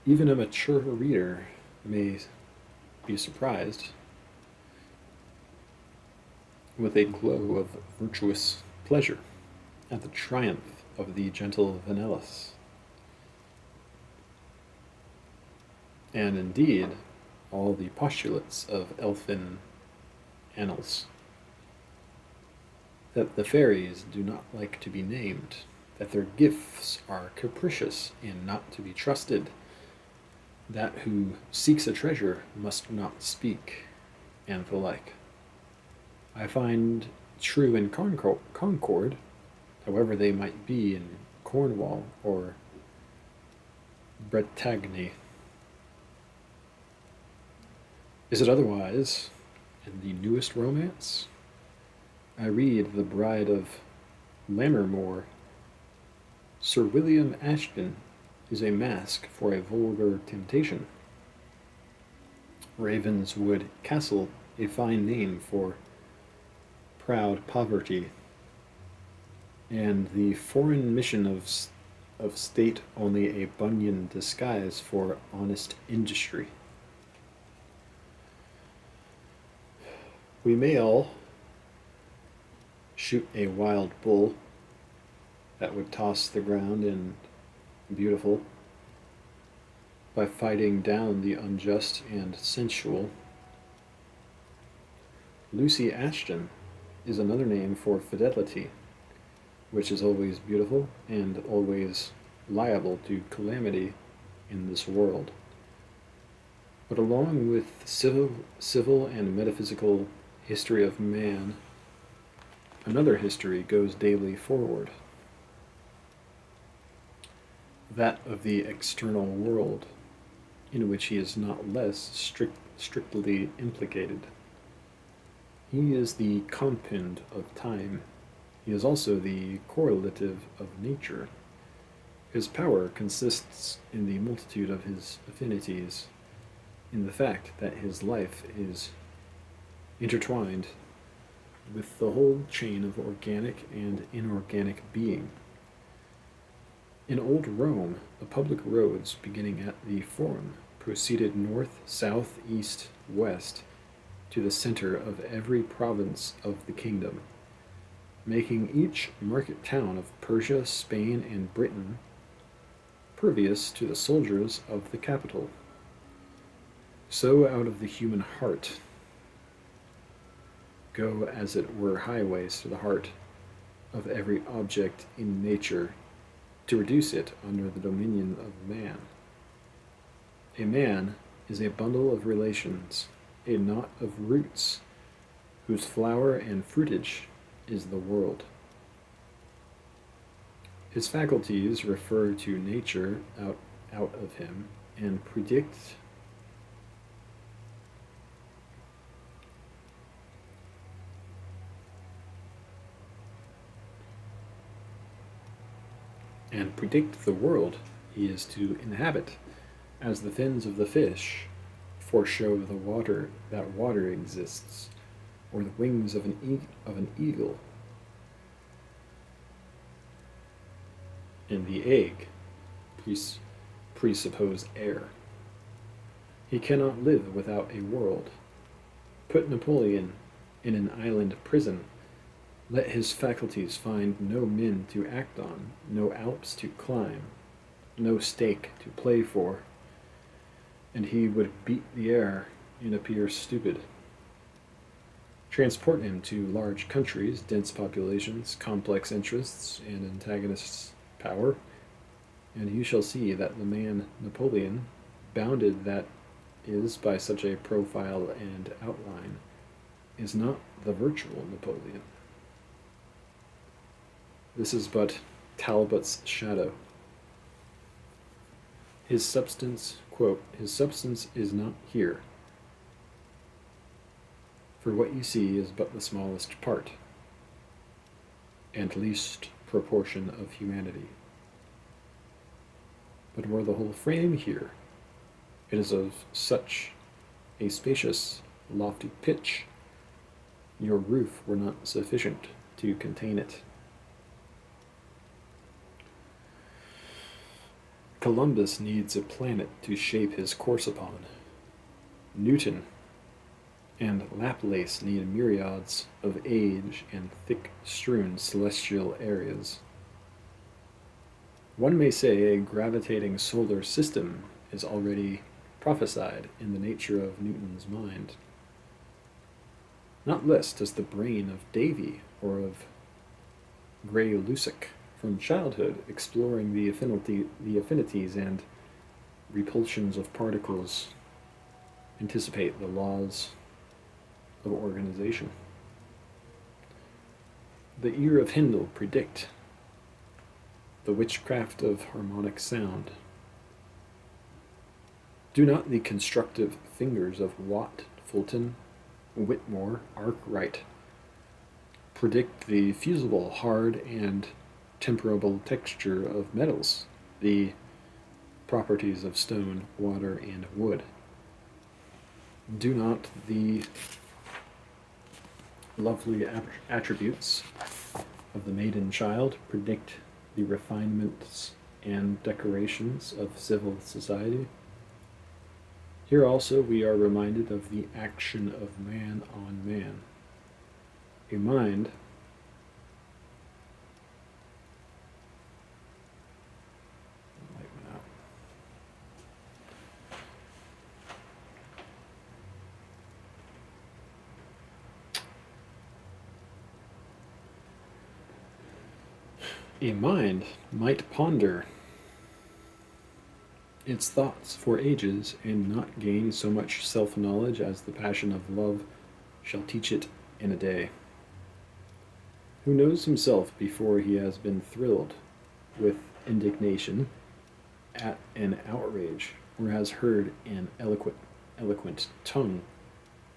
even a mature reader may be surprised with a glow of virtuous pleasure at the triumph of the gentle Vanellus. And indeed, all the postulates of elfin annals that the fairies do not like to be named, that their gifts are capricious and not to be trusted, that who seeks a treasure must not speak, and the like. I find true in Concord, however they might be in Cornwall or Bretagne. Is it otherwise in the newest romance? I read The Bride of Lammermoor. Sir William Ashton is a mask for a vulgar temptation. Ravenswood Castle, a fine name for proud poverty, and the foreign mission of state only a Bunyan disguise for honest industry. We may all shoot a wild bull that would toss the ground in beautiful by fighting down the unjust and sensual. Lucy Ashton is another name for fidelity, which is always beautiful and always liable to calamity in this world. But along with civil and metaphysical history of man, another history goes daily forward, that of the external world, in which he is not less strictly implicated. He is the compound of time. He is also the correlative of nature. His power consists in the multitude of his affinities, in the fact that his life is intertwined with the whole chain of organic and inorganic being. In old Rome, the public roads beginning at the Forum proceeded north, south, east, west, to the center of every province of the kingdom, making each market town of Persia, Spain, and Britain pervious to the soldiers of the capital. So out of the human heart go as it were highways to the heart of every object in nature, to reduce it under the dominion of man. A man is a bundle of relations, a knot of roots, whose flower and fruitage is the world. His faculties refer to nature out of him and predict the world he is to inhabit, as the fins of the fish foreshow the water that water exists, or the wings of an eagle. And the egg presuppose air. He cannot live without a world. Put Napoleon in an island prison. Let his faculties find no men to act on, no Alps to climb, no stake to play for, and he would beat the air and appear stupid. Transport him to large countries, dense populations, complex interests, and antagonists power, and you shall see that the man Napoleon, bounded that is by such a profile and outline, is not the virtual Napoleon. This is but Talbot's shadow. His substance, quote, his substance is not here, for what you see is but the smallest part, and least proportion of humanity. But were the whole frame here, it is of such a spacious, lofty pitch, your roof were not sufficient to contain it. Columbus needs a planet to shape his course upon. Newton and Laplace need myriads of age and thick-strewn celestial areas. One may say a gravitating solar system is already prophesied in the nature of Newton's mind. Not less does the brain of Davy or of Gray-Lussac from childhood, exploring the affinities and repulsions of particles, anticipate the laws of organization. The ear of Handel predict the witchcraft of harmonic sound. Do not the constructive fingers of Watt, Fulton, Whitmore, Arkwright predict the fusible, hard, and temperable texture of metals, the properties of stone, water, and wood? Do not the lovely attributes of the maiden child predict the refinements and decorations of civil society? Here also we are reminded of the action of man on man. A mind A mind might ponder its thoughts for ages and not gain so much self-knowledge as the passion of love shall teach it in a day. Who knows himself before he has been thrilled with indignation at an outrage, or has heard an eloquent tongue,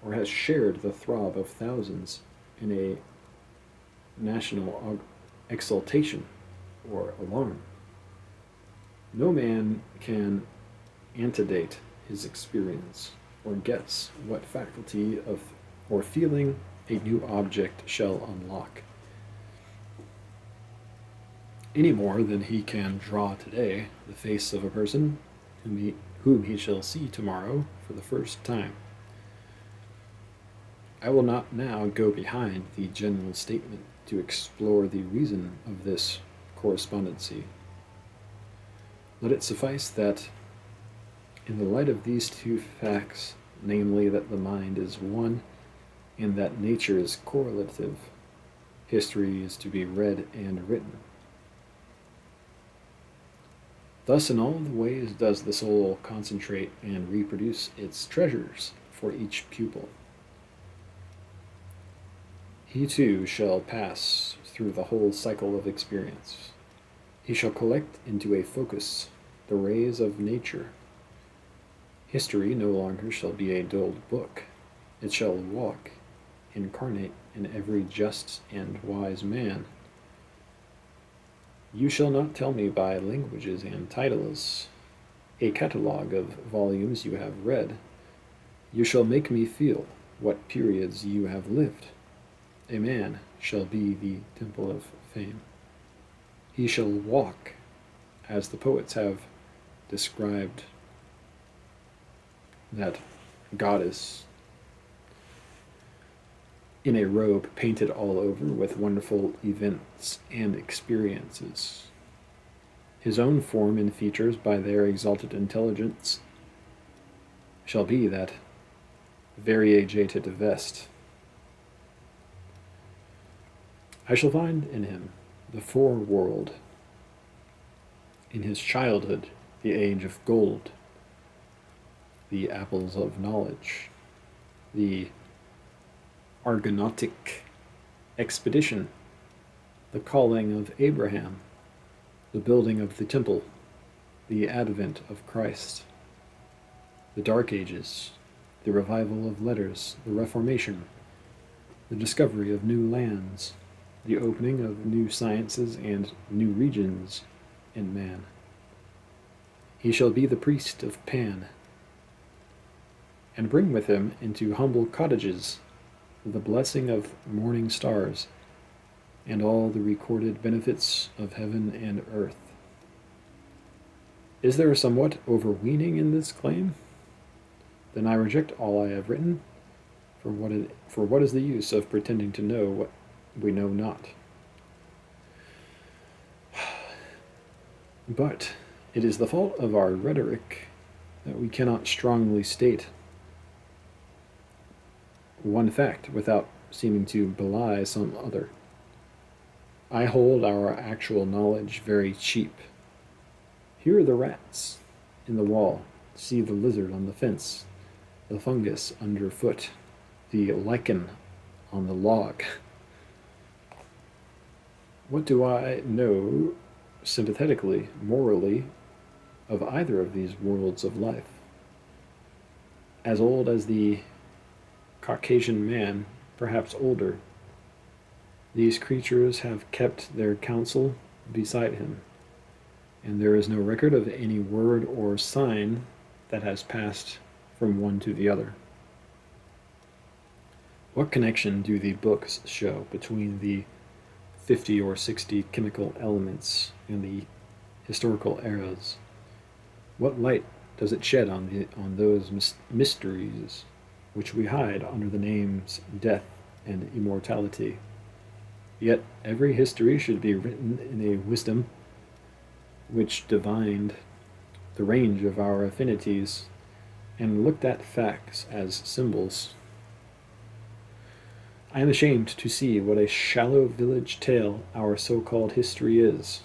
or has shared the throb of thousands in a national exultation or alarm? No man can antedate his experience, or guess what faculty of or feeling a new object shall unlock, any more than he can draw today the face of a person whom he shall see tomorrow for the first time. I will not now go behind the general statement to explore the reason of this correspondency. Let it suffice that, in the light of these two facts, namely that the mind is one and that nature is correlative, history is to be read and written. Thus, in all the ways does the soul concentrate and reproduce its treasures for each pupil. He too shall pass through the whole cycle of experience. He shall collect into a focus the rays of nature. History no longer shall be a dulled book. It shall walk, incarnate in every just and wise man. You shall not tell me by languages and titles, a catalogue of volumes you have read. You shall make me feel what periods you have lived. A man shall be the temple of fame. He shall walk, as the poets have described that goddess, in a robe painted all over with wonderful events and experiences. His own form and features, by their exalted intelligence, shall be that variegated vest. I shall find in him the foreworld, In his childhood, the age of gold, the apples of knowledge, the Argonautic expedition, the calling of Abraham, the building of the temple, the advent of Christ, the Dark Ages, the revival of letters, the Reformation, the discovery of new lands, the opening of new sciences and new regions in man. He shall be the priest of Pan, and bring with him into humble cottages the blessing of morning stars, and all the recorded benefits of heaven and earth. Is there somewhat overweening in this claim? Then I reject all I have written, for what is the use of pretending to know what we know not? But it is the fault of our rhetoric that we cannot strongly state one fact without seeming to belie some other. I hold our actual knowledge very cheap. Hear the rats in the wall, see the lizard on the fence, the fungus underfoot, the lichen on the log. What do I know sympathetically, morally, of either of these worlds of life? As old as the Caucasian man, perhaps older, these creatures have kept their counsel beside him, and there is no record of any word or sign that has passed from one to the other. What connection do the books show between the 50 or 60 chemical elements in the historical eras? What light does it shed on those mysteries which we hide under the names death and immortality? Yet every history should be written in a wisdom which divined the range of our affinities and looked at facts as symbols. I am ashamed to see what a shallow village tale our so-called history is.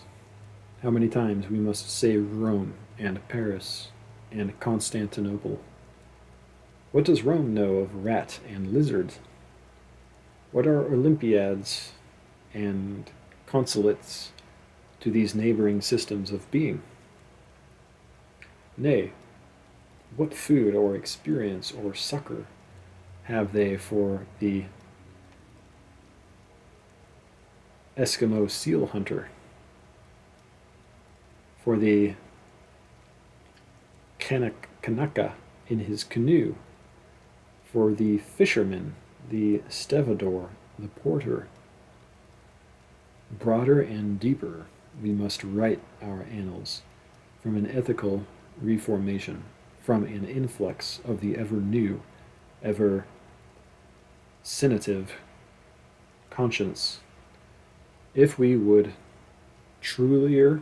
How many times we must say Rome and Paris and Constantinople. What does Rome know of rat and lizard? What are Olympiads and consulates to these neighboring systems of being? Nay, what food or experience or succor have they for the Eskimo seal hunter, for the Kanaka in his canoe, for the fisherman, the stevedore, the porter? Broader and deeper we must write our annals, from an ethical reformation, from an influx of the ever new, ever sinative conscience, if we would trulier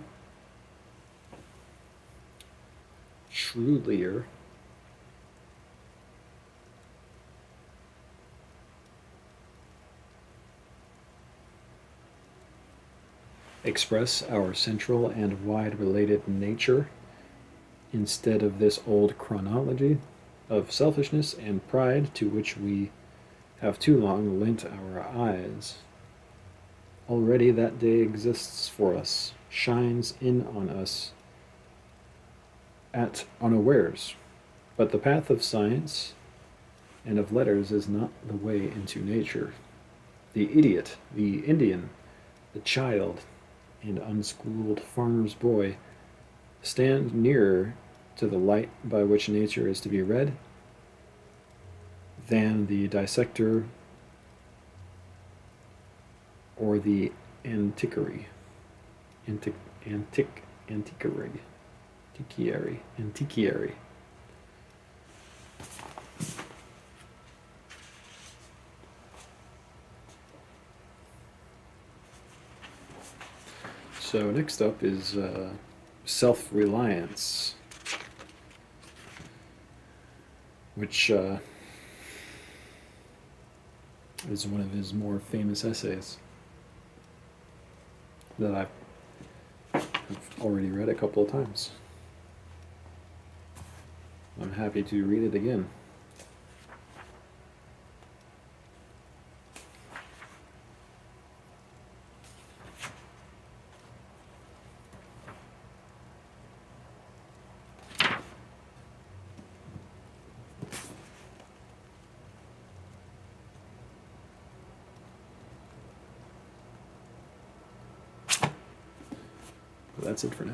express our central and wide related nature, instead of this old chronology of selfishness and pride to which we have too long lent our eyes. Already that day exists for us, shines in on us at unawares. But the path of science and of letters is not the way into nature. The idiot, the Indian, the child, and unschooled farmer's boy stand nearer to the light by which nature is to be read than the dissector or the antiquary. So next up is self-reliance, which is one of his more famous essays that I've already read a couple of times. I'm happy to read it again. But that's it for now.